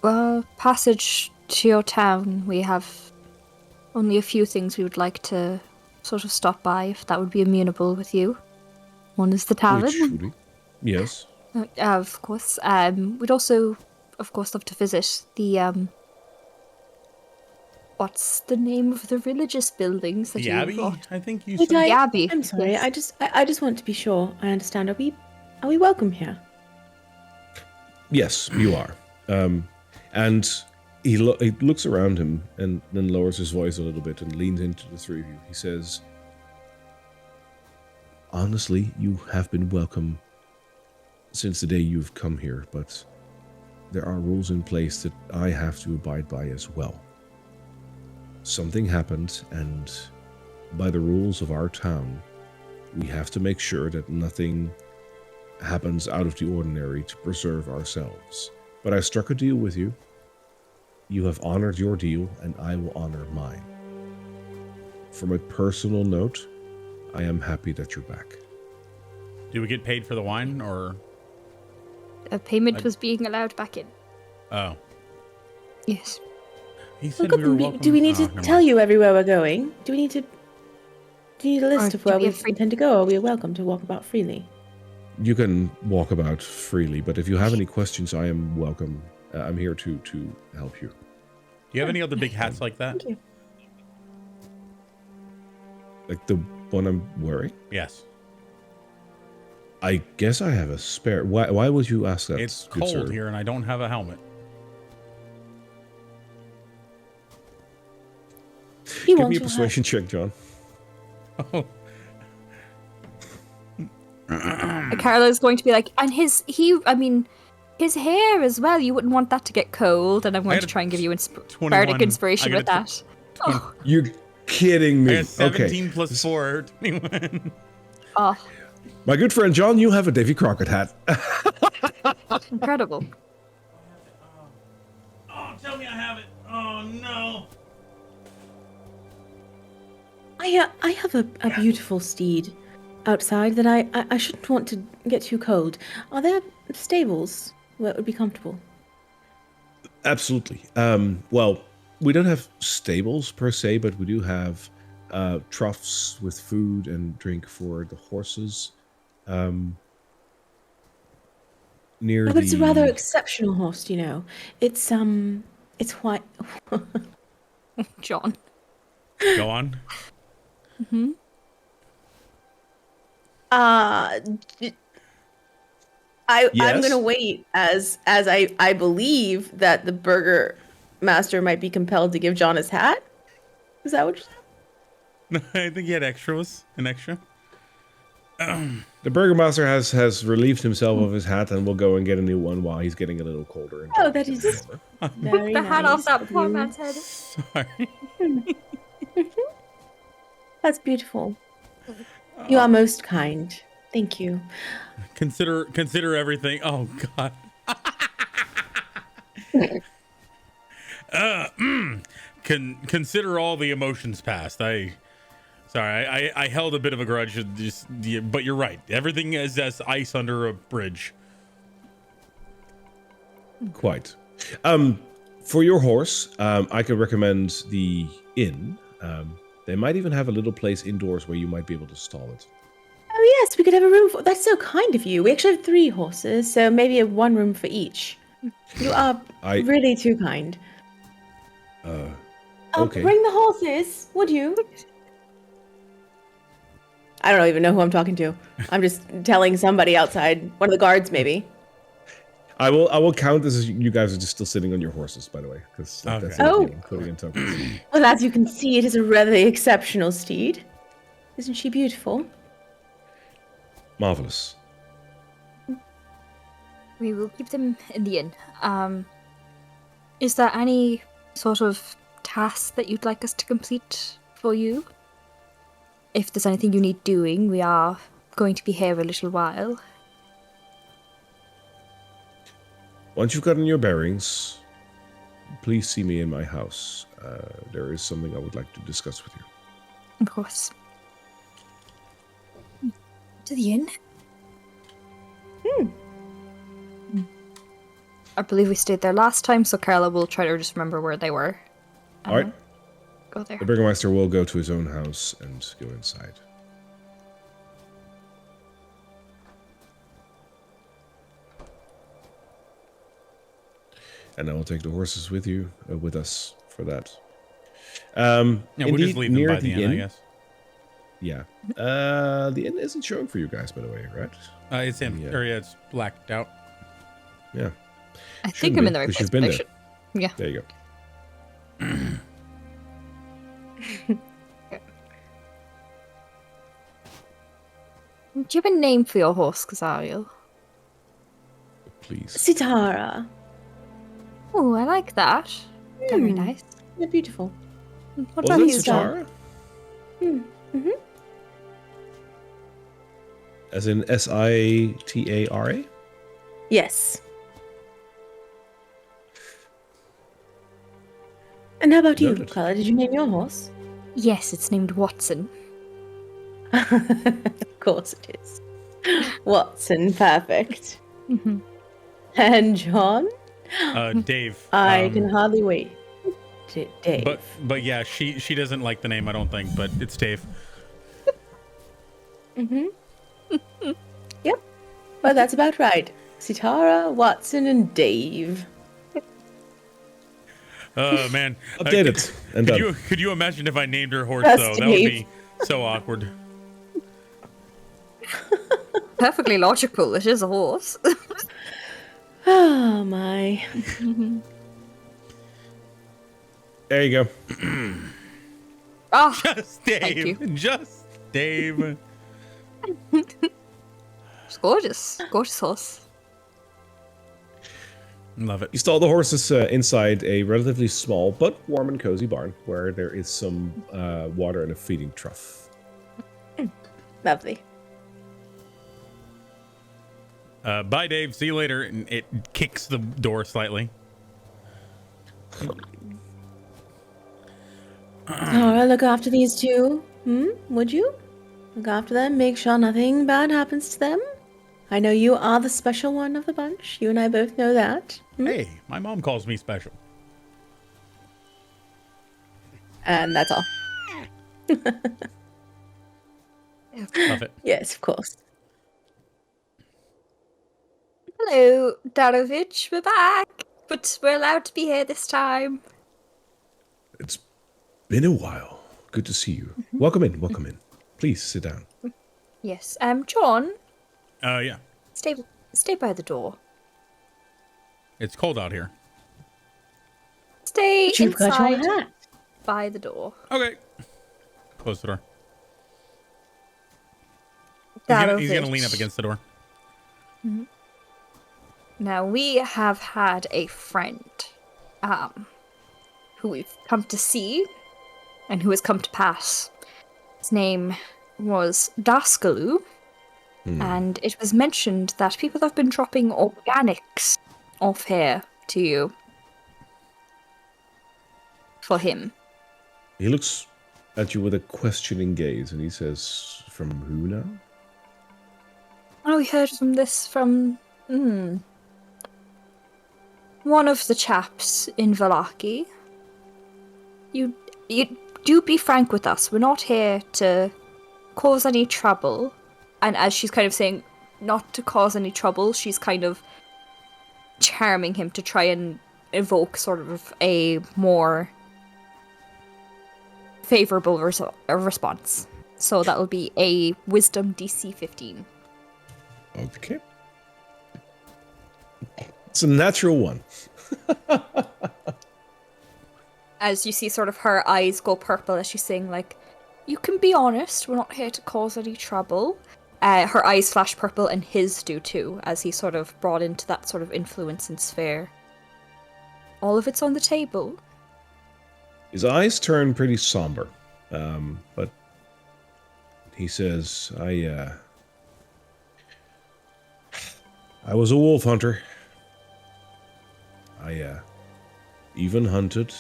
Well, passage to your town, we have only a few things we would like to sort of stop by, if that would be amenable with you. One is the tavern. Which would be? Yes. Of course. We'd also, of course, love to visit the, what's the name of the religious buildings that The you Abbey? brought? I think you Would said. The Abbey. I'm sorry. Yes. I just want to be sure I understand. Are we welcome here? Yes, you are. And he looks around him and then lowers his voice a little bit and leans into the three of you. He says, "Honestly, you have been welcome since the day you've come here, but there are rules in place that I have to abide by as well. Something happened, and by the rules of our town, we have to make sure that nothing happens out of the ordinary to preserve ourselves. But I struck a deal with you. You have honored your deal, and I will honor mine. From a personal note, I am happy that you're back." Do we get paid for the wine, or? A payment was being allowed back in. Oh. Yes. He Well, said good. we were welcome. Do we need to never tell mind. you everywhere we're going? Do you need a list Or of where do we we have free- intend to go, or are we welcome to walk about freely? You can walk about freely, but if you have any questions, I am welcome. I'm here to help you. Do you have any other big hats like that? Thank you. Like the one I'm wearing? Yes. I guess I have a spare. Why would you ask that? It's good cold sir? here, and I don't have a helmet. He Give wants me a your persuasion check, John. Oh. Karla is going to be like, and his hair as well. You wouldn't want that to get cold, and I'm going got to a try and give you 21. bardic inspiration I with got that. Oh. You're kidding me. I got 17 Okay. plus 4, 21. Oh, My good friend John, you have a Davy Crockett hat. incredible. Oh, tell me I have it. Oh, no. I have a beautiful steed outside that I shouldn't want to get too cold. Are there stables where it would be comfortable? Absolutely. Well, we don't have stables per se, but we do have troughs with food and drink for the horses. Near But it's a the rather exceptional horse, you know. It's white. John. Go on. Mm-hmm. d- I'm gonna Yes? wait as I believe that the burger master might be compelled to give John his hat. Is that what you said? I think he had an extra. The Burgermaster has relieved himself of his hat and will go and get a new one while he's getting a little colder. And Oh, John that is is warmer. very the hat off nice that of poor you. man's head. Sorry. That's beautiful. You are most kind. Thank you. Consider everything. Oh God. Consider all the emotions past. I held a bit of a grudge. But you're right. Everything is as ice under a bridge. Quite. For your horse, I could recommend the inn. They might even have a little place indoors where you might be able to stall it. Oh yes, we could have a room for. That's so kind of you. We actually have 3 horses, so maybe a 1 room for each. You are really too kind. Okay. Bring the horses, would you? I don't even know who I'm talking to. I'm just telling somebody outside, one of the guards, maybe. I will count this as you guys are just still sitting on your horses, by the way, because that's Oh. including in tokens. Well, as you can see, it is a rather exceptional steed. Isn't she beautiful? Marvelous. We will keep them in the inn. Is there any sort of task that you'd like us to complete for you? If there's anything you need doing, we are going to be here a little while. Once you've gotten your bearings, please see me in my house. There is something I would like to discuss with you. Of course. To the inn? I believe we stayed there last time, so Karla will try to just remember where they were. All right. Go there. The Burgermeister will go to his own house and go inside. And I will take the horses with you, with us for that. Yeah, we'll just indeed, leave them near by the inn, I guess. Yeah. The inn isn't showing for you guys, by the way, right? It's in. Yeah. Or yeah, it's blacked out. Yeah. I Shouldn't think I'm be, in the right 'cause place. you've been but I there. should- Yeah. There you go. Do you have a name for your horse, Casariel? Please. Sitara. Oh, I like that. Very nice. They're beautiful. What Was about it you, John? Sitara? Mm-hmm. As in Sitara? Yes. And how about you, Noted. Karla? Did you name your horse? Yes, it's named Watson. Of course it is. Watson, perfect. Mm-hmm. And John? Dave. I can hardly wait. Dave. But yeah, she doesn't like the name, I don't think, but it's Dave. Mm-hmm. Yep. Well, that's about right. Sitara, Watson, and Dave. Oh man. Update it. And done. Could you imagine if I named her horse That's though? That would Dave. be so awkward. Perfectly logical. It is a horse. Oh my. There you go. Ah, Just Thank you. Dave. Just Dave. it's gorgeous. Gorgeous horse. Love it. You stall the horses inside a relatively small but warm and cozy barn where there is some water and a feeding trough. Lovely. Bye, Dave. See you later. And it kicks the door slightly. Tara, look after these two. Would you? Look after them, make sure nothing bad happens to them. I know you are the special one of the bunch. You and I both know that. Hey, my mom calls me special. And that's all. Love it. Yes, of course. Hello, Darovich. We're back. But we're allowed to be here this time. It's been a while. Good to see you. Welcome in. Welcome in. Please sit down. Yes. John, Yeah. stay by the door. It's cold out here. Stay But you've got your inside hat. by the door. Okay. Close the door. He's gonna lean up against the door. Now, we have had a friend, who we've come to see, and who has come to pass. His name was Daskalu, and it was mentioned that people have been dropping organics off here to you. For him. He looks at you with a questioning gaze, and he says, "From who now?" Oh, we heard from one of the chaps in Valaki. You do be frank with us. We're not here to cause any trouble. And as she's kind of saying not to cause any trouble, she's kind of charming him to try and evoke sort of a more favorable response. So that will be a wisdom DC 15. Okay. It's a natural one. As you see sort of her eyes go purple as she's saying, like, you can be honest, we're not here to cause any trouble. Her eyes flash purple and his do too, as he sort of brought into that sort of influence and sphere. All of it's on the table. His eyes turn pretty somber, but he says, I was a wolf hunter. I even hunted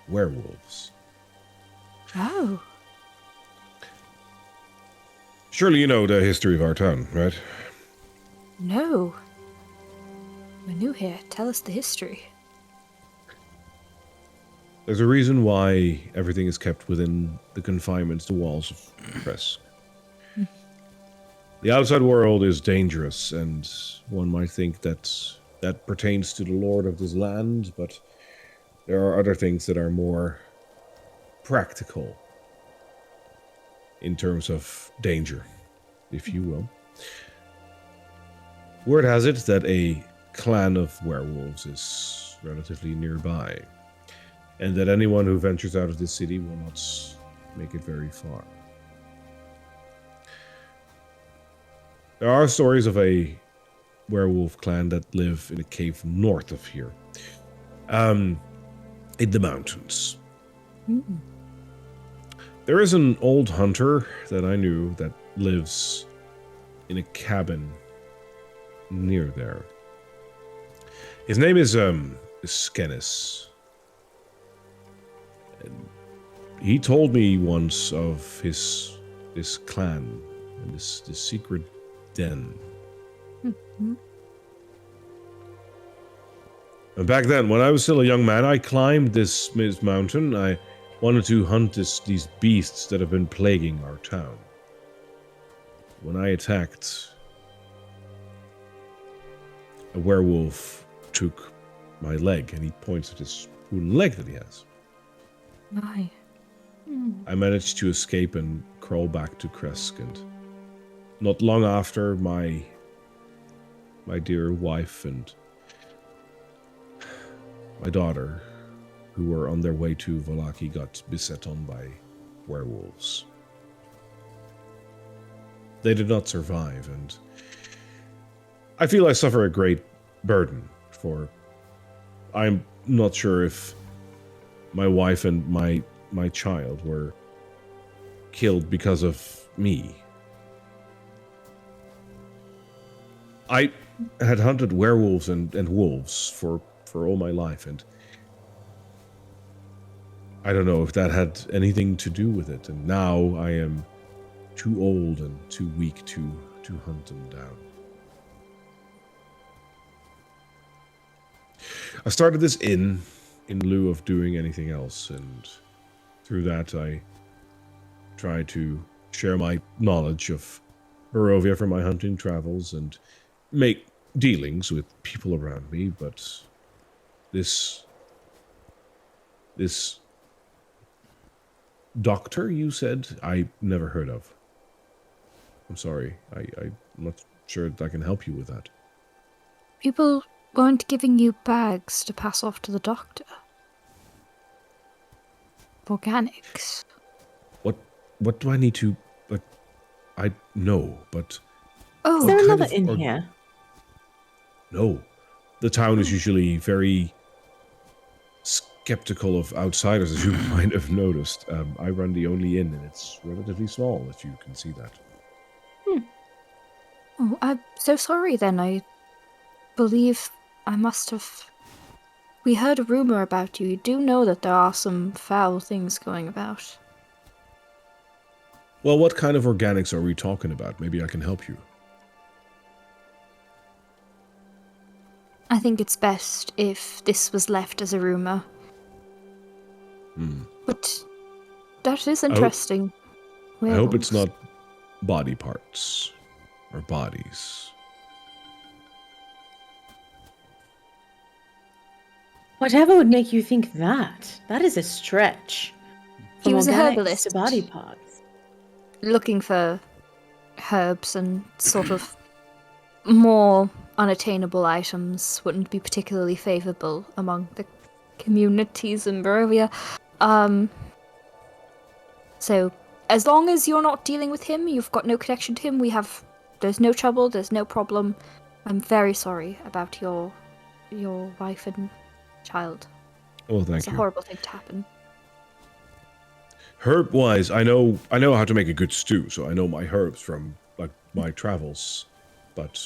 werewolves. Oh. Surely you know the history of our town, right? No. We're new here. Tell us the history. There's a reason why everything is kept within the confinements, the walls of Kresk. The outside world is dangerous, and one might think that pertains to the lord of this land, but there are other things that are more practical in terms of danger, if you will. Word has it that a clan of werewolves is relatively nearby, and that anyone who ventures out of this city will not make it very far. There are stories of a werewolf clan that live in a cave north of here, in the mountains. There is an old hunter that I knew that lives in a cabin near there. His name is Skenis. And he told me once of this clan and this secret den. And back then, when I was still a young man, I climbed this mountain. I wanted to hunt these beasts that have been plaguing our town. When I attacked, a werewolf took my leg, and he points at his wooden leg that he has. My. I managed to escape and crawl back to Kresk, and not long after, my dear wife and my daughter, who were on their way to Valaki, got beset on by werewolves. They did not survive, and I feel I suffer a great burden, for I'm not sure if my wife and my child were killed because of me. I had hunted werewolves and wolves for all my life, and I don't know if that had anything to do with it, and now I am too old and too weak to hunt them down. I started this inn in lieu of doing anything else, and through that I tried to share my knowledge of Barovia from my hunting travels and make dealings with people around me, but this doctor, you said, I never heard of. I'm sorry. I'm not sure that I can help you with that. People weren't giving you bags to pass off to the doctor. Organics. What do I need to, like, I know, but Is Oh, there what kind another of in here? no. The town is usually very skeptical of outsiders, as you might have noticed. I run the only inn, and it's relatively small, if you can see that. oh, I'm so sorry then. I believe I must have. We heard a rumor about you. You do know that there are some foul things going about. Well, what kind of organics are we talking about? Maybe I can help you. I think it's best if this was left as a rumor. But that is interesting. I hope it's Werewolves. not body parts or bodies. Whatever would make you think that? That is a stretch. He From was a organics herbalist. to body parts. Looking for herbs and sort of more unattainable items wouldn't be particularly favourable among the communities in Barovia. So as long as you're not dealing with him, you've got no connection to him, there's no trouble, there's no problem. I'm very sorry about your wife and child. Oh, thank It's a you. horrible thing to happen. Herb-wise, I know how to make a good stew, so I know my herbs from like my travels. But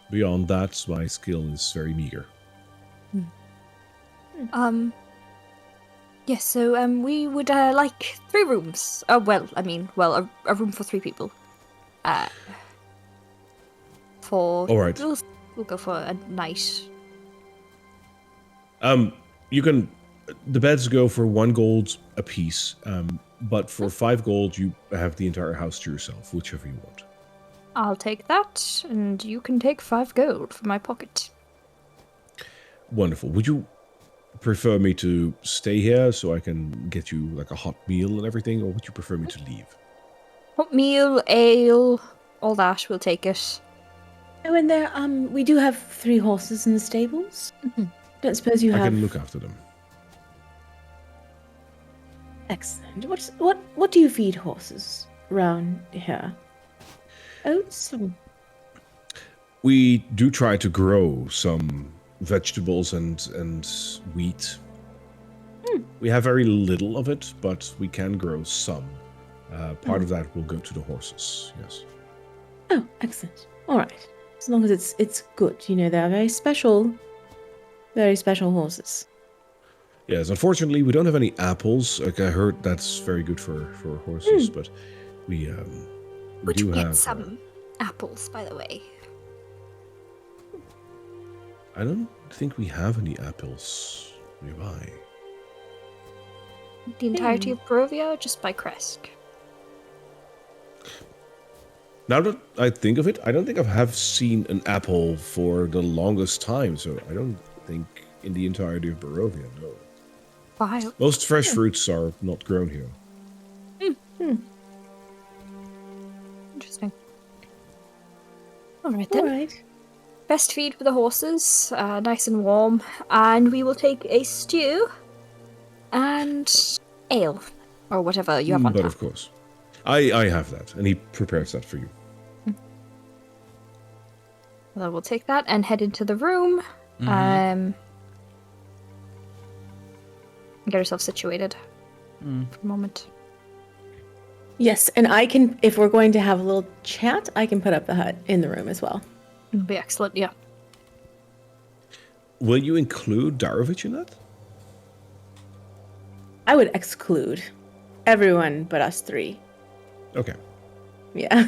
beyond that, my skill is very meager. Yes, so we would like 3 rooms. A room for 3 people. All right. We'll go for a night. You can. The beds go for 1 gold a piece, but for 5 gold, you have the entire house to yourself, whichever you want. I'll take that, and you can take 5 gold from my pocket. Wonderful. Would you prefer me to stay here so I can get you like a hot meal and everything, or would you prefer me to leave? Hot meal, ale, all that, we'll take it. Oh, and there, we do have 3 horses in the stables. Don't suppose you I have. can look after them. Excellent. What do you feed horses around here? Oats? We do try to grow some vegetables and wheat. We have very little of it, but we can grow some. Part of that will go to the horses, yes. Oh, excellent. All right. As long as it's good, they are very special horses. Yes, unfortunately, we don't have any apples. Like I heard, that's very good for horses, but we Would do you have get some apples, by the way? I don't think we have any apples nearby. The entirety of Barovia, or just by Kresk? Now that I think of it, I don't think I have seen an apple for the longest time, so I don't think in the entirety of Barovia, no. Wow. Most fresh fruits are not grown here. Interesting. Alright then. All right. Best feed for the horses, nice and warm, and we will take a stew and ale, or whatever you have on But tap. of course, I have that, and he prepares that for you. Well, we'll take that and head into the room. Get yourself situated for a moment. Yes, and I can, if we're going to have a little chat, I can put up the hut in the room as well. It'll be excellent, yeah. Will you include Darovich in that? I would exclude everyone but us 3. Okay. Yeah.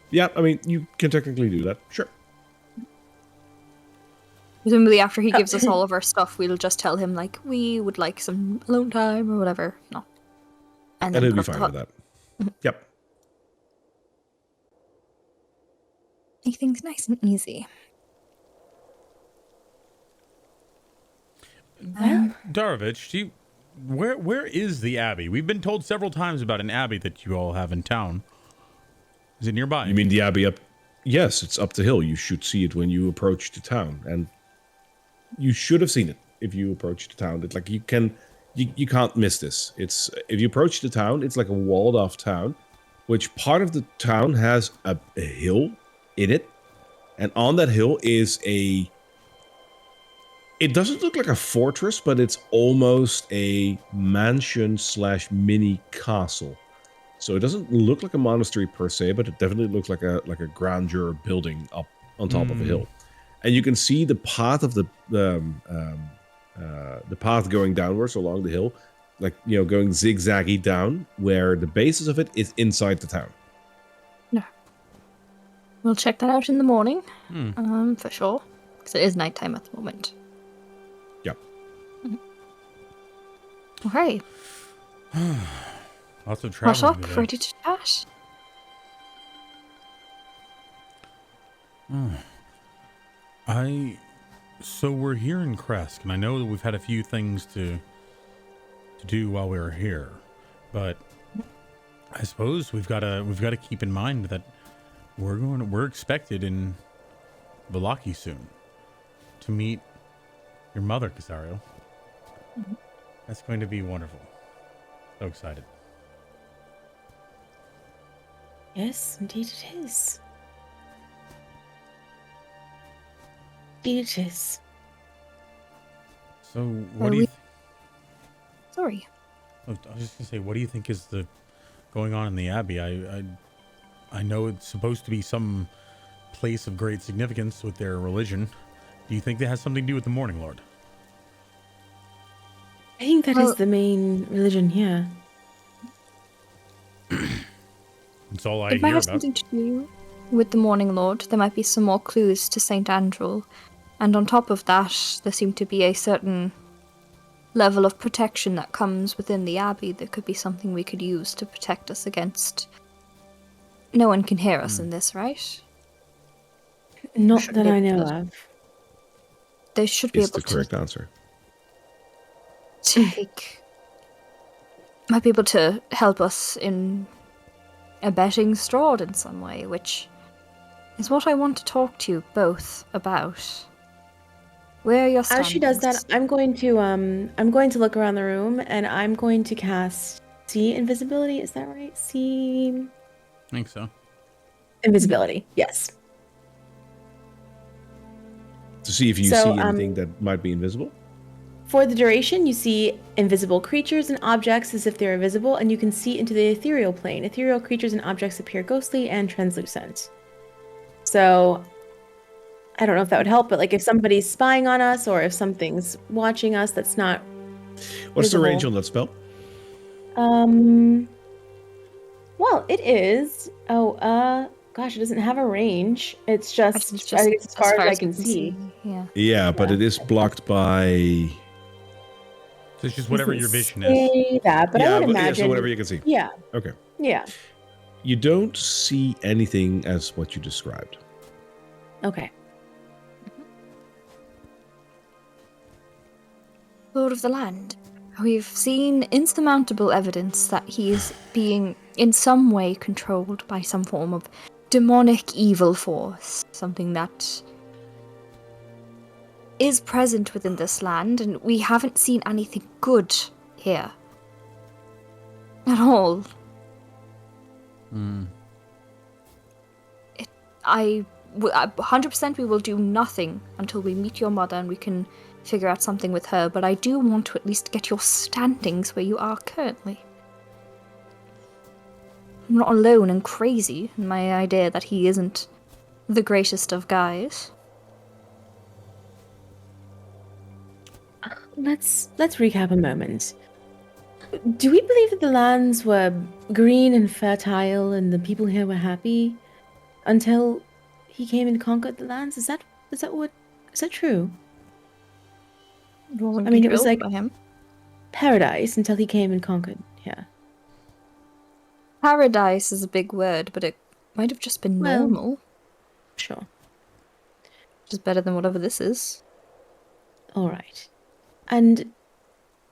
Yeah, I mean, you can technically do that. Sure. Presumably after he gives us all of our stuff, we'll just tell him, like, we would like some alone time or whatever. No. And then And he'll put be up the fine with hut. that. Yep. Make things nice and easy. Darovich, where is the abbey? We've been told several times about an abbey that you all have in town. Is it nearby? You mean the abbey up? Yes, it's up the hill. You should see it when you approach the town, and you should have seen it if you approach the town. It's like you can't miss this. It's if you approach the town, it's like a walled off town, which part of the town has a hill in it, and on that hill is a. It doesn't look like a fortress, but it's almost a mansion / mini castle. So it doesn't look like a monastery per se, but it definitely looks like a grandeur building up on top of a hill. And you can see the path of the path going downwards along the hill, like going zigzaggy down, where the basis of it is inside the town. No, we'll check that out in the morning, for sure, because it is nighttime at the moment. Yep. All right. Lots of traveling. What's up? Ready to chat? So we're here in Kresk, and I know that we've had a few things to do while we were here, but I suppose we've got to keep in mind that we're expected in Vallaki soon to meet your mother, Casariel. That's going to be wonderful. So excited. Yes, indeed it is. Indeed it is. So what do you... Sorry. I was just going to say, what do you think is going on in the Abbey? I know it's supposed to be some place of great significance with their religion. Do you think that has something to do with the Morning Lord? I think that is the main religion here. That's all I It might hear have about. something to do with the Morning Lord. There might be some more clues to St. Andrew. And on top of that, there seemed to be a certain level of protection that comes within the Abbey that could be something we could use to protect us against... No one can hear us in this, right? Not Should that be I able know to- of. They should be It's able the correct answer. might be able to help us in abetting Strahd in some way, which is what I want to talk to you both about. Where are your standings? As she does that, I'm going to look around the room and I'm going to cast see invisibility. Is that right? See I think so. invisibility. Yes. To see if you So, see anything that might be invisible. For the duration, you see invisible creatures and objects as if they're invisible, and you can see into the ethereal plane. Ethereal creatures and objects appear ghostly and translucent. So, I don't know if that would help, but like if somebody's spying on us or if something's watching us that's not What's the visible. range on that spell? Well, it is. Gosh, it doesn't have a range. It's just, I think it's as far as I can see. Yeah. Yeah, but it is blocked by. So it's just whatever your Doesn't vision is. say that, but I would imagine. so whatever you can see. Yeah, Okay. yeah. You don't see anything as what you described. Okay. Lord of the Land. We've seen insurmountable evidence that he is being in some way controlled by some form of demonic evil force, something that is present within this land, and we haven't seen anything good here. At all. 100% we will do nothing until we meet your mother and we can figure out something with her, but I do want to at least get your standings where you are currently. I'm not alone and crazy in my idea that he isn't the greatest of guys. Let's recap a moment. Do we believe that the lands were green and fertile and the people here were happy until he came and conquered the lands? Is that true? I mean, it was like- by him. Paradise until he came and conquered here. Paradise is a big word, but it might have just been Well- normal, Sure. which is better than whatever this is. All right. And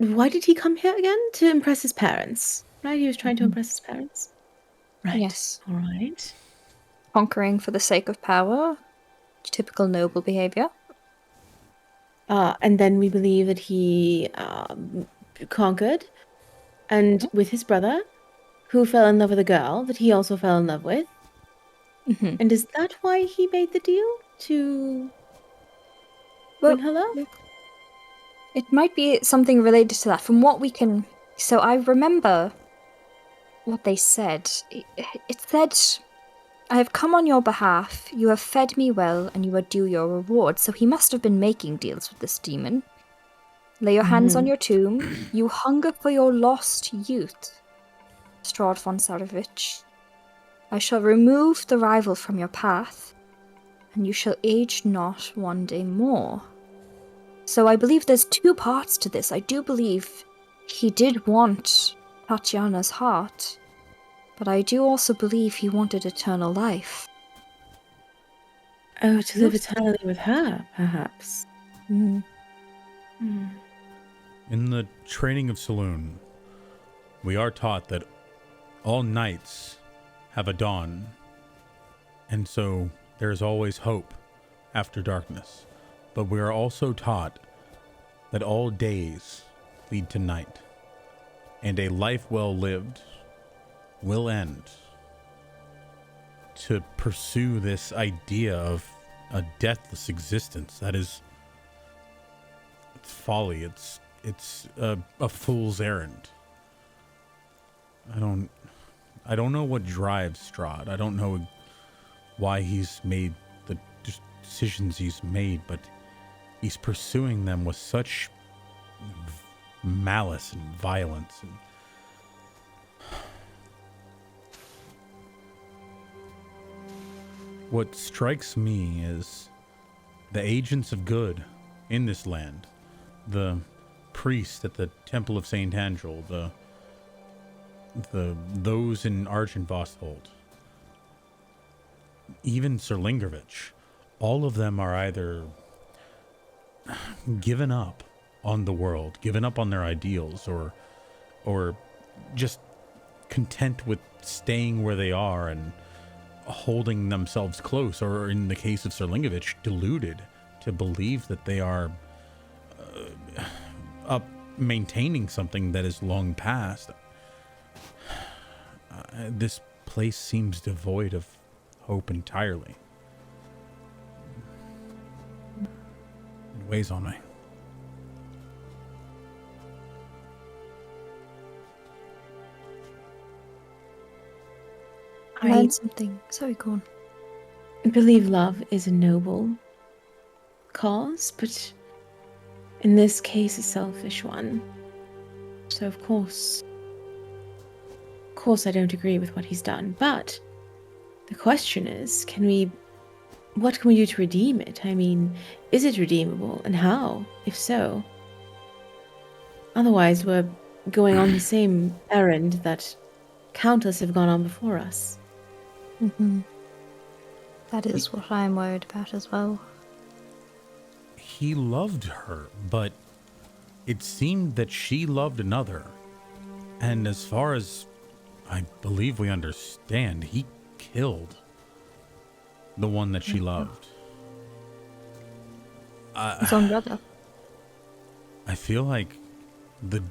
why did he come here again? To impress his parents, right? He was trying to Mhm. impress his parents. Right. Yes. All right. Conquering for the sake of power. Typical noble behavior. And then we believe that he conquered, and with his brother, who fell in love with a girl that he also fell in love with. Mm-hmm. And is that why he made the deal to Well, win her love? it might be something related to that. From what we can... So I remember what they said. It said, I have come on your behalf, you have fed me well, and you are due your reward. So he must have been making deals with this demon. Lay your hands on your tomb. You hunger for your lost youth, Strahd von Sarovich. I shall remove the rival from your path, and you shall age not one day more. So I believe there's two parts to this. I do believe he did want Tatiana's heart, but I do also believe he wanted eternal life. Oh, to live eternally with her, perhaps. Mm. In the training of Saloon, we are taught that all nights have a dawn, and so there is always hope after darkness. But we are also taught that all days lead to night, and a life well lived will end. To pursue this idea of a deathless existence, that is, it's folly. It's a fool's errand. I don't know what drives Strahd. I don't know why he's made the decisions he's made, but he's pursuing them with such malice and violence. And what strikes me is the agents of good in this land, the priest at the Temple of Saint Angel, those in Argent-Vosthold, even Sir Lingervich, all of them are either given up on the world, given up on their ideals, or just content with staying where they are and holding themselves close, or in the case of Sir Lingervich, deluded to believe that they are up maintaining something that is long past. This place seems devoid of hope entirely. It weighs on me. I learned something. Sorry, go on. I believe love is a noble cause, but in this case, a selfish one. So of course, I don't agree with what he's done. But the question is, what can we do to redeem it? I mean, is it redeemable, and how, if so? Otherwise, we're going on the same errand that countless have gone on before us. Mm-hmm. That is what I'm worried about as well. He loved her, but it seemed that she loved another. And as far as I believe we understand, he killed the one that she loved. His own brother. I feel like the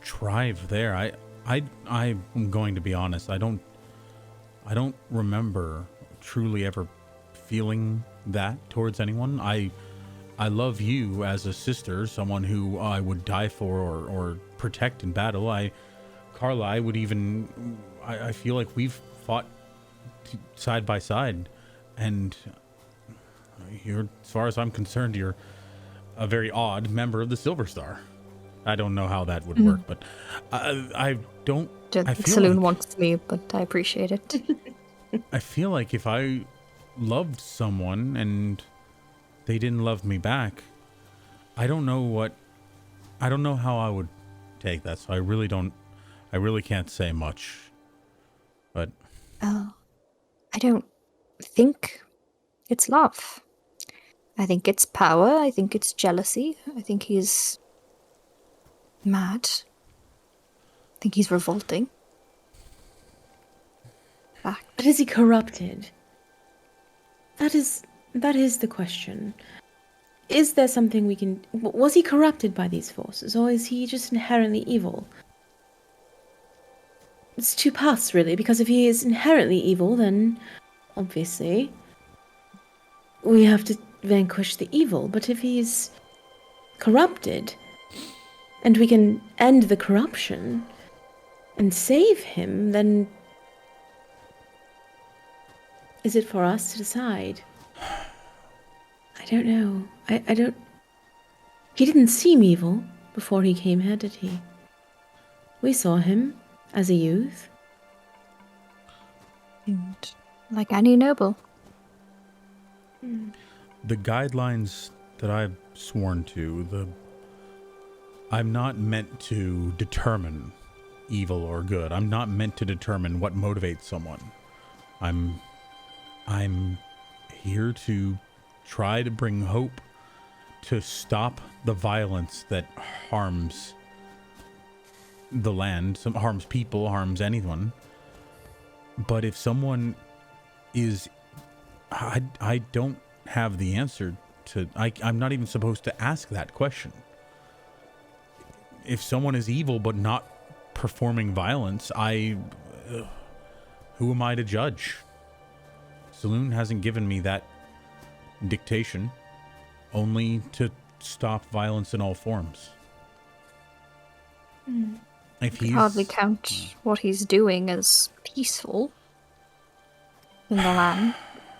drive there, I'm going to be honest, I don't remember truly ever feeling that towards anyone. I love you as a sister, someone who I would die for or protect in battle. Karla, I feel like we've fought side by side, and as far as I'm concerned, you're a very odd member of the Silver Star. I don't know how that would work, but I don't. I feel Saloon like, wants me, but I appreciate it. I feel like if I loved someone and they didn't love me back, I don't know how I would take that. So I really can't say much. But I don't think it's love. I think it's power. I think it's jealousy. I think he's Mad. I think he's revolting. Fact. But is he corrupted? That is the question. Is there something we can... Was he corrupted by these forces, or is he just inherently evil? It's two paths, really, because if he is inherently evil, then, obviously, we have to vanquish the evil. But if he's corrupted, and we can end the corruption and save him, then is it for us to decide? I don't know. I don't... He didn't seem evil before he came here, did he? We saw him as a youth. And like any noble. The guidelines that I've sworn to, I'm not meant to determine evil or good. I'm not meant to determine what motivates someone. I'm here to try to bring hope, to stop the violence that harms the land, harms people, harms anyone. But if someone is... I don't have the answer to... I'm not even supposed to ask that question. If someone is evil but not performing violence, who am I to judge? Saloon hasn't given me that dictation, only to stop violence in all forms. If he's... Hardly count what he's doing as peaceful in the land.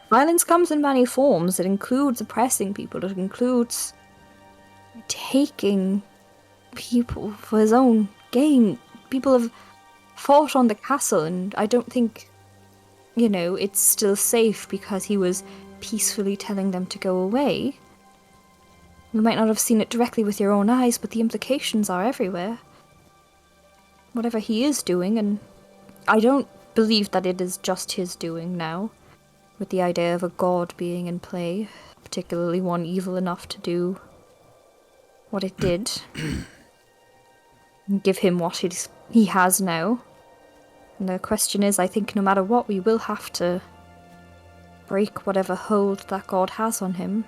Violence comes in many forms. It includes oppressing people. It includes taking people for his own gain. People have fought on the castle, and I don't think, it's still safe because he was peacefully telling them to go away. You might not have seen it directly with your own eyes, but the implications are everywhere. Whatever he is doing, and I don't believe that it is just his doing now, with the idea of a god being in play, particularly one evil enough to do what it did. And give him what he has now. And the question is, I think no matter what, we will have to break whatever hold that god has on him.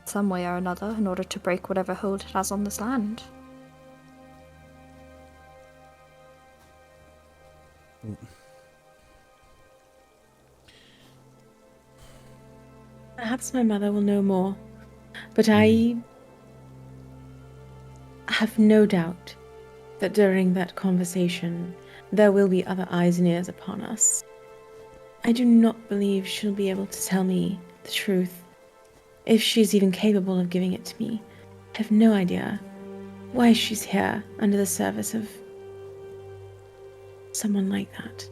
Some way or another, in order to break whatever hold it has on this land. Perhaps my mother will know more, but I have no doubt that during that conversation there will be other eyes and ears upon us. I do not believe she'll be able to tell me the truth, if she's even capable of giving it to me. I have no idea why she's here under the service of someone like that.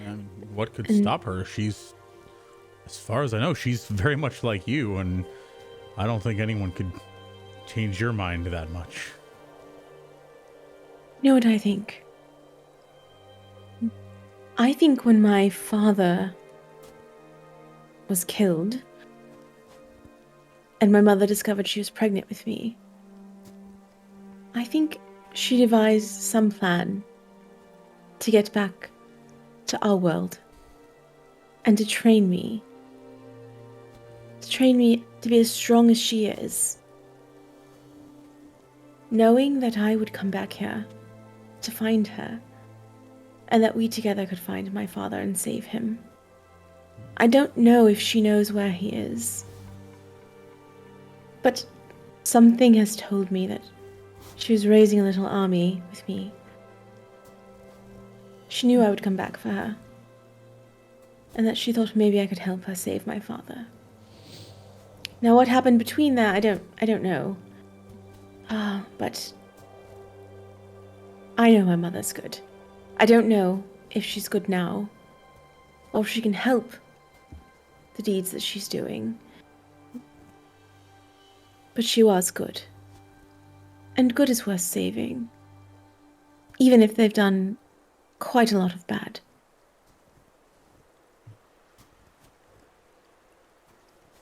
And what could stop her? She's, as far as I know, she's very much like you, and I don't think anyone could change your mind that much. You know what I think? I think when my father was killed, and my mother discovered she was pregnant with me, I think she devised some plan to get back to our world and to train me to be as strong as she is, knowing that I would come back here to find her, and that we together could find my father and save him. I don't know if she knows where he is, but something has told me that she was raising a little army with me. She knew I would come back for her, and that she thought maybe I could help her save my father. Now, what happened between that, I don't know. But I know my mother's good. I don't know if she's good now, or if she can help the deeds that she's doing. But she was good. And good is worth saving, even if they've done quite a lot of bad.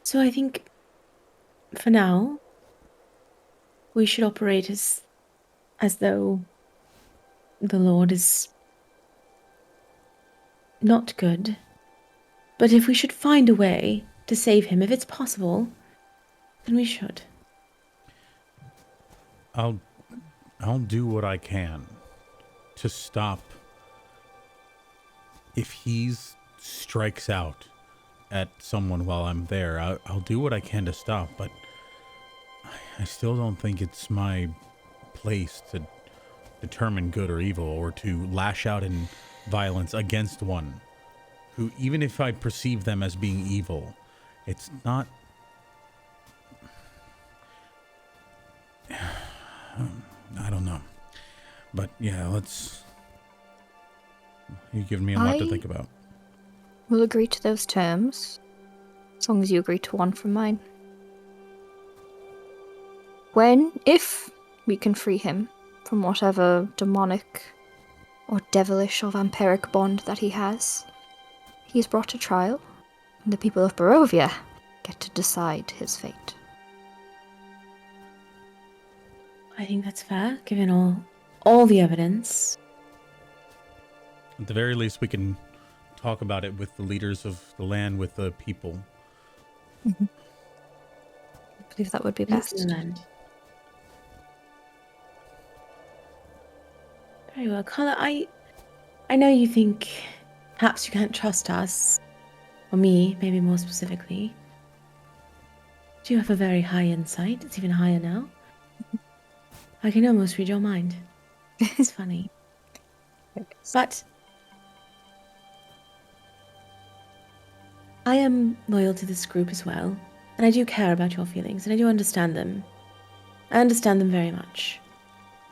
So I think, for now, we should operate as though the Lord is not good. But if we should find a way to save him, if it's possible, then we should. I'll do what I can to stop if he strikes out at someone while I'm there. I'll do what I can to stop, but I still don't think it's my place to determine good or evil, or to lash out in violence against one who, even if I perceive them as being evil, it's not. I don't know. But yeah, you've given me a lot to think about. We'll agree to those terms, as long as you agree to one from mine. If we can free him from whatever demonic or devilish or vampiric bond that he has, he's brought to trial, and the people of Barovia get to decide his fate. I think that's fair, given all the evidence. At the very least, we can talk about it with the leaders of the land, with the people. Mm-hmm. I believe that would be best. Excellent. Very well, Karla. I know you think perhaps you can't trust us, or me, maybe more specifically. Do you have a very high insight? It's even higher now. I can almost read your mind. It's funny. But I am loyal to this group as well, and I do care about your feelings, and I do understand them. I understand them very much.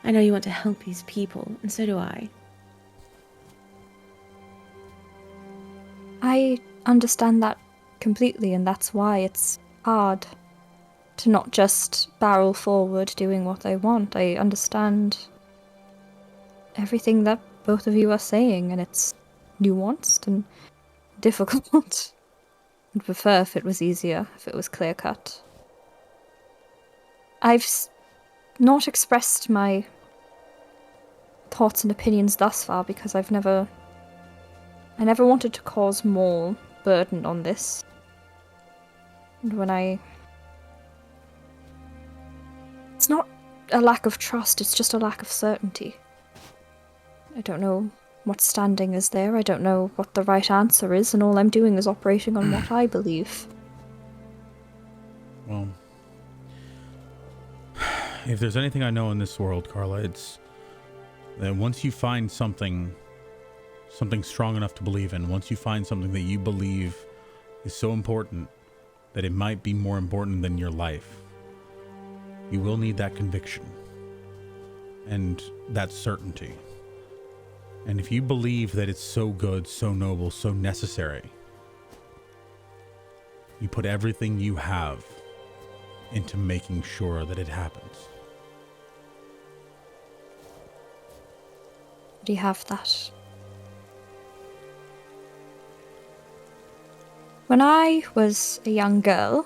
I know you want to help these people, and so do I. I understand that completely, and that's why it's hard to not just barrel forward doing what they want. I understand everything that both of you are saying, and it's nuanced and difficult. I'd prefer if it was easier, if it was clear-cut. I've not expressed my thoughts and opinions thus far because I never wanted to cause more burden on this. And it's not a lack of trust, it's just a lack of certainty. I don't know what standing is there, I don't know what the right answer is, and all I'm doing is operating on what I believe. Well, if there's anything I know in this world, Karla, it's that once you find something strong enough to believe in, once you find something that you believe is so important that it might be more important than your life, you will need that conviction and that certainty. And if you believe that it's so good, so noble, so necessary, you put everything you have into making sure that it happens. Do you have that? When I was a young girl,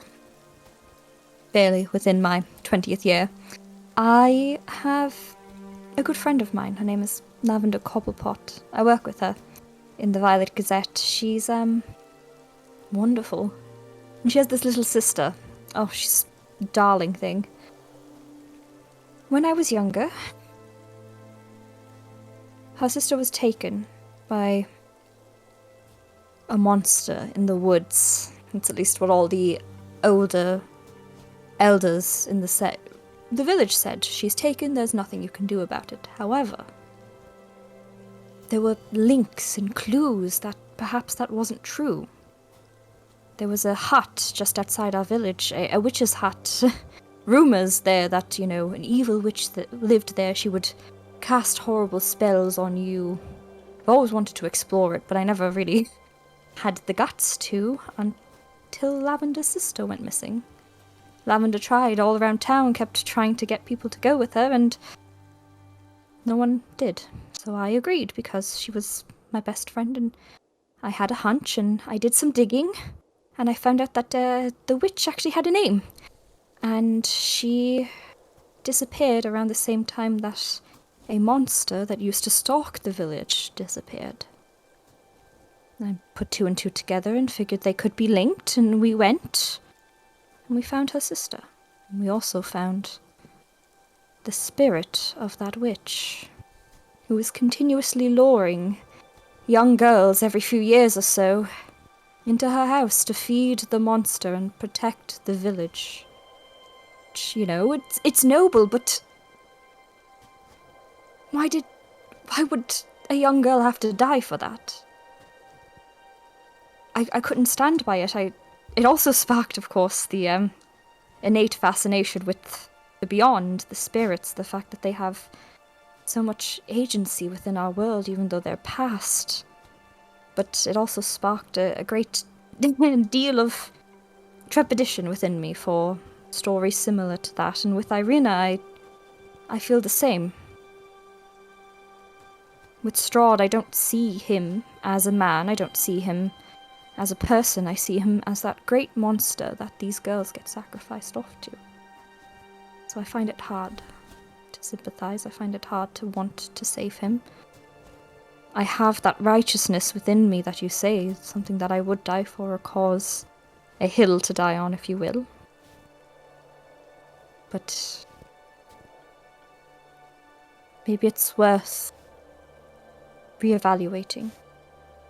barely within my 20th year, I have a good friend of mine. Her name is Lavender Cobblepot. I work with her in the Violet Gazette. She's wonderful. And she has this little sister. Oh, she's a darling thing. When I was younger, her sister was taken by a monster in the woods. That's at least what all the older elders in the village said. She's taken, there's nothing you can do about it. However, there were links and clues that perhaps that wasn't true. There was a hut just outside our village, a witch's hut. Rumours there that, an evil witch that lived there, she would cast horrible spells on you. I've always wanted to explore it, but I never really had the guts to until Lavender's sister went missing. Lavender tried all around town, kept trying to get people to go with her, and no one did. So I agreed because she was my best friend, and I had a hunch, and I did some digging, and I found out that the witch actually had a name. And she disappeared around the same time that a monster that used to stalk the village disappeared. I put two and two together and figured they could be linked, and we went, and we found her sister. And we also found the spirit of that witch, who was continuously luring young girls every few years or so into her house to feed the monster and protect the village. Which, you know, it's noble, but why would a young girl have to die for that? I couldn't stand by it. It also sparked, of course, the innate fascination with the beyond, the spirits, the fact that they have so much agency within our world, even though they're past. But it also sparked a great deal of trepidation within me for stories similar to that. And with Irina, I feel the same. With Strahd, I don't see him as a man. I don't see him as a person. I see him as that great monster that these girls get sacrificed off to. So I find it hard to sympathize. I find it hard to want to save him. I have that righteousness within me that you say, something that I would die for, a cause, a hill to die on, if you will. But maybe it's worth reevaluating,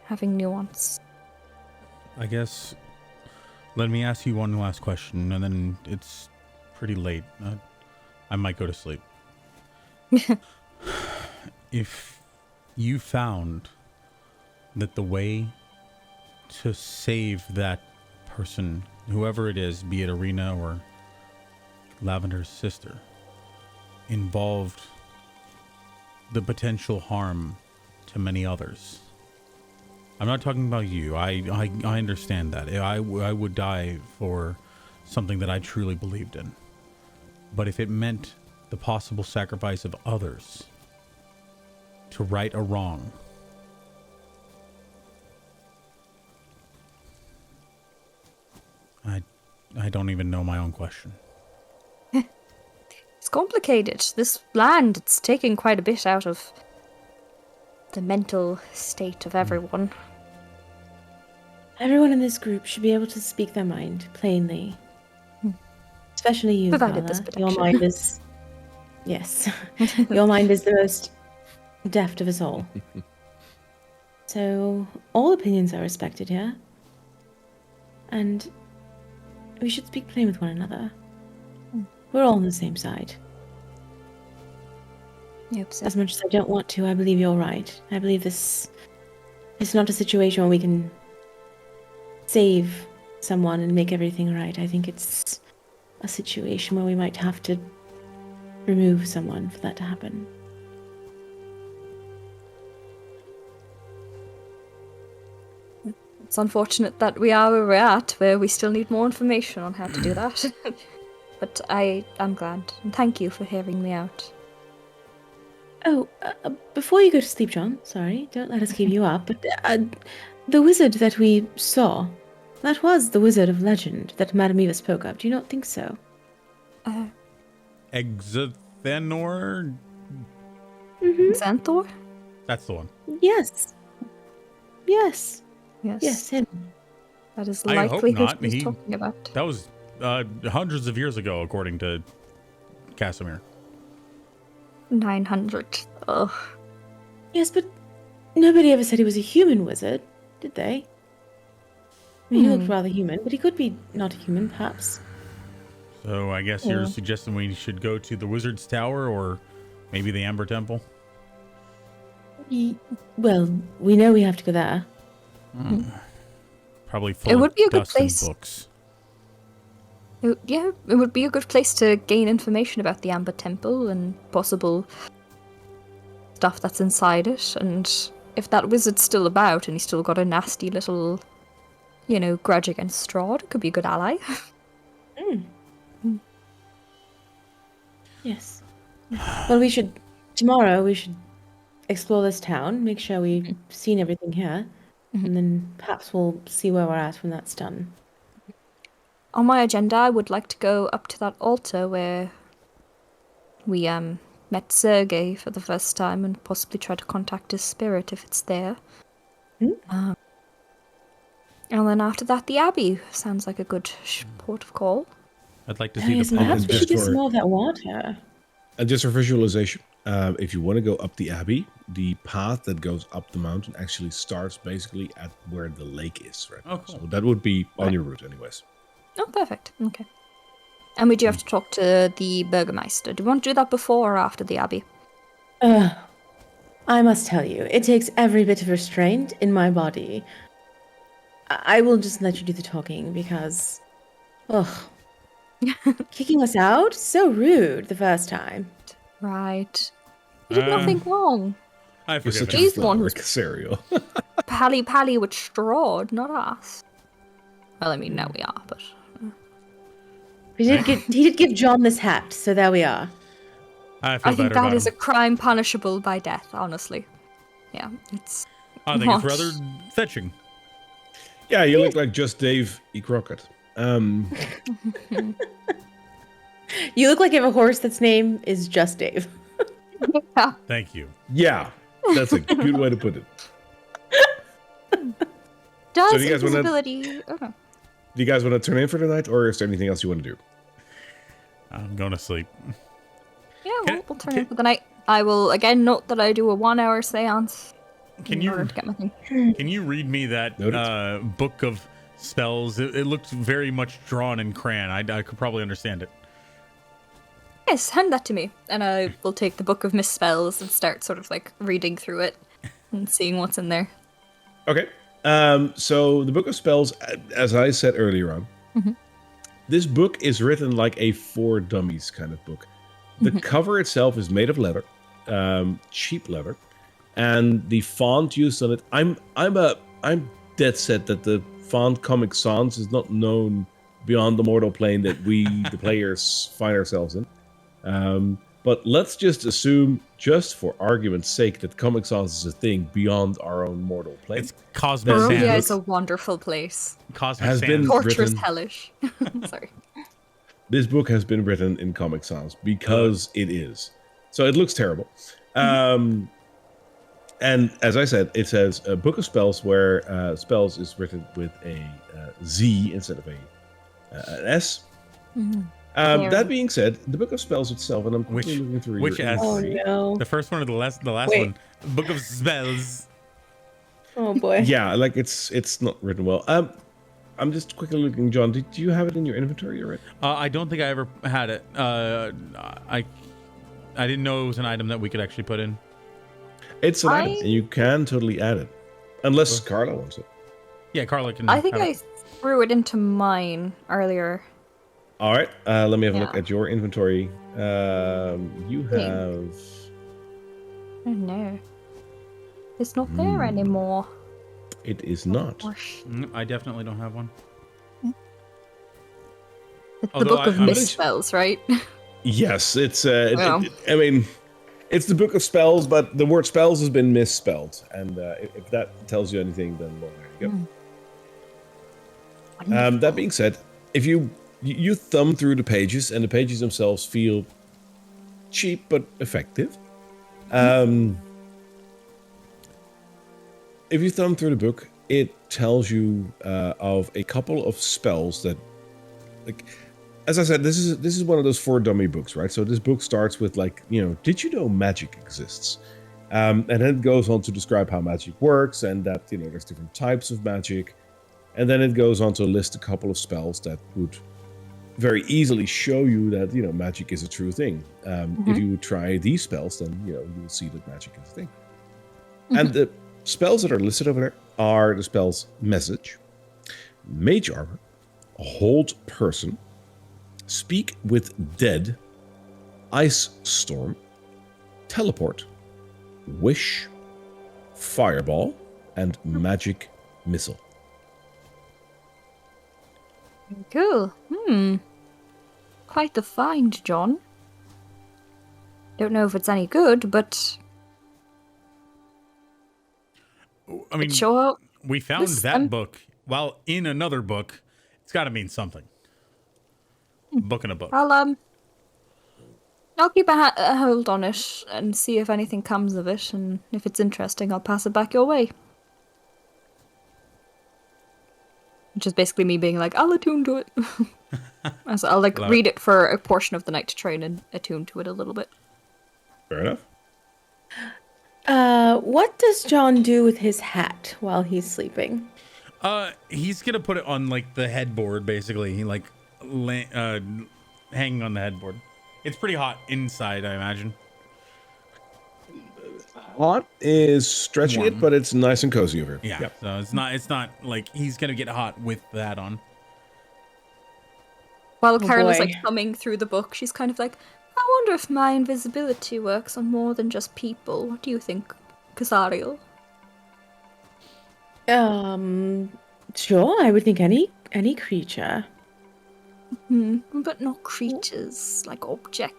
having nuance. I guess, let me ask you one last question, and then it's pretty late. I might go to sleep. If you found that the way to save that person, whoever it is, be it Irina or Lavender's sister, involved the potential harm to many others. I'm not talking about you. I understand that. I would die for something that I truly believed in. But if it meant the possible sacrifice of others to right a wrong, I don't even know my own question. It's complicated. This land, it's taking quite a bit out of the mental state of everyone. Everyone in this group should be able to speak their mind plainly. Especially you, Provided Karla. this Your protection. mind is... Yes. Your mind is the most deft of us all. So, all opinions are respected here. And we should speak plain with one another. We're all on the same side. Yep, so As much as I don't want to, I believe you're right. I believe this is not a situation where we can save someone and make everything right. I think it's a situation where we might have to remove someone for that to happen. it's unfortunate that we are where we're at, where we still need more information on how to do that. But I'm glad, and thank you for hearing me out. Oh, before you go to sleep, John, sorry, don't let us keep you up, but the wizard that we saw, that was the wizard of legend that Madame Eva spoke of. Do you not think so? Exothenor? Xanthor? That's the one. Yes. Yes. Yes. Yes, him. That is I hope likely who not. he's talking about. That was hundreds of years ago, according to Casimir. 900. Ugh. Yes, but nobody ever said he was a human wizard, did they? I mean, he looked rather human, but he could be not human, perhaps. So I guess you're suggesting we should go to the Wizard's Tower or maybe the Amber Temple? Well, we know we have to go there. Probably full It would of be a good dust and place. books. It would be a good place to gain information about the Amber Temple and possible stuff that's inside it. And if that wizard's still about and he's still got a nasty little, grudge against Strahd, it could be a good ally. Yes. Well, tomorrow we should explore this town, make sure we've seen everything here, and then perhaps we'll see where we're at when that's done. On my agenda, I would like to go up to that altar where We met Sergei for the first time and possibly tried to contact his spirit if it's there. Hmm? And then after that, the Abbey sounds like a good port of call. I'd like to Oh, see yes, the and pond. perhaps we should Just do some for- more of that water. And just for visualization, if you want to go up the Abbey, the path that goes up the mountain actually starts basically at where the lake is, right? Oh, cool. So that would be on Right. your route anyways. Oh, perfect. Okay. And we do have to talk to the Burgermeister. Do we want to do that before or after the Abbey? I must tell you, it takes every bit of restraint in my body. I will just let you do the talking because, kicking us out? So rude the first time. Right. You did nothing wrong. I You're forgive such him. He's a the one flower, who's- Casariel. Pally with Strahd, not us. Well, I mean, now we are, but... He did give John this hat, so there we are. I feel I think better that about is a him. crime punishable by death, honestly. Yeah, it's... I think it's What? rather fetching. Yeah, you look like just Dave E. Crockett. You look like you have a horse that's name is just Dave. Yeah. Thank you. Yeah, that's a good way to put it. Does do you guys wanna- invisibility... Oh, no. Do you guys want to turn in for tonight, or is there anything else you want to do? I'm going to sleep. Yeah, Can- we'll turn in for the night. I will again note that I do a 1-hour seance Can in order you to get my thing. can you read me that Noted. book of spells? It looks very much drawn in crayon. I could probably understand it. Yes, hand that to me, and I will take the book of misspells and start sort of like reading through it and seeing what's in there. Okay. So the Book of Spells, as I said earlier on, this book is written like a for dummies kind of book. The cover itself is made of leather, cheap leather, and the font used on it. I'm dead set that the font Comic Sans is not known beyond the mortal plane that we, the players, find ourselves in. But let's just assume, just for argument's sake, that Comic Sans is a thing beyond our own mortal plane. It's cosmic Barovia Barovia sand. is a wonderful place. Cosmic has sand. been- Torturous, Written- hellish. Sorry. This book has been written in Comic Sans because it is. So it looks terrible. And as I said, it says a Book of Spells, where spells is written with a Z instead of an S. That being said, the Book of Spells itself, and I'm quickly looking through which your S? Oh inventory. no. The first one or the last Wait. one? Book of spells. Oh boy. Yeah, like it's not written well. I'm just quickly looking, John. Do you have it in your inventory already? I don't think I ever had it. I didn't know it was an item that we could actually put in. It's an item, and you can totally add it, unless Karla wants it. Yeah, Karla can. I think have I it. threw it into mine earlier. All right, let me have a look Yeah. at your inventory. You have. Oh no. It's not there anymore. It is not. Gosh. I definitely don't have one. It's the Although book of I'm- misspells, right? Yes, it's. Wow. I mean, it's the Book of Spells, but the word spells has been misspelled, and if that tells you anything, then well, there you go. That being said, if you thumb through the pages, and the pages themselves feel cheap but effective. If you thumb through the book, it tells you of a couple of spells that, like, as I said, this is one of those for dummy books, right? So this book starts with, like, did you know magic exists? And then it goes on to describe how magic works, and that there's different types of magic, and then it goes on to list a couple of spells that would very easily show you that magic is a true thing. If you try these spells, then you will see that magic is a thing. And the spells that are listed over there are the spells Message, Mage Armor, Hold Person, Speak with Dead, Ice Storm, Teleport, Wish, Fireball, and Magic Missile. Cool. Quite the find, John. Don't know if it's any good, but I mean, sure. we found this- that book while in another book. It's got to mean something. Book in a book. I'll I'll keep a hold on it and see if anything comes of it, and if it's interesting, I'll pass it back your way. Which is basically me being like, I'll attune to it. So I'll like Love read it for a portion of the night to try and attune to it a little bit. Fair enough. What does John do with his hat while he's sleeping? He's gonna put it on like the headboard, basically. He like hanging on the headboard. It's pretty hot inside, I imagine. Hot is stretching Warm. it, but it's nice and cozy over here. Yeah. So it's not like he's gonna get hot with that on. While Karla's boy. like thumbing through the book, she's kind of like, I wonder if my invisibility works on more than just people. What do you think, Casariel? Sure, I would think any creature. But not creatures, like objects.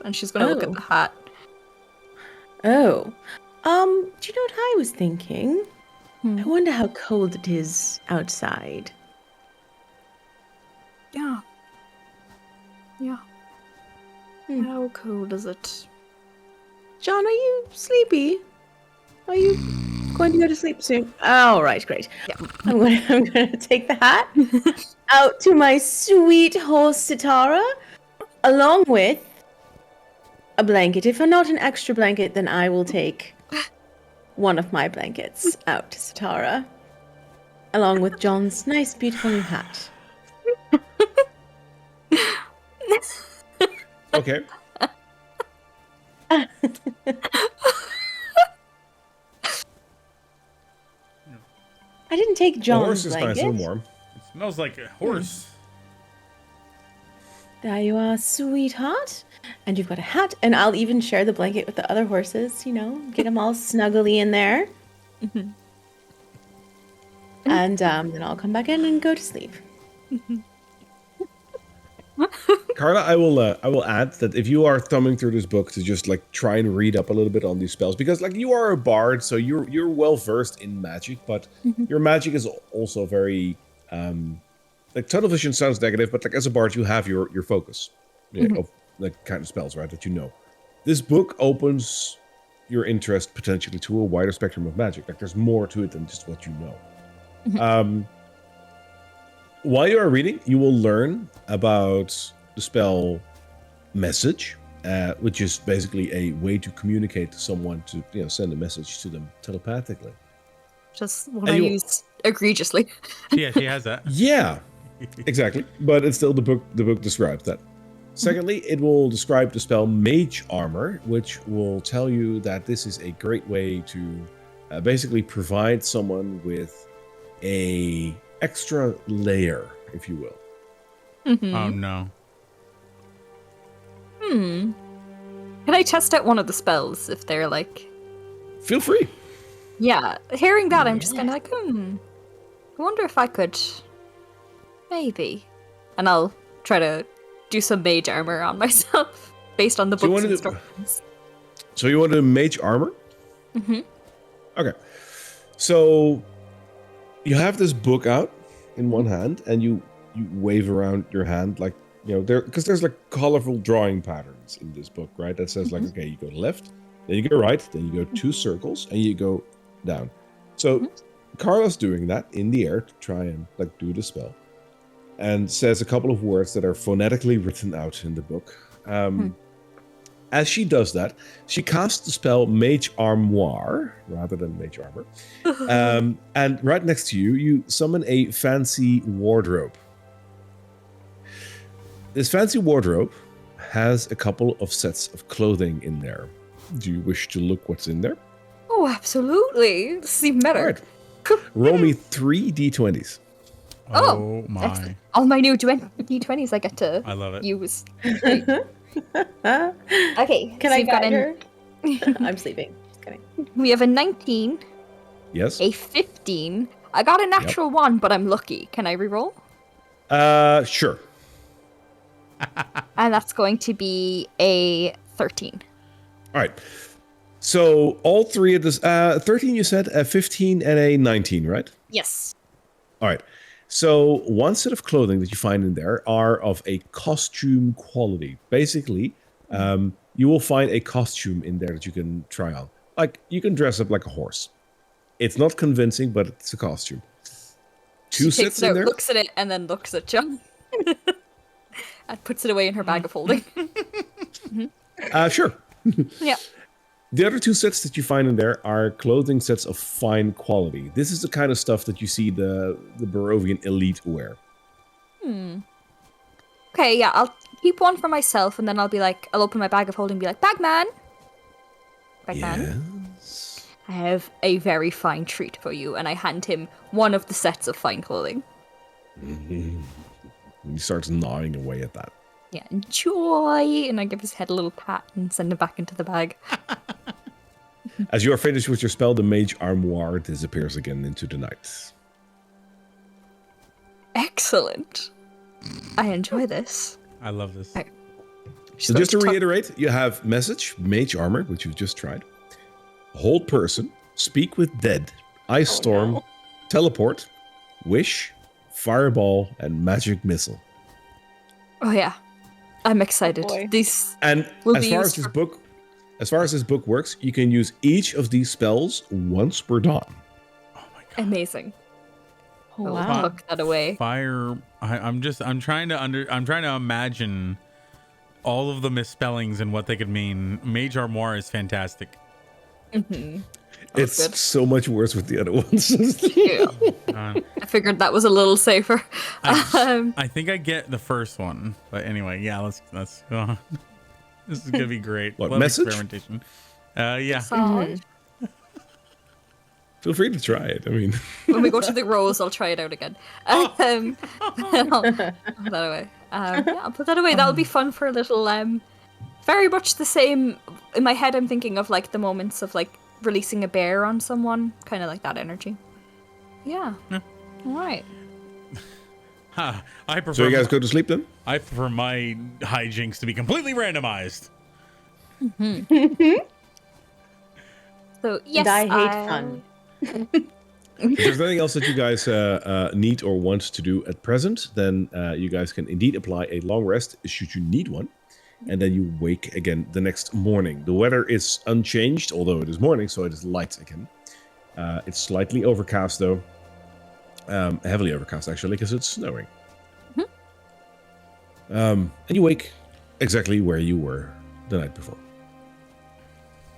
And she's gonna look at the hat. Oh. Do you know what I was thinking? I wonder how cold it is outside. Yeah. Yeah. How cold is it? John, are you sleepy? Are you going to go to sleep soon? All right, great. Yeah. I'm gonna take the hat out to my sweet horse Sitara, along with a blanket. If not an extra blanket, then I will take one of my blankets out to Sitara, along with John's nice, beautiful new hat. Okay. I didn't take The John's horse is blanket. nice and warm. It smells like a horse. There you are, sweetheart. And you've got a hat, and I'll even share the blanket with the other horses, get them all snuggly in there. And then I'll come back in and go to sleep. Karla, I will add that if you are thumbing through this book to just like try and read up a little bit on these spells, because like you are a bard, so you're well versed in magic, but your magic is also very like tunnel vision sounds negative, but like as a bard you have your focus of like kind of spells, right, that you know. This book opens your interest potentially to a wider spectrum of magic. Like there's more to it than just what you know. While you are reading, you will learn about the spell message, which is basically a way to communicate to someone to send a message to them telepathically. Just what I use egregiously. Yeah, she has that. Yeah, exactly. But it's still the book describes that. Secondly, it will describe the spell Mage Armor, which will tell you that this is a great way to basically provide someone with a extra layer, if you will. Oh no. Can I test out one of the spells if they're like... Feel free. Yeah, hearing that, I'm just kind of like, I wonder if I could... Maybe. And I'll try to do some mage armor on myself based on the So you book's wanna do- instructions. So you want to Mage Armor? Okay. So you have this book out in one hand, and you wave around your hand like, because there's like colorful drawing patterns in this book, right? That says like, okay, you go left, then you go right, then you go 2 circles, and you go down. So Karla's doing that in the air to try and like do the spell, and says a couple of words that are phonetically written out in the book. As she does that, she casts the spell Mage Armoire rather than Mage Armor. And right next to you, you summon a fancy wardrobe. This fancy wardrobe has a couple of sets of clothing in there. Do you wish to look what's in there? Oh, absolutely. This is even better. All right. Roll me 3 d20s. Oh my. Excellent. All my new D20s I get to I love it. use. Great. Okay. Can so I you've got guide her? I'm sleeping. Just kidding. We have a 19, Yes? a 15. I got a natural 1, but I'm lucky. Can I reroll? Sure. And that's going to be a 13. All right. So all three of this, 13 you said, a 15 and a 19, right? Yes. All right. So one set of clothing that you find in there are of a costume quality. Basically, You will find a costume in there that you can try on. Like, you can dress up like a horse. It's not convincing, but it's a costume. She Two takes sets it in out, there. looks at it, and then looks at John. And puts it away in her bag of holding. Sure. Yeah. The other 2 sets that you find in there are clothing sets of fine quality. This is the kind of stuff that you see the Barovian elite wear. Okay, yeah, I'll keep one for myself, and then I'll open my bag of holding and be like, Bagman! Bagman, Yes. I have a very fine treat for you, and I hand him one of the sets of fine clothing. He starts gnawing away at that. Yeah, enjoy! And I give his head a little pat and send him back into the bag. As you are finished with your spell, the mage armoire disappears again into the night. Excellent. I enjoy this. I love this. Okay. So just to reiterate, you have message, mage armor, which you've just tried, hold person, speak with dead, ice storm, teleport, wish, fireball, and magic missile. Oh yeah, I'm excited. boy. These And will as be far used as for- this book works, you can use each of these spells once per dawn. Oh my god. amazing. Oh, I'll wow. tuck that away. Fire. I'm trying to imagine all of the misspellings and what they could mean. Mage armoire is fantastic. Mm-hmm. It's good. so much worse with the other ones. Yeah. Uh, I figured that was a little safer. I think I get the first one, but anyway, yeah. Let's go on. This is gonna be great. What, Love message? experimentation. Yeah. Solid. Feel free to try it. I mean, When we go to the rose, I'll try it out again. I'll put that away. Yeah, I'll put that away. That'll be fun for a little. Very much the same. In my head, I'm thinking of like the moments of like releasing a bear on someone, kind of like that energy. Yeah. All right. I prefer. so you guys go to sleep then? I prefer my hijinks to be completely randomized. So yes, And I hate fun. If there's nothing else that you guys need or want to do at present, then you guys can indeed apply a long rest should you need one. And then you wake again the next morning. The weather is unchanged, although it is morning, so it is light again. It's slightly overcast, though. Heavily overcast, actually, because it's snowing. And you wake exactly where you were the night before.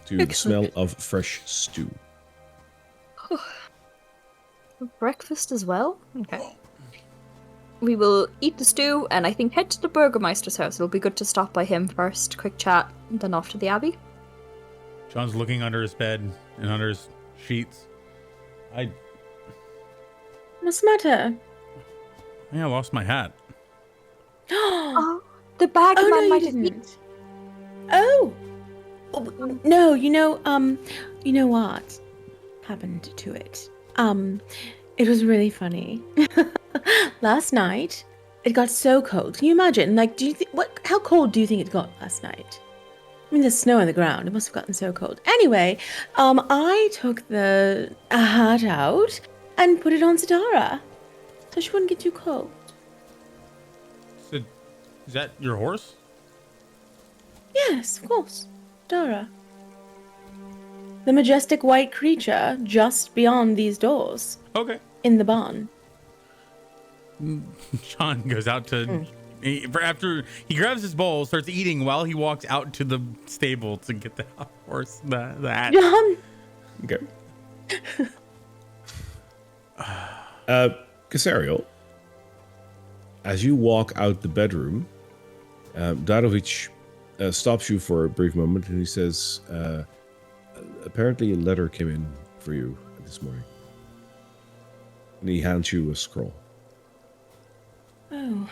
To the smell of fresh stew. Breakfast as well. Okay. We will eat the stew and I think head to the Burgermeister's house. It'll be good to stop by him first, quick chat, and then off to the Abbey. John's looking under his bed and under his sheets. I What's the matter? think I lost my hat. Oh, the bag Oh man no, you might have eaten. didn't. Oh. No, you know what happened to it? It was really funny. Last night, it got so cold. Can you imagine? Like, how cold do you think it got last night? I mean, there's snow on the ground. It must have gotten so cold. Anyway, I took the hat out and put it on Sidara, so she wouldn't get too cold. So, is that your horse? Yes, of course. Dara. The majestic white creature just beyond these doors Okay. in the barn. John goes out to after he grabs his bowl, starts eating while he walks out to the stable to get the horse the hat. John! Okay. Casariel, as you walk out the bedroom, Darovic stops you for a brief moment and he says, apparently a letter came in for you this morning. And he hands you a scroll. Oh.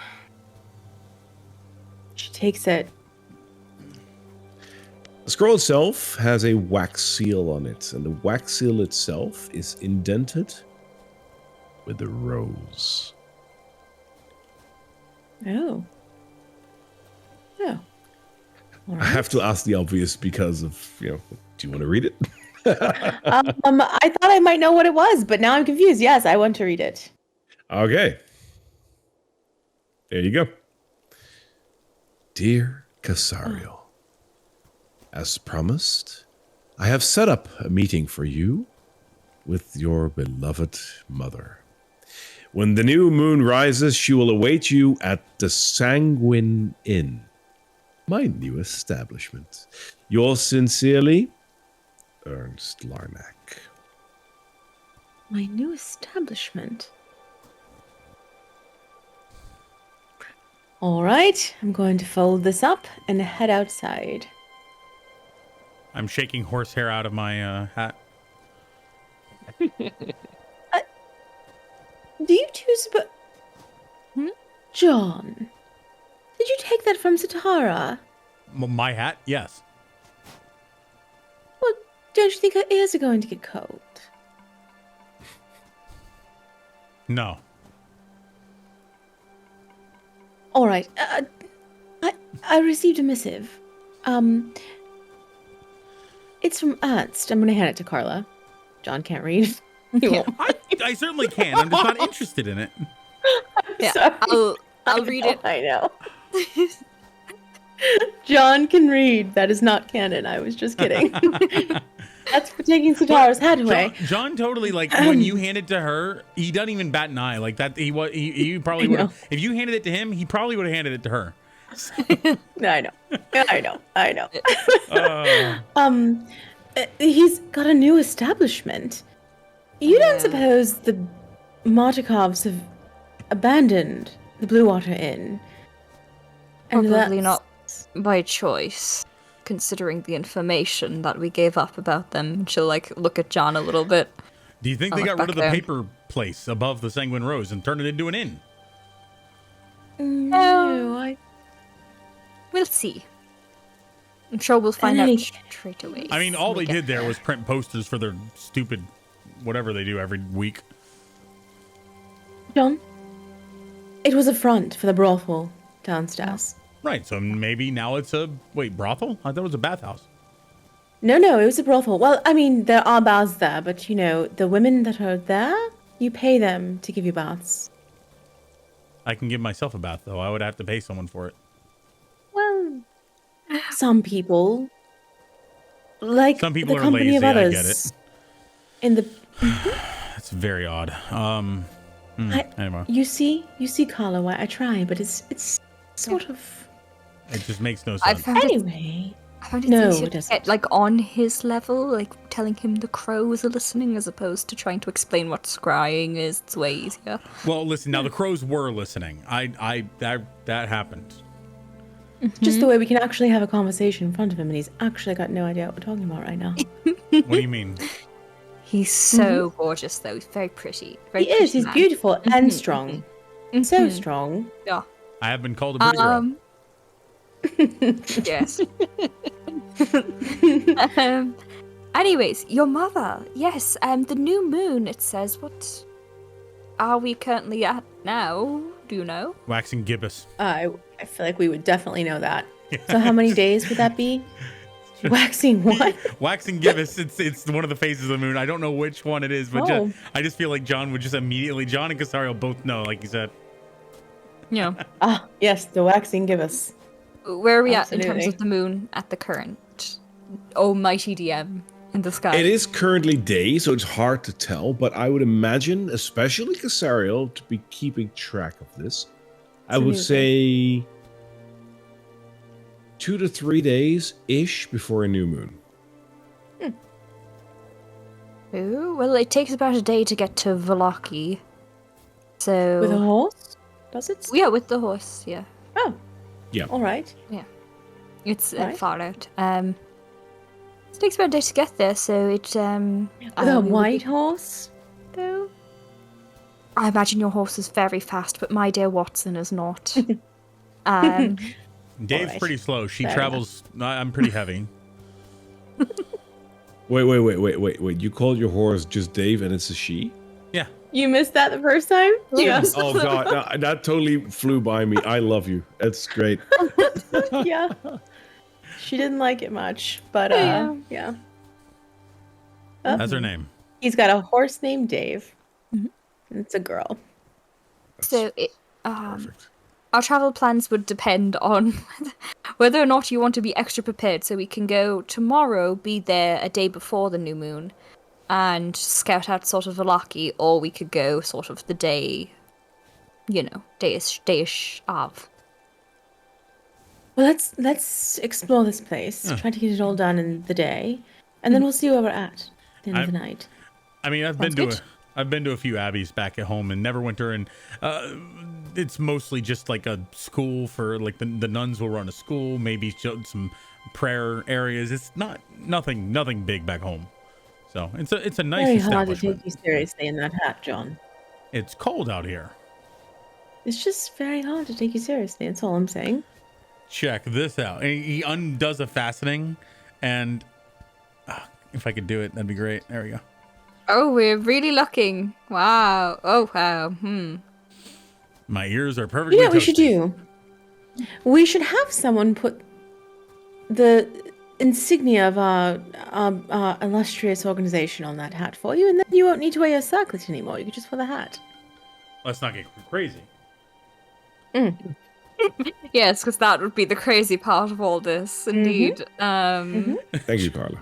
She takes it. The scroll itself has a wax seal on it, and the wax seal itself is indented with a rose. Oh. Oh. All I right. have to ask the obvious because of, do you want to read it? I thought I might know what it was, but now I'm confused. Yes, I want to read it. Okay. There you go. Dear Casariel, as promised, I have set up a meeting for you with your beloved mother. When the new moon rises, she will await you at the Sanguine Inn, my new establishment. Yours sincerely, Ernst Larnack. My new establishment. All right, I'm going to fold this up and head outside. I'm shaking horsehair out of my hat. Do you two suppose... John, did you take that from Satara? My hat? Yes. Well, don't you think her ears are going to get cold? No. All right. I received a missive. It's from Ernst. I'm going to hand it to Karla. John can't read. He won't. I certainly can. I'm just not interested in it. Yeah, Sorry. I'll read it. I know. John can read. That is not canon. I was just kidding. That's for taking Satara's hat away. John totally, like, when you hand it to her, he doesn't even bat an eye. Like, that, he probably would have, if you handed it to him, he probably would have handed it to her. I know. He's got a new establishment. You don't suppose the Martikovs have abandoned the Blue Water Inn? And Probably not by choice, considering the information that we gave up about them. She'll, like, look at John a little bit. Do you think they got rid of the paper place above the Sanguine Rose and turned it into an inn? No, We'll see. I'm sure we'll find out straight away. I mean, all they did there was print posters for their stupid whatever they do every week. John, it was a front for the brothel downstairs. Right, so maybe now it's a... Wait, brothel? I thought it was a bathhouse. No, it was a brothel. Well, I mean, there are baths there, but, you know, the women that are there, you pay them to give you baths. I can give myself a bath, though. I would have to pay someone for it. Well, some people. Like Some people the are company lazy, of others. I get it. In the... That's very odd. Anyway. You see, Karla, why I try, but it's sort of... It just makes no sense. Anyway... I found it No, easier it to doesn't. get, like, on his level, like, telling him the crows are listening as opposed to trying to explain what scrying is. It's way easier. Well, listen, now the crows were listening. That happened. Just the way we can actually have a conversation in front of him, and he's actually got no idea what we're talking about right now. What do you mean? He's so gorgeous, though. He's very pretty. Very He is. pretty He's man. beautiful and strong. So strong. Yeah. I have been called a pretty girl. Yes. Anyways, your mother. Yes, the new moon, it says. What are we currently at now? Do you know? Waxing gibbous. I feel like we would definitely know that. So how many days would that be? Waxing what? Waxing gibbous. It's one of the phases of the moon. I don't know which one it is, but I just feel like John would just immediately... John and Casariel both know, like you said. Yeah. Ah, yes, the waxing gibbous. Where are we at in terms Absolutely. of the moon at the current almighty DM in the sky? It is currently day, so it's hard to tell, but I would imagine, especially Casariel, to be keeping track of this. I would say 2 to 3 days-ish before a new moon. Ooh, well, it takes about a day to get to Valaki. So... With a horse? Does it? Yeah, with the horse, yeah. Oh. Yeah. All right. It's Right. far out. It takes about a day to get there, so it... With a we would white be- horse, though? I imagine your horse is very fast, but my dear Watson is not. Dave's Alright. pretty slow. She Fair travels... I'm pretty heavy. Wait. You called your horse just Dave and it's a she? Yeah. You missed that the first time? Yeah. Oh, God. That totally flew by me. I love you. That's great. Yeah. She didn't like it much, but yeah. That's her name. He's got a horse named Dave. And it's a girl. So, Perfect. our travel plans would depend on whether or not you want to be extra prepared, so we can go tomorrow, be there a day before the new moon, and scout out sort of Velaki, or we could go sort of the day, dayish of. Well, let's explore this place. Yeah. Try to get it all done in the day, and then we'll see where we're at the end of the night. I mean, I've Sounds been to a few abbeys back at home in Neverwinter, and it's mostly just like a school for like the nuns will run a school, maybe some prayer areas. It's nothing big back home, so it's a nice Very hard to establishment. take you seriously in that hat, John. It's cold out here. It's just very hard to take you seriously. That's all I'm saying. Check this out. And he undoes a fastening, and if I could do it, that'd be great. There we go. Oh, we're really looking. Wow. Oh, wow. My ears are perfectly. You know what we should toasty. do? We should have someone put the insignia of our illustrious organization on that hat for you, and then you won't need to wear your circlet anymore. You could just wear the hat. Let's not get crazy. Yes, because that would be the crazy part of all this, indeed. Thank you, Karla.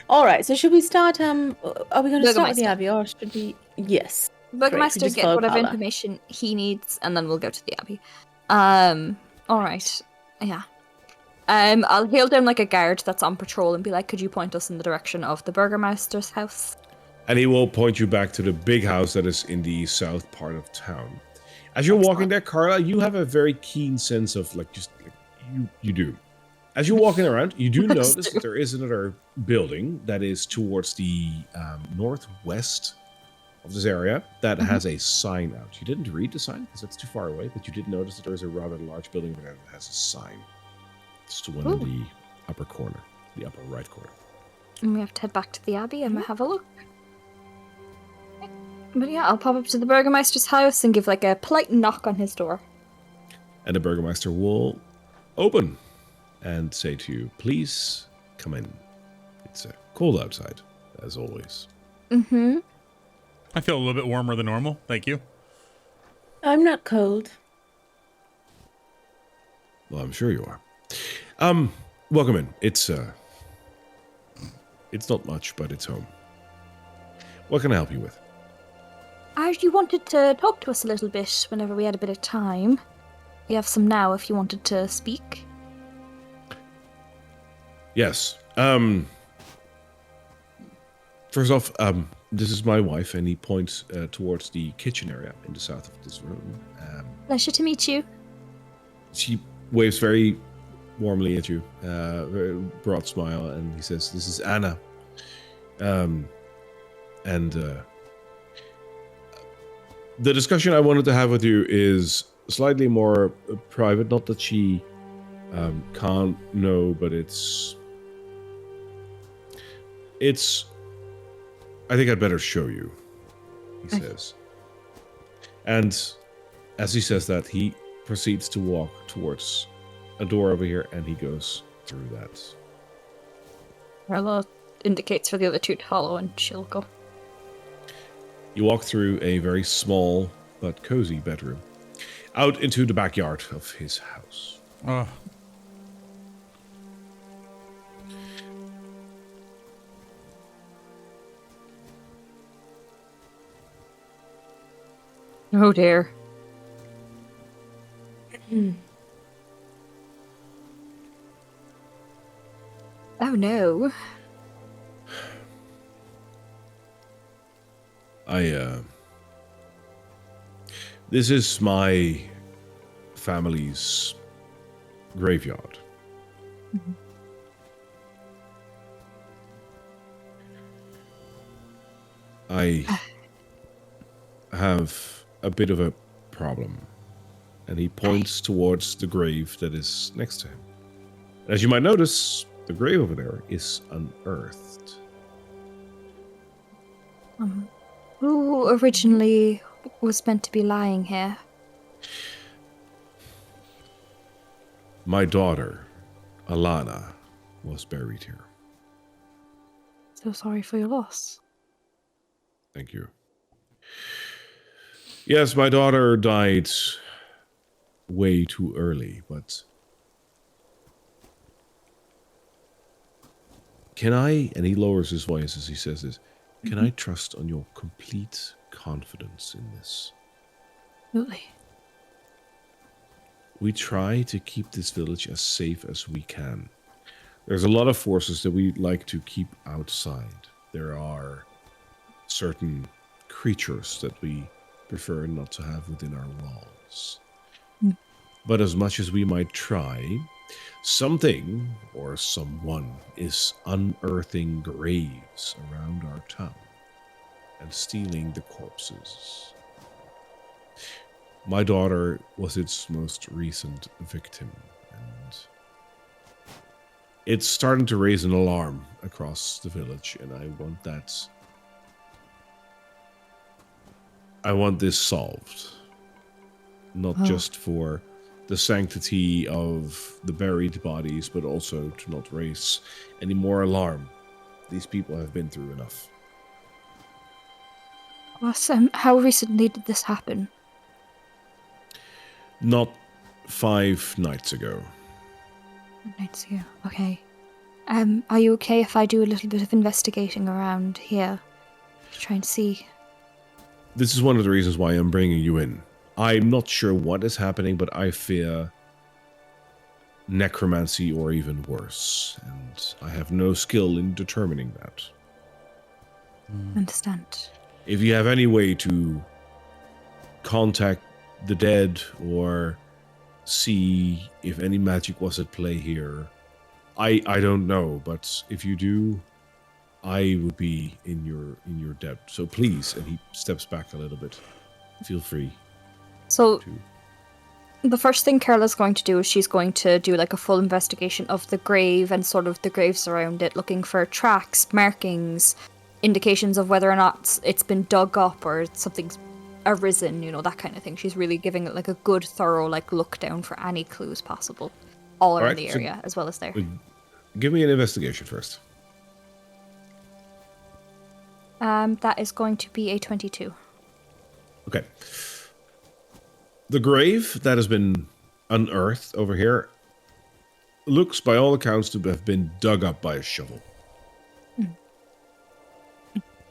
All right. So should we start? Are we going to start with the Burgermeister. Abbey, or should we? Yes. Burgermeister just get follow whatever Karla. information he needs, and then we'll go to the Abbey. All right. Yeah. I'll hail down like a guard that's on patrol and be like, could you point us in the direction of the Burgermeister's house? And he will point you back to the big house that is in the south part of town. As you're walking there, Karla, you have a very keen sense of you do. As you're walking around, you do notice that there is another building that is towards the northwest of this area that has a sign out. You didn't read the sign because it's too far away, but you did notice that there is a rather large building that has a sign. It's the one in the upper corner, the upper right corner. And we have to head back to the Abbey and have a look. But yeah, I'll pop up to the Burgermeister's house and give like a polite knock on his door. And the Burgermeister will open and say to you, please come in. It's cold outside, as always. Mm-hmm. I feel a little bit warmer than normal. Thank you. I'm not cold. Well, I'm sure you are. Welcome in. It's not much, but it's home. What can I help you with? You wanted to talk to us a little bit whenever we had a bit of time. We have some now if you wanted to speak. Yes. First off, this is my wife, and he points towards the kitchen area in the south of this room. Pleasure to meet you. She waves very warmly at you, very broad smile, and he says, "This is Anna." The discussion I wanted to have with you is slightly more private. Not that she can't know, but it's. I think I'd better show you, he says. And as he says that, he proceeds to walk towards a door over here, and he goes through that. Karla indicates for the other two to follow, and she'll go. You walk through a very small but cozy bedroom, out into the backyard of his house. Oh, Oh dear. Oh no. This is my family's graveyard. I have a bit of a problem. And he points towards the grave that is next to him. As you might notice, the grave over there is unearthed. Who originally was meant to be lying here? My daughter, Alana, was buried here. So sorry for your loss. Thank you. Yes, my daughter died way too early, but can I, and he lowers his voice as he says this, can I trust on your complete confidence in this? Absolutely. We try to keep this village as safe as we can. There's a lot of forces that we like to keep outside. There are certain creatures that we prefer not to have within our walls. Mm. But as much as we might try, something or someone is unearthing graves around our town and stealing the corpses. My daughter was its most recent victim, and it's starting to raise an alarm across the village, and I want this solved. Not just for the sanctity of the buried bodies, but also to not raise any more alarm. These people have been through enough. Awesome. How recently did this happen? Not 5 nights ago. Nights ago. Okay. Are you okay if I do a little bit of investigating around here to try and see? This is one of the reasons why I'm bringing you in. I'm not sure what is happening, but I fear necromancy or even worse, and I have no skill in determining that. Understand. If you have any way to contact the dead or see if any magic was at play here, I don't know, but if you do, I would be in your debt. So please, and he steps back a little bit. Feel free. So, the first thing Karla's going to do is she's going to do like a full investigation of the grave and sort of the graves around it, looking for tracks, markings, indications of whether or not it's been dug up or something's arisen, you know, that kind of thing. She's really giving it like a good, thorough like look down for any clues possible, all around the area as well as there. Give me an investigation first. That is going to be a 22. Okay. The grave that has been unearthed over here looks, by all accounts, to have been dug up by a shovel. And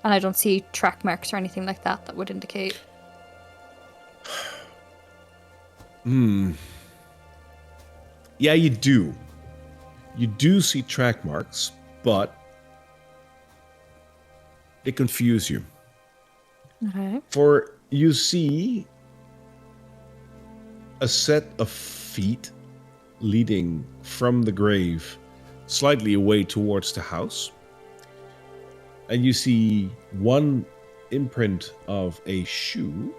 I don't see track marks or anything like that that would indicate. Yeah, you do. You do see track marks, but they confuse you. Okay. For you see a set of feet leading from the grave slightly away towards the house. And you see one imprint of a shoe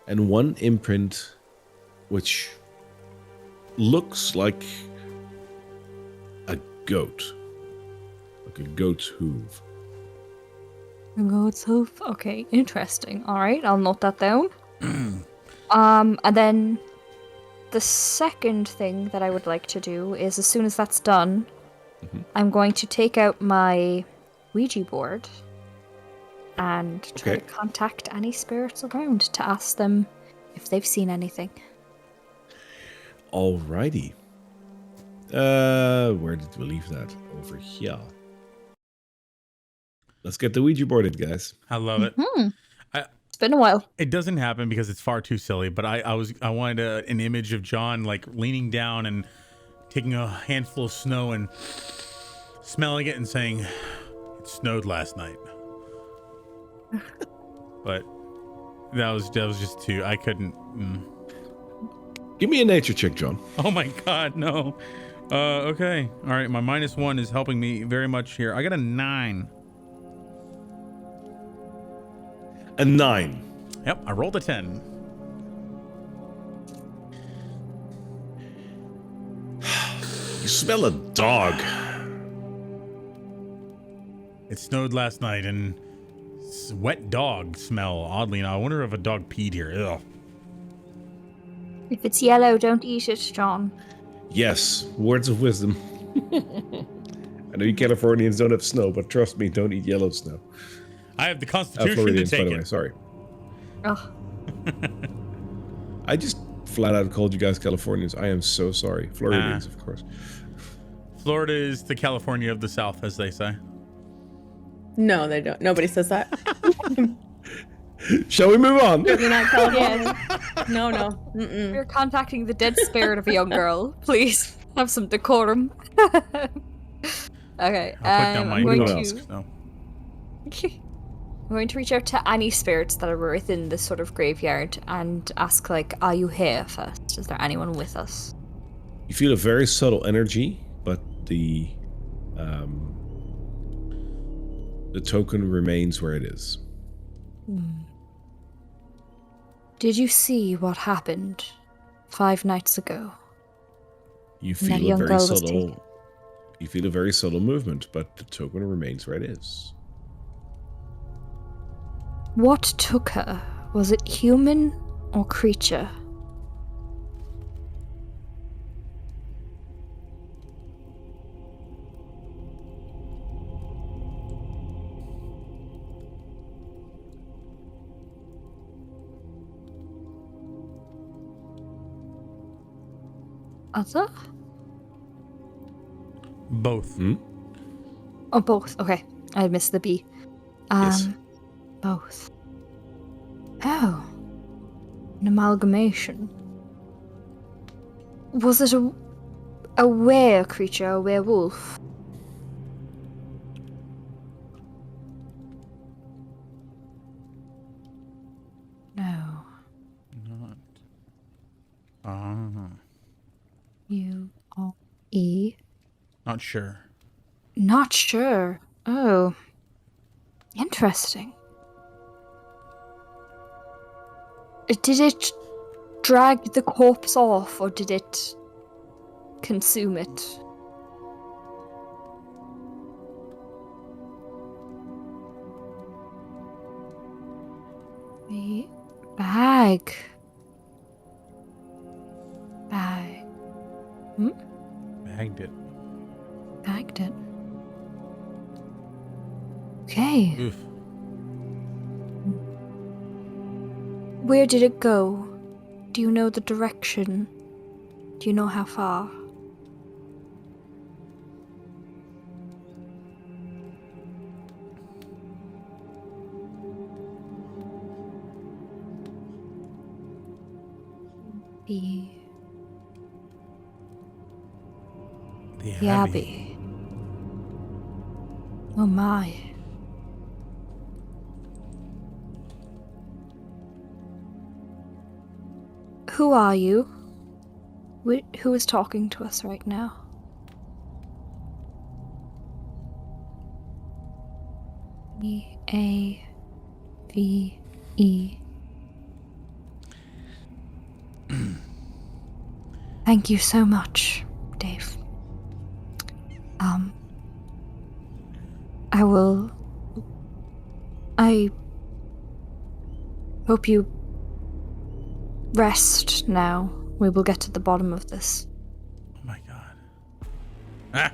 and one imprint which looks like a goat. Like a goat's hoof. A goat's hoof? Okay, interesting. Alright, I'll note that down. And then the second thing that I would like to do is, as soon as that's done, I'm going to take out my Ouija board and try to contact any spirits around to ask them if they've seen anything. Alrighty. Where did we leave that? Over here. Let's get the Ouija board in, guys. I love it. It's been a while. It doesn't happen because it's far too silly, but I wanted an image of John like leaning down and taking a handful of snow and smelling it and saying, "It snowed last night." But that was just too. I couldn't. Give me a nature check, John. Oh my God, no. Okay, all right. My -1 is helping me very much here. I got a 9. A 9. Yep, I rolled a 10. You smell a dog. It snowed last night and wet dog smell. Oddly enough, I wonder if a dog peed here. Ugh. If it's yellow, don't eat it, John. Yes, words of wisdom. I know you Californians don't have snow, but trust me, don't eat yellow snow. I have the constitution to Floridians, take by the way, it. sorry. Oh. I just flat out called you guys Californians. I am so sorry. Floridians, of course. Florida is the California of the South, as they say. No, they don't. Nobody says that. Shall we move on? Certainly not California. Yes. No, no. Mm-mm. We're contacting the dead spirit of a young girl. Please have some decorum. Okay, I'll put down my I'm going else. to. No. I'm going to reach out to any spirits that are within this sort of graveyard and ask, like, are you here first? Is there anyone with us? You feel a very subtle energy, but the token remains where it is. Did you see what happened 5 nights ago? You When that feel a young very girl was subtle. taken. You feel a very subtle movement, but the token remains where it is. What took her? Was it human or creature? Other? Both. Hmm? Oh, both. Okay, I missed the B. Yes. Both. Oh, an amalgamation. Was it a were creature, a werewolf? No. Not. Ah. U-O-E. Not sure. Not sure. Oh. Interesting. Did it drag the corpse off, or did it consume it? The bag. Bag. Bagged it. Bagged it. Okay. Oof. Where did it go? Do you know the direction? Do you know how far? The The Abbey. Oh my. Who are you? Who is talking to us right now? E-A-V-E. Thank you so much, Dave. I hope you rest now. We will get to the bottom of this. Oh my god. Ah.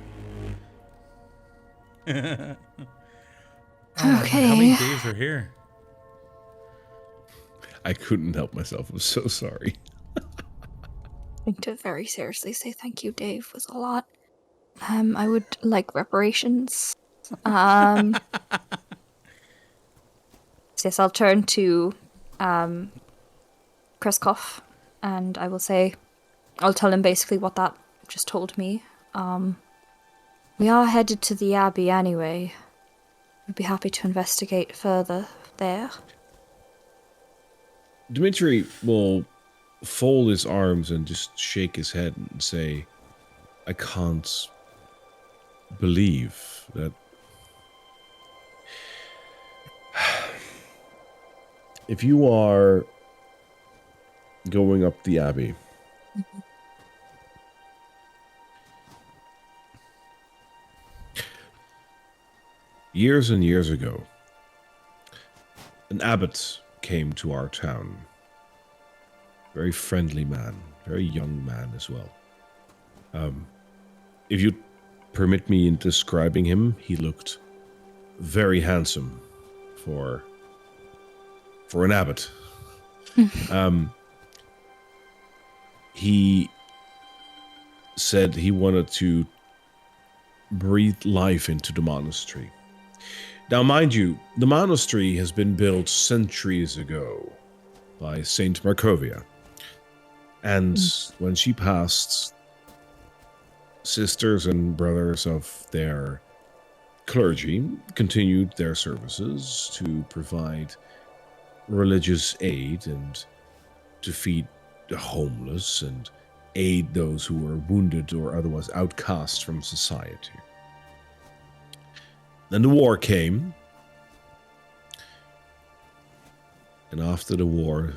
How many Okay. days are here? I couldn't help myself. I'm so sorry. I think to very seriously say thank you, Dave, was a lot. I would like reparations. So yes, I'll turn to Kreskov, and I will say, I'll tell him basically what that just told me. We are headed to the Abbey anyway. We'd be happy to investigate further there. Dmitri will fold his arms and just shake his head and say, I can't believe that if you are going up the Abbey, years and years ago, an abbot came to our town. Very friendly man, very young man as well. If you permit me in describing him, he looked very handsome for an abbot. he said he wanted to breathe life into the monastery. Now, mind you, the monastery has been built centuries ago by Saint Markovia. And when she passed, sisters and brothers of their clergy continued their services to provide religious aid and to feed the homeless and aid those who were wounded or otherwise outcast from society. Then the war came, and after the war,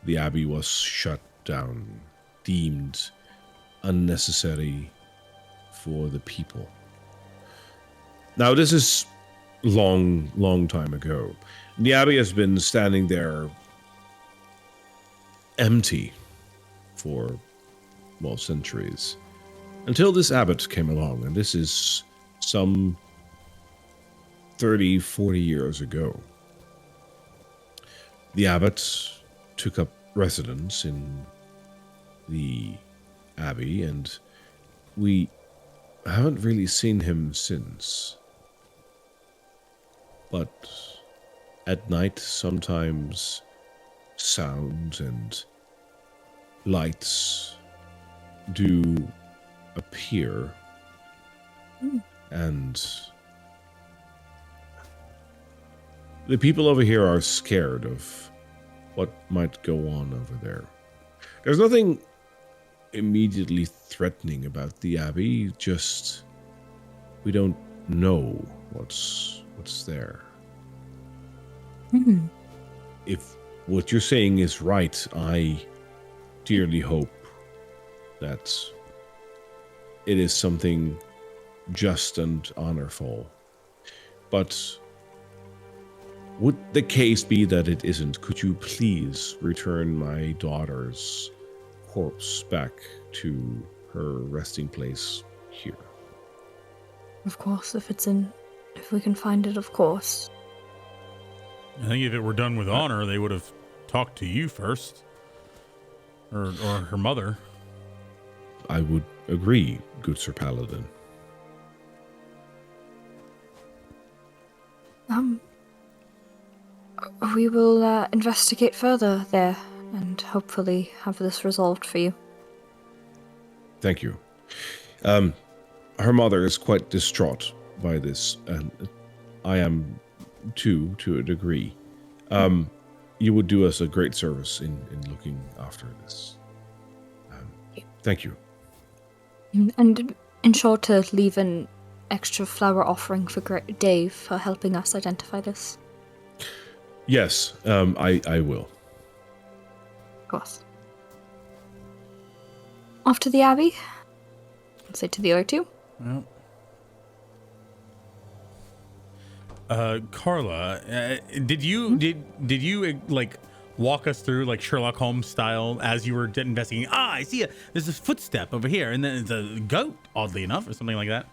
the abbey was shut down, deemed unnecessary for the people. Now, this is long time ago. The abbey has been standing there empty for, well, centuries. Until this abbot came along, and this is some 30, 40 years ago. The abbot took up residence in the abbey, and we haven't really seen him since. But at night, sometimes sounds and lights do appear, and the people over here are scared of what might go on over there. There's nothing immediately threatening about the abbey, just we don't know what's there. If what you're saying is right, I dearly hope that it is something just and honorful. But would the case be that it isn't, could you please return my daughter's corpse back to her resting place here? Of course, if we can find it, of course. I think if it were done with honor, they would have talked to you first. Or her mother. I would agree, good Sir Paladin. We will investigate further there and hopefully have this resolved for you. Thank you. Her mother is quite distraught by this, and I am too, to a degree. You would do us a great service in looking after this. Thank you. And ensure to leave an extra flower offering for Dave for helping us identify this. Yes, I will. Of course. Off to the Abbey. I'll say to the other two. Well. Karla, did you like walk us through like Sherlock Holmes style as you were investigating? I see there's this footstep over here, and then it's a goat, oddly enough, or something like that.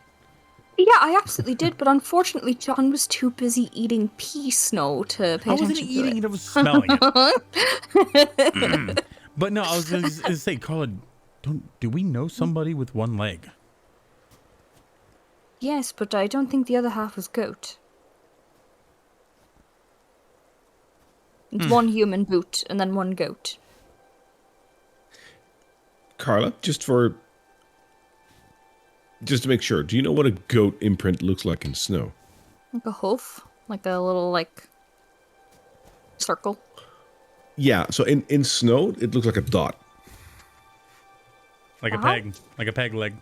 Yeah, I absolutely did, but unfortunately, John was too busy eating pea snow to pay attention to it. I wasn't eating it; I was smelling it. But no, I was going to say, Karla, do we know somebody with one leg? Yes, but I don't think the other half was goat. It's one human boot and then one goat. Karla, just to make sure, do you know what a goat imprint looks like in snow? Like a hoof? Like a little, circle? Yeah, so in snow, it looks like a dot. Like a peg. Like a peg leg.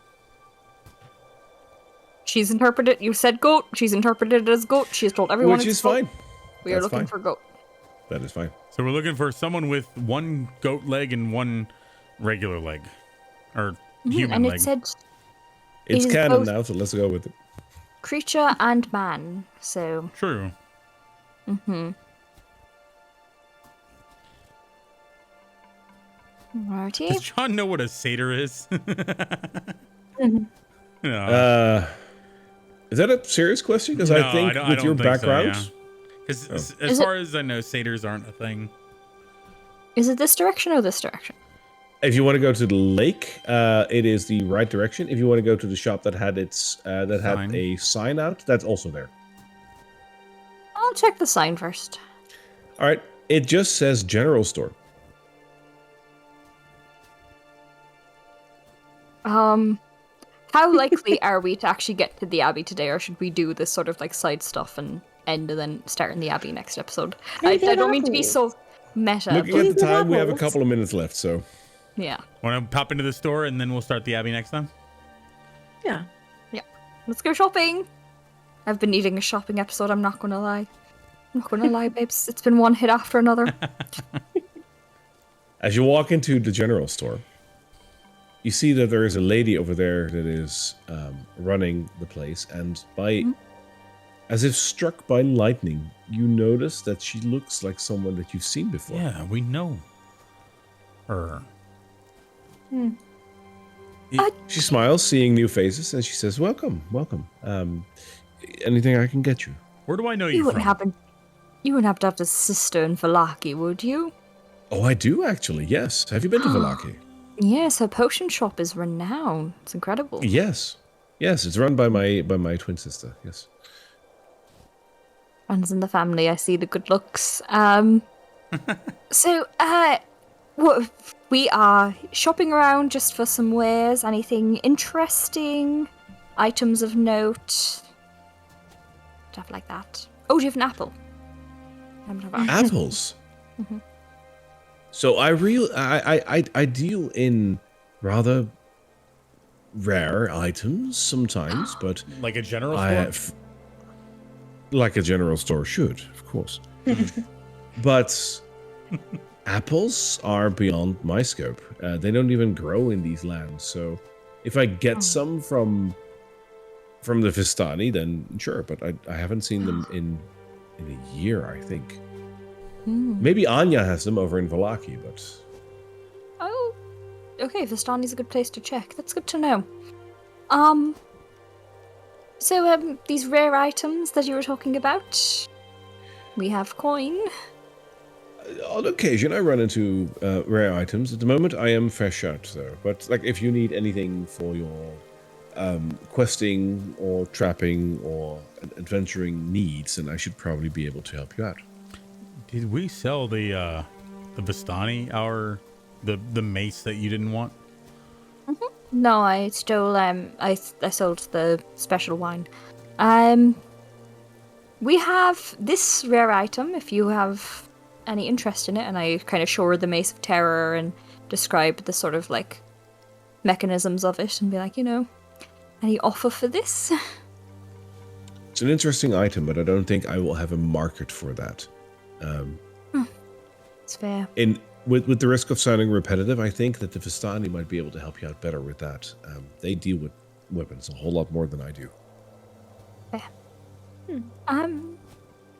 She's interpreted, you said goat, she's interpreted it as goat, she has told everyone Which it's is goat. fine. We are looking for goat. That is fine. So we're looking for someone with one goat leg and one regular leg. Or human and leg. it said... It's is canon both now, so let's go with it. Creature and man, so... True. Alrighty. Does John know what a satyr is? No. Is that a serious question? Because I think with your background... Because as far as I know, satyrs aren't a thing. Is it this direction or this direction? If you want to go to the lake, it is the right direction. If you want to go to the shop that had Sign. a sign out, that's also there. I'll check the sign first. All right. It just says general store. How likely are we to actually get to the Abbey today, or should we do this sort of like side stuff and end and then start in the Abbey next episode? I don't mean to be so meta. Looking but at the time, we have a apples. couple of minutes left, so yeah, Want to pop into the store and then we'll start the Abbey next time? Yeah. let's go shopping. I've been needing a shopping episode. I'm not gonna lie. Babes. It's been one hit after another. as you walk into the general store, you see that there is a lady over there that is running the place, and as if struck by lightning, you notice that she looks like someone that you've seen before. Yeah, we know her. She smiles, seeing new faces, and she says, "Welcome, welcome. Anything I can get you?" Where do I know You you wouldn't from? happen. You wouldn't have to have a sister in Valaki, would you? Oh, I do actually. Yes. Have you been to Valaki? Yes, her potion shop is renowned. It's incredible. Yes. Yes, it's run by my twin sister. Yes. Runs in the family. I see the good looks. So, we are shopping around just for some wares. Anything interesting? Items of note? Stuff like that. Oh, do you have an apple? Apples. So I deal in rather rare items sometimes, but Like a general I store? like a general store should, of course. But apples are beyond my scope. They don't even grow in these lands. So if I get some from the Vistani, then sure. But I haven't seen them in a year, I think. Maybe Anya has them over in Valaki, but Oh, okay. Vistani's a good place to check. That's good to know. So these rare items that you were talking about, we have coin. on occasion I run into rare items. At the moment, I am fresh out though. But like, if you need anything for your questing or trapping or adventuring needs, then I should probably be able to help you out. Did we sell the Vistani, the mace that you didn't want? No, I stole. I sold the special wine. We have this rare item. If you have any interest in it, and I kind of show her the Mace of Terror and describe the sort of like mechanisms of it, and be like, any offer for this? It's an interesting item, but I don't think I will have a market for that. It's fair. With the risk of sounding repetitive, I think that the Vistani might be able to help you out better with that. They deal with weapons a whole lot more than I do.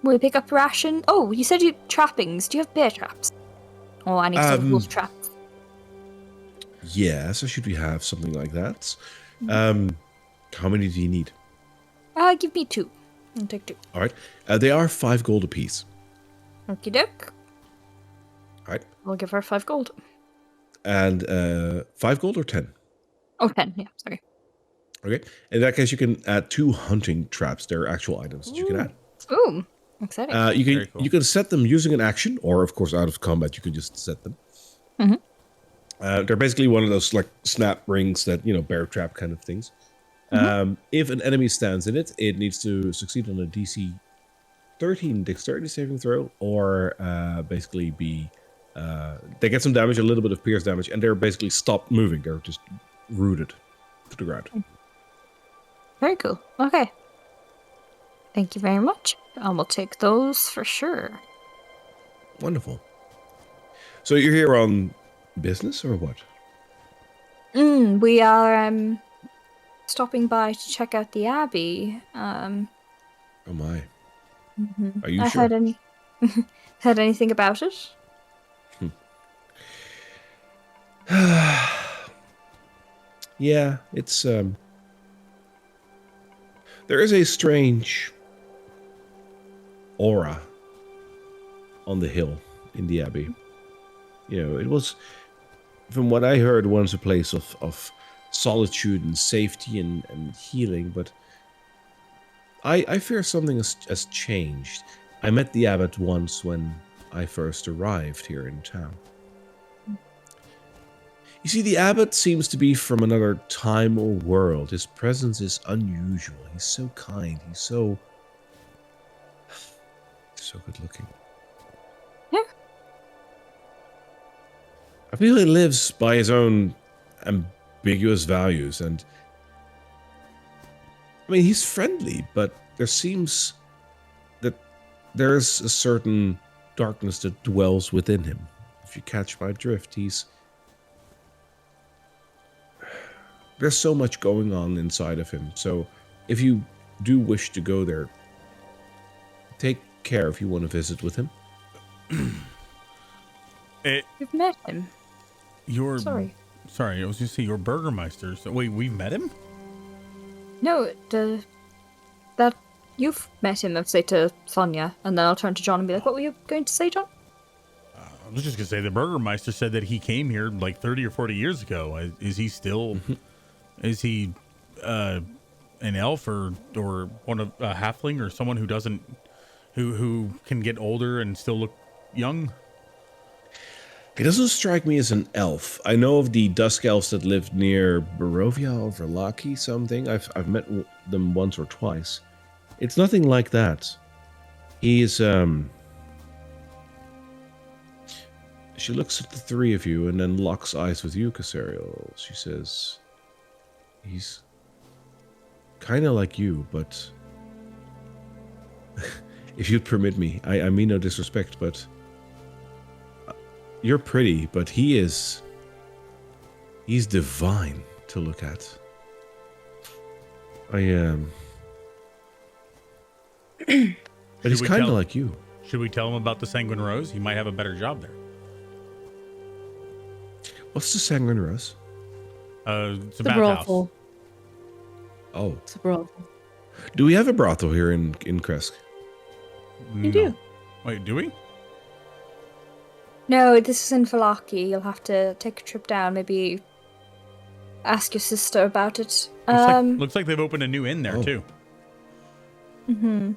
We pick up ration. Oh, you said you trappings. Do you have bear traps? Or any sort of wolf traps? Yes, I should have something like that. How many do you need? Give me 2. I'll take 2. All right. They are 5 gold apiece. Okie doke. All right. I'll give her 5 gold. And 5 gold or 10? Oh, 10. Yeah, sorry. Okay. In that case, you can add 2 hunting traps. They're actual items that you can add. Ooh, exciting. You cool. can set them using an action, or of course, out of combat, you can just set them. They're basically one of those like snap rings that bear trap kind of things. If an enemy stands in it, it needs to succeed on a DC 13 dexterity saving throw, or basically be they get some damage, a little bit of pierce damage, and they're basically stopped moving. They're just rooted to the ground. Very cool. Okay. Thank you very much. I will take those for sure. Wonderful. So you're here on business or what? We are stopping by to check out the Abbey. Oh my. Are you I sure? heard anything about it? Yeah, it's there is a strange aura on the hill in the Abbey. It was from what I heard, once a place of solitude and safety and healing, but I fear something has changed. I met the abbot once when I first arrived here in town. You see, the abbot seems to be from another time or world. His presence is unusual. He's so kind. He's so good looking. Yeah. I feel he lives by his own ambiguous values, and I mean, he's friendly, but there seems that there's a certain darkness that dwells within him. If you catch my drift, there's so much going on inside of him. So if you do wish to go there, take care if you want to visit with him. You've met him. Sorry. Sorry, I was just saying your Burgermeister. So wait, we've met him? No, that you've met him. I'll say to Sonia, and then I'll turn to John and be like, "What were you going to say, John?" I was just gonna say the Burgermeister said that he came here like 30 or 40 years ago. Is he still? Is he an elf or one of a halfling or someone who doesn't who can get older and still look young? He doesn't strike me as an elf. I know of the dusk elves that live near Barovia or Verlaki something. I've met them once or twice. It's nothing like that. He's She looks at the three of you and then locks eyes with you, Casariel. She says, he's kind of like you, but if you'd permit me, I mean no disrespect, but you're pretty, but he's divine to look at. But he's kind of like you. Should we tell him about the Sanguine Rose? He might have a better job there. What's the Sanguine Rose? It's a The bathhouse. brothel. Oh, It's a brothel. do we have a brothel here in Kresk? You do. Wait, do we? No, this is in Valaki. You'll have to take a trip down. Maybe ask your sister about it. Looks like they've opened a new inn there too. Mm-hmm.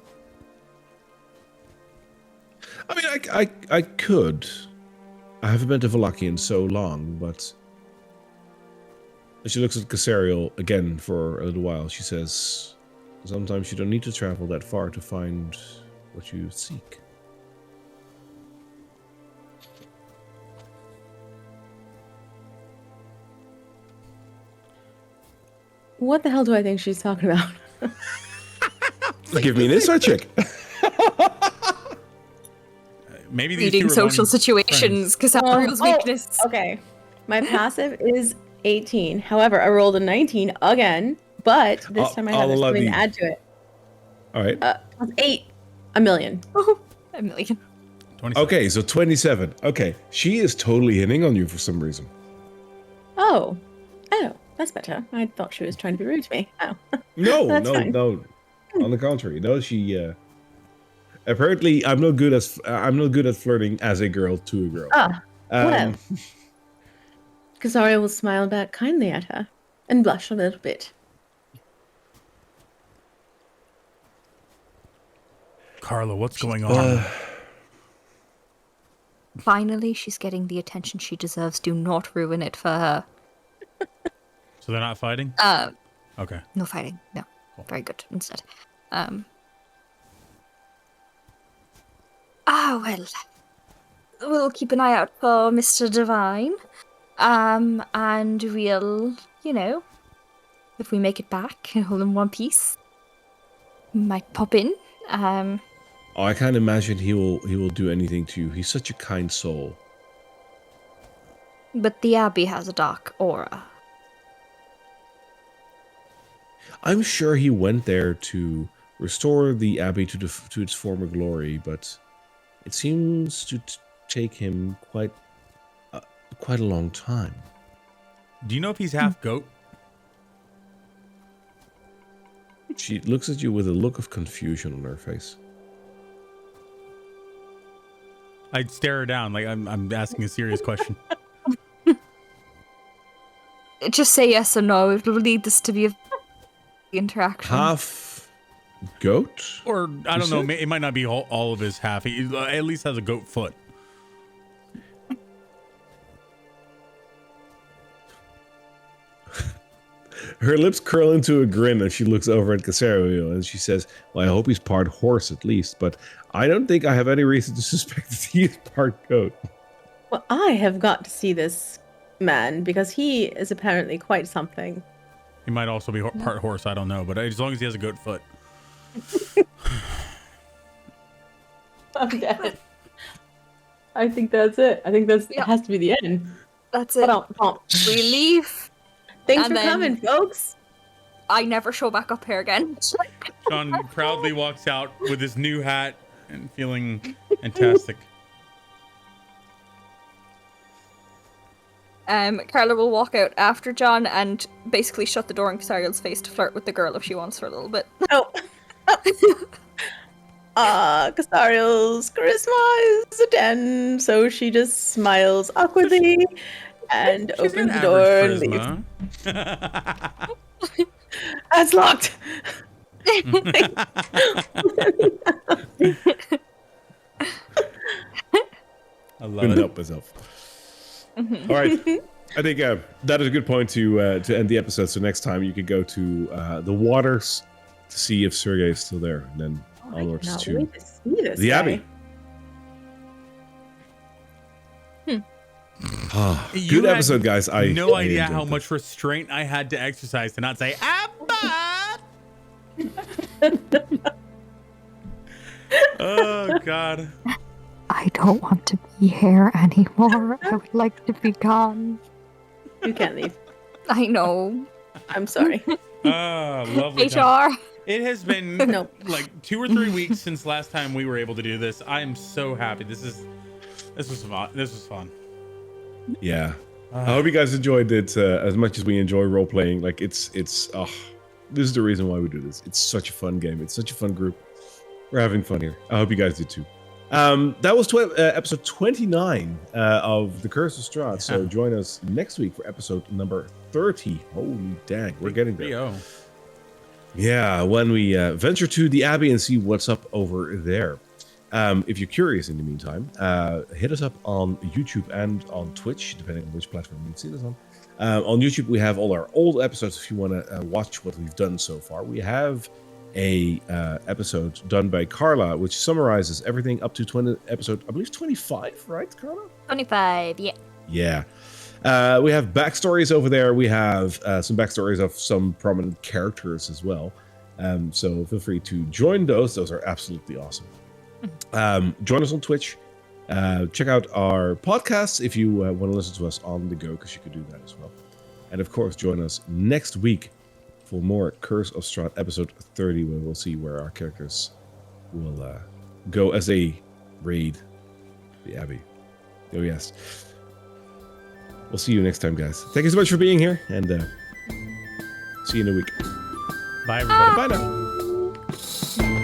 I mean, I could. I haven't been to Valaki in so long, but she looks at Casariel again for a little while. She says, sometimes you don't need to travel that far to find what you seek. What the hell do I think she's talking about? Give me an insight check. Maybe these Reading two are social long situations, Casariel's weakness. Okay. My passive is 18. However, I rolled a 19 again, but this time I have I'll allow something the- to add to it. All right. Plus 8. A million. Oh, a million. 27. Okay, so 27. Okay, she is totally hitting on you for some reason. Oh. Oh, that's better. I thought she was trying to be rude to me. Oh. No, That's no, fine. no. On the contrary, no. She apparently I'm no good at flirting as a girl to a girl. Ah, well. Casariel will smile back kindly at her and blush a little bit. Karla, what's going on? Finally, she's getting the attention she deserves. Do not ruin it for her. So they're not fighting? Okay. No fighting. No. Very good. Instead. Well. We'll keep an eye out for Mr. Divine. And we'll, if we make it back all in one piece, might pop in. I can't imagine he will do anything to you. He's such a kind soul. But the Abbey has a dark aura. I'm sure he went there to restore the Abbey to its former glory, but it seems to take him quite a long time. Do you know if he's half goat? She looks at you with a look of confusion on her face. I'd stare her down like I'm asking a serious question. Just say yes or no. It will need this to be a interaction. Half goat? Or I don't know. said? It might not be all of his half. He at least has a goat foot. Her lips curl into a grin as she looks over at Casariel and she says, well, I hope he's part horse at least, but I don't think I have any reason to suspect that he is part goat. Well, I have got to see this man because he is apparently quite something. He might also be part horse. I don't know, but as long as he has a goat foot. I'm dead. I think that's it. I think it has to be the end. That's it. We leave. Thanks And for then- coming, folks. I never show back up here again. John proudly walks out with his new hat and feeling fantastic. Karla will walk out after John and basically shut the door in Casariel's face to flirt with the girl if she wants for a little bit. Oh. Casariel's charisma is a 10, so she just smiles awkwardly and She's got opens the door and average leaves. charisma. That's locked. I love Couldn't it. help myself. All right. I think that is a good point to end the episode. So next time you could go to the waters to see if Sergei is still there, and then onwards I to cannot wait to see this the guy. Abbey. You Good had episode, guys. I no I idea enjoyed how it. much restraint I had to exercise to not say Abba. Oh God. I don't want to be here anymore. I would like to be gone. You can't leave. I know. I'm sorry. Lovely. time. HR. It has been Nope. like 2 or 3 weeks since last time we were able to do this. I am so happy. This was fun. This was fun. Yeah. I hope you guys enjoyed it as much as we enjoy role playing. Like this is the reason why we do this. It's such a fun game. It's such a fun group. We're having fun here. I hope you guys did too. That was episode 29 of The Curse of Strahd. So join us next week for episode number 30. Holy dang, we're getting there. 3-0. Yeah, when we venture to the Abbey and see what's up over there. If you're curious in the meantime, hit us up on YouTube and on Twitch, depending on which platform you've seen us on. On YouTube, we have all our old episodes if you want to watch what we've done so far. We have a episode done by Karla, which summarizes everything up to episode, I believe 25, right, Karla? 25, yeah. Yeah. We have backstories over there. We have some backstories of some prominent characters as well. So feel free to join those. Those are absolutely awesome. Join us on Twitch. Check out our podcasts if you want to listen to us on the go, because you can do that as well. And of course, join us next week for more Curse of Strahd episode 30, where we'll see where our characters will go as they raid the Abbey. Oh, yes. We'll see you next time, guys. Thank you so much for being here, and see you in a week. Bye, everybody. Bye now.